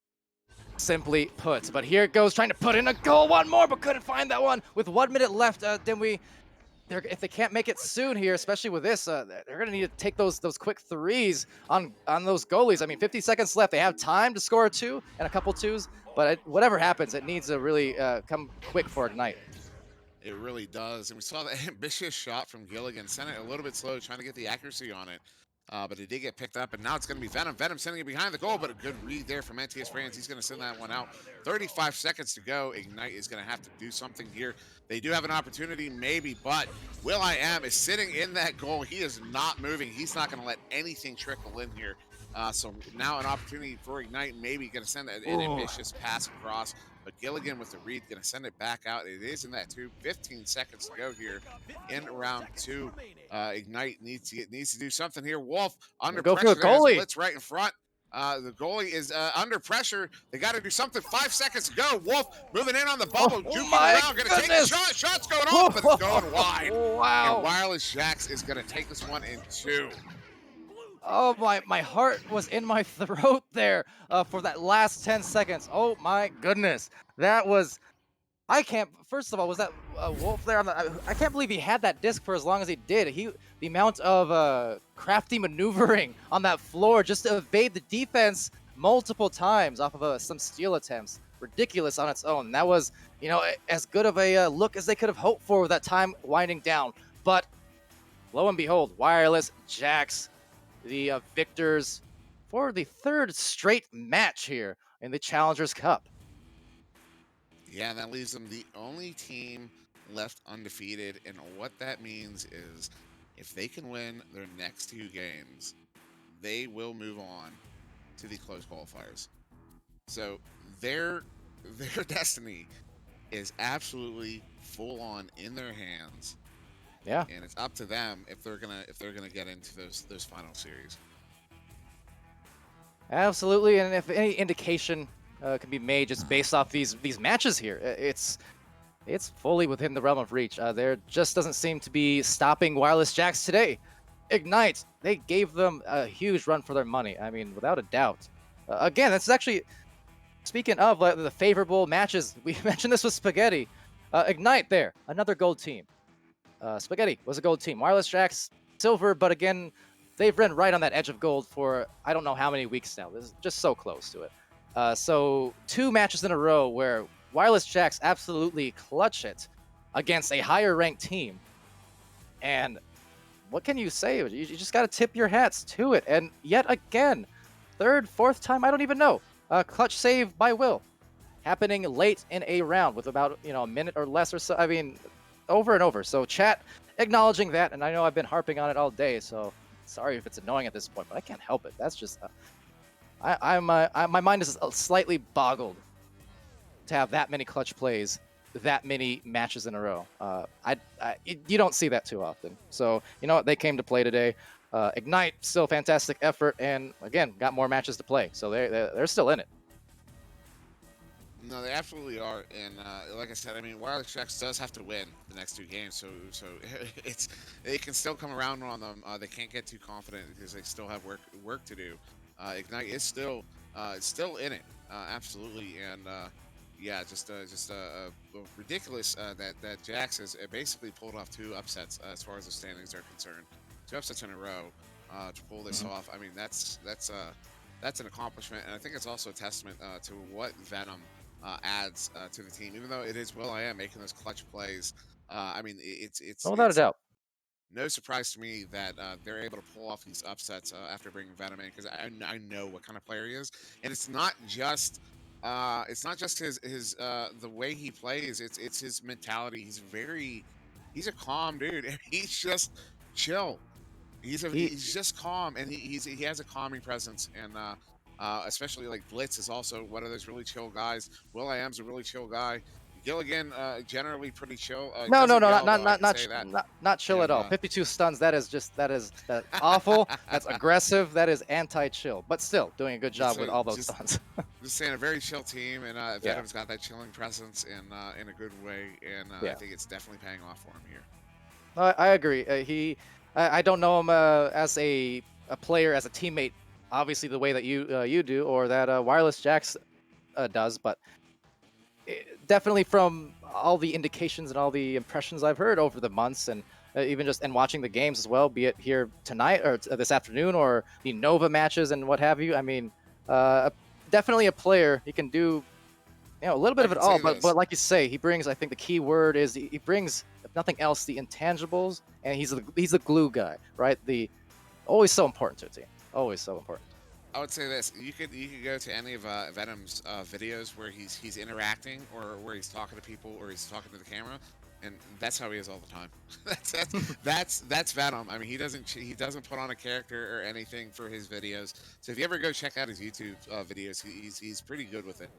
Simply put. But here it goes, trying to put in a goal. One more, but couldn't find that one. With 1 minute left, if they can't make it soon here, especially with this, they're going to need to take those quick threes on those goalies. I mean, 50 seconds left. They have time to score a two and a couple twos, but whatever happens, it needs to really come quick for Ignite. It really does. And we saw that ambitious shot from Gilligan. Sent it a little bit slow, trying to get the accuracy on it. But it did get picked up, and now it's going to be Venom. Venom sending it behind the goal, but a good read there from NTS France. He's going to send that one out. 35 seconds to go. Ignite is going to have to do something here. They do have an opportunity, maybe, but will.i.am is sitting in that goal. He is not moving. He's not going to let anything trickle in here. So now an opportunity for Ignite, maybe going to send an ambitious pass across. But Gilligan with the read, going to send it back out. It is in that 15 seconds to go here in round two. Ignite needs to do something here. Wolf under pressure. For the goalie. Blitz right in front. The goalie is under pressure. They got to do something. 5 seconds to go. Wolf moving in on the bubble. Juking around. Going to take the shot. Shot's going off, but it's going wide. Wow. And Wireless Jax is going to take this one in two. Oh, my heart was in my throat there for that last 10 seconds. Oh my goodness. That was, first of all, was that Wolf there? I can't believe he had that disc for as long as he did. The amount of crafty maneuvering on that floor just to evade the defense multiple times off of some steal attempts. Ridiculous on its own. That was, you know, as good of a look as they could have hoped for with that time winding down. But lo and behold, Wireless Jax, the victors for the third straight match here in the Challengers Cup. Yeah, that leaves them the only team left undefeated, and what that means is if they can win their next two games, they will move on to the close qualifiers. So their destiny is absolutely full on in their hands. Yeah, and it's up to them if they're gonna get into those final series. Absolutely, and if any indication can be made just based off these matches here, it's fully within the realm of reach. There just doesn't seem to be stopping Wireless Jax today. Ignite, they gave them a huge run for their money. I mean, without a doubt. Again, that's actually, speaking of the favorable matches, we mentioned this with Spaghetti. Ignite there, another gold team. Spaghetti was a gold team. Wireless Jax, silver, but again, they've run right on that edge of gold for I don't know how many weeks now. This is just so close to it. So 2 matches in a row where Wireless Jax absolutely clutch it against a higher ranked team. And what can you say? You just got to tip your hats to it. And yet again, third, fourth time, I don't even know. Clutch save by Will, happening late in a round with about a minute or less or so. I mean, over and over. So chat acknowledging that, and I know I've been harping on it all day, so sorry if it's annoying at this point, but I can't help it. That's just my mind is slightly boggled to have that many clutch plays that many matches in a row. You don't see that too often. So you know what? They came to play today. Ignite, still fantastic effort, and again, got more matches to play. So they're still in it. No, they absolutely are, and like I said, I mean, Wireless Jacks does have to win the next 2 games, so it can still come around on them. They can't get too confident because they still have work to do. Ignite is still in it, absolutely, and yeah, just ridiculous that Jax has basically pulled off 2 upsets as far as the standings are concerned, 2 upsets in a row to pull this off. I mean, that's an accomplishment, and I think it's also a testament to what Venom adds to the team. Even though it is will.i.am making those clutch plays, I mean, No, without a doubt. no surprise to me that they're able to pull off these upsets after bringing Venom in, because I know what kind of player he is, and it's not just his the way he plays. It's his mentality. He's a calm dude. He's just chill. He's just calm, and he has a calming presence, and especially like Blitz is also one of those really chill guys. will.i.am's a really chill guy. Gilligan generally pretty chill. No, Doesn't yell, though, I can not say that. not chill at And all. 52 stuns. That's awful. That's aggressive. That is anti-chill. But still doing a good job with all those stuns. just saying, a very chill team, and Yeah. Venom's got that chilling presence in a good way, and I think it's definitely paying off for him here. I agree. I don't know him as a player, as a teammate, obviously the way that you do, or that Wireless Jax does, but definitely from all the indications and all the impressions I've heard over the months, and even just and watching the games as well, be it here tonight or this afternoon, or the Nova matches and what have you. I mean, definitely a player. He can do a little bit of it all, but like you say, he brings. I think the key word is he brings, if nothing else, the intangibles, and he's the glue guy, right? Always so important to a team. Always so important. I would say this: you could go to any of Venom's videos where he's interacting, or where he's talking to people, or he's talking to the camera, and that's how he is all the time. that's Venom. I mean, he doesn't put on a character or anything for his videos. So if you ever go check out his YouTube videos, he's pretty good with it.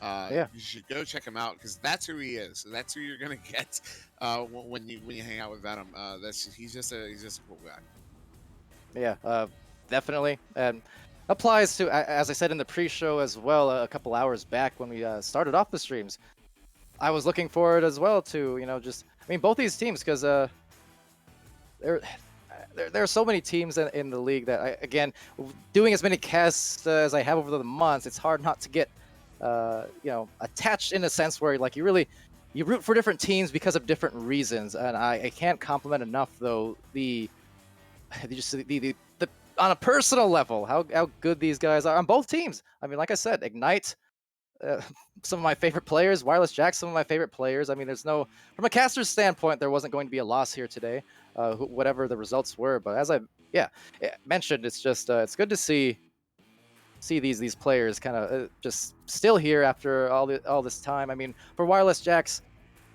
Yeah. You should go check him out, because that's who he is. That's who you're gonna get when you hang out with Venom. He's just a cool guy. Yeah, definitely, and applies to, as I said in the pre-show as well, a couple hours back when we started off the streams. I was looking forward as well to both these teams, because there are so many teams in the league that again, doing as many casts as I have over the months, it's hard not to get attached in a sense where like you root for different teams because of different reasons, and I can't compliment enough though the on a personal level how good these guys are on both teams. I mean, like I said, Ignite, some of my favorite players, Wireless Jack, some of my favorite players. I mean, from a caster's standpoint, there wasn't going to be a loss here today, whatever the results were. But as I mentioned, it's just it's good to see these players kind of just still here after all this time. I mean, for Wireless Jacks,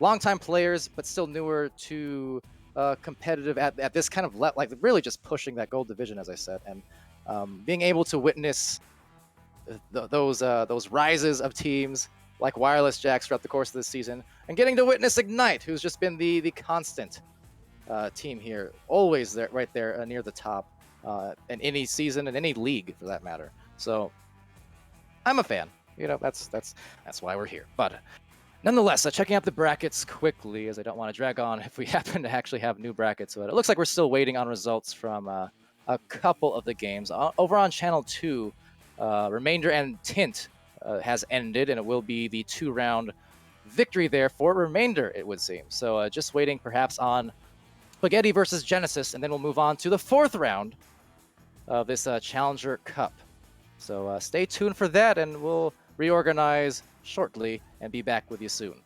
longtime players, but still newer to competitive at this kind of like really just pushing that gold division, as I said, and being able to witness those rises of teams like Wireless Jacks throughout the course of this season, and getting to witness Ignite, who's just been the constant team here, always there, right there near the top in any season, in any league for that matter. So I'm a fan. That's why we're here. But nonetheless, checking out the brackets quickly, as I don't want to drag on if we happen to actually have new brackets. But it looks like we're still waiting on results from a couple of the games. Over on Channel 2, Remainder and Tint has ended, and it will be the 2-round victory there for Remainder, it would seem. So just waiting perhaps on Spaghetti versus Genesis, and then we'll move on to the 4th round of this Challenger Cup. So stay tuned for that, and we'll reorganize shortly and be back with you soon.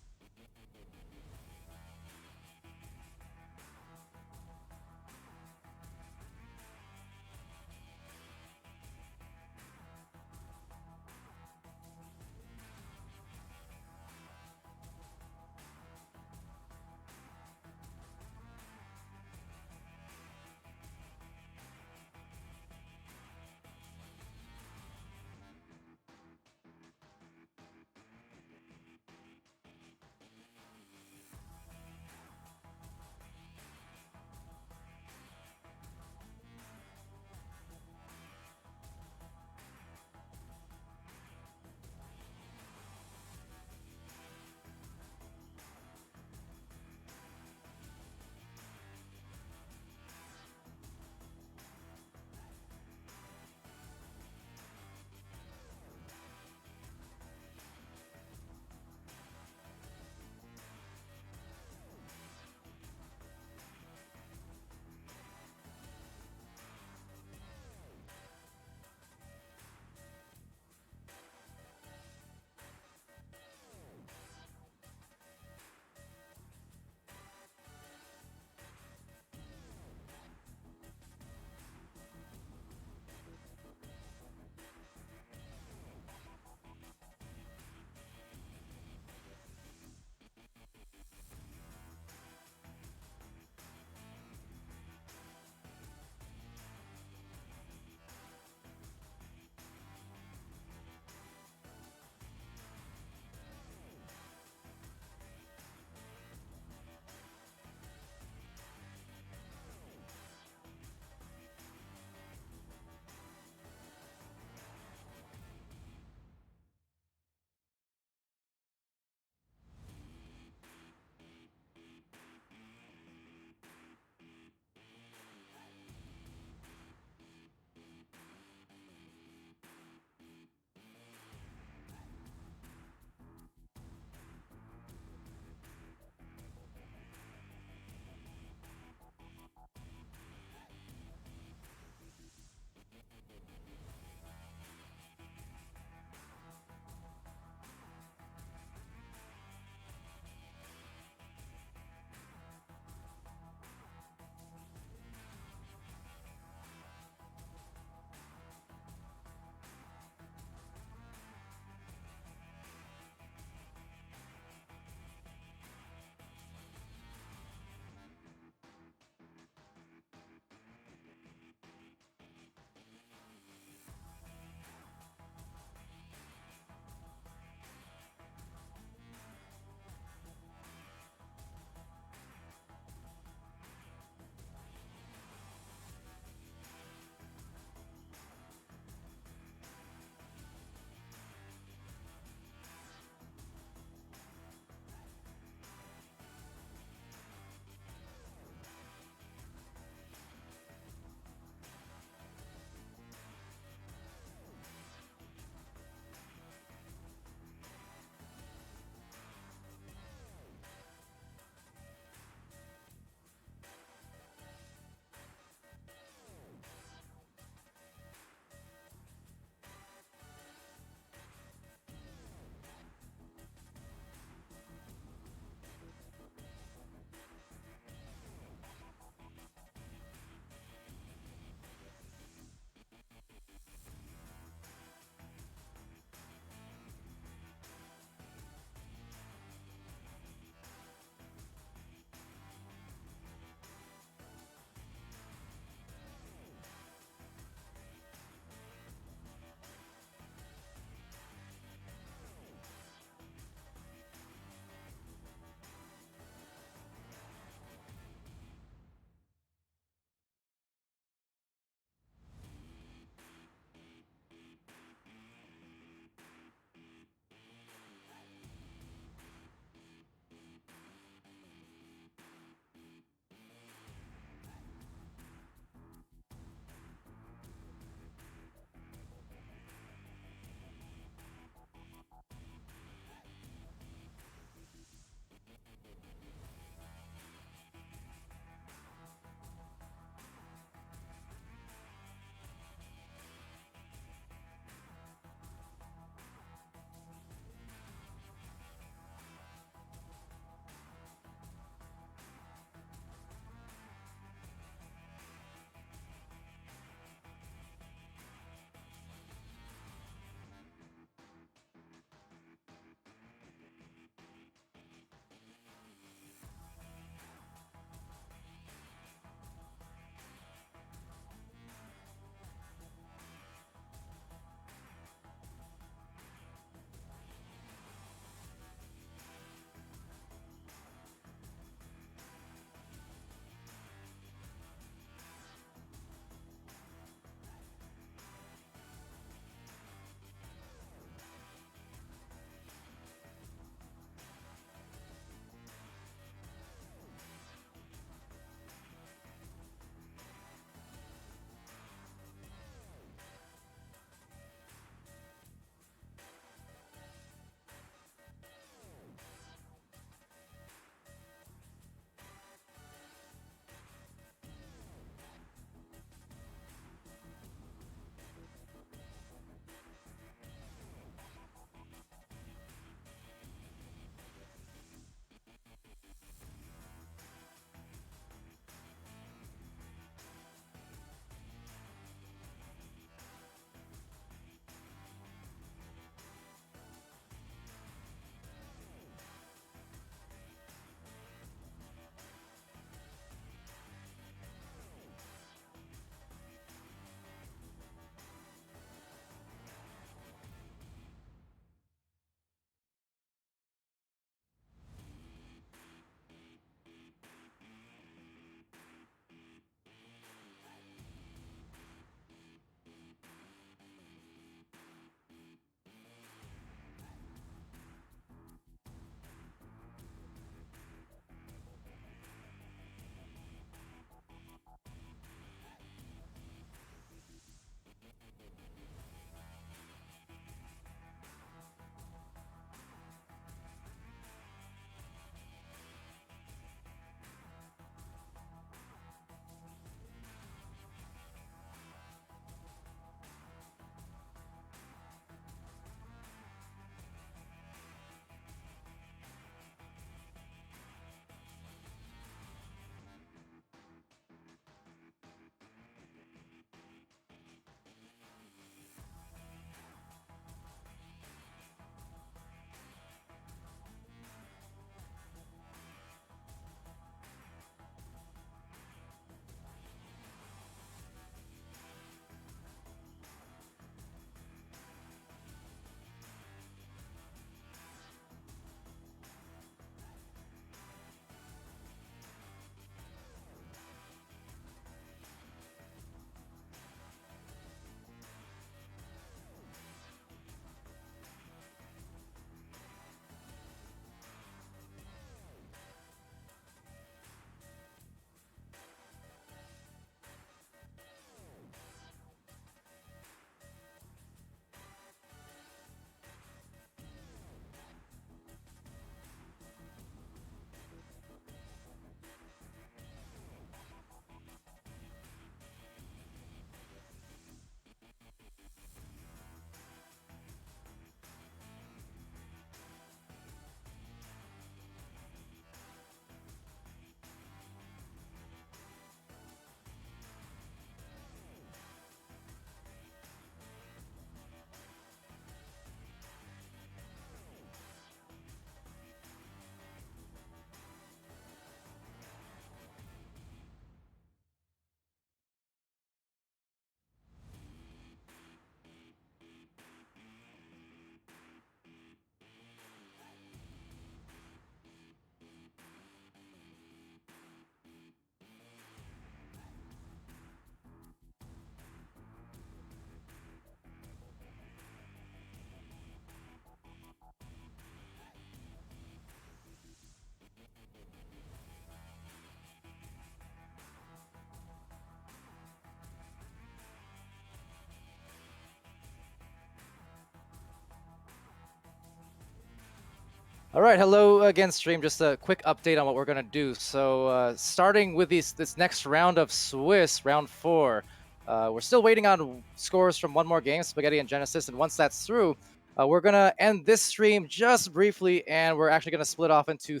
All right, hello again, stream. Just a quick update on what we're gonna do. So, starting with this next round of Swiss, round 4, we're still waiting on scores from one more game, Spaghetti and Genesis, and once that's through, we're gonna end this stream just briefly, and we're actually gonna split off into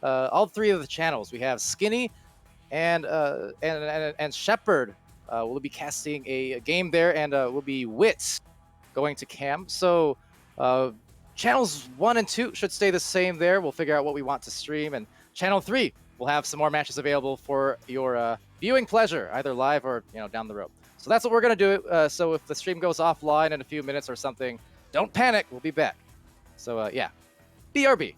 all three of the channels. We have Skinny and Shepard. Will be casting a game there, and will be Wits going to Cam. So. Channels 1 and 2 should stay the same there. We'll figure out what we want to stream. And Channel 3 will have some more matches available for your viewing pleasure, either live or down the road. So that's what we're going to do. So if the stream goes offline in a few minutes or something, don't panic. We'll be back. So yeah, BRB.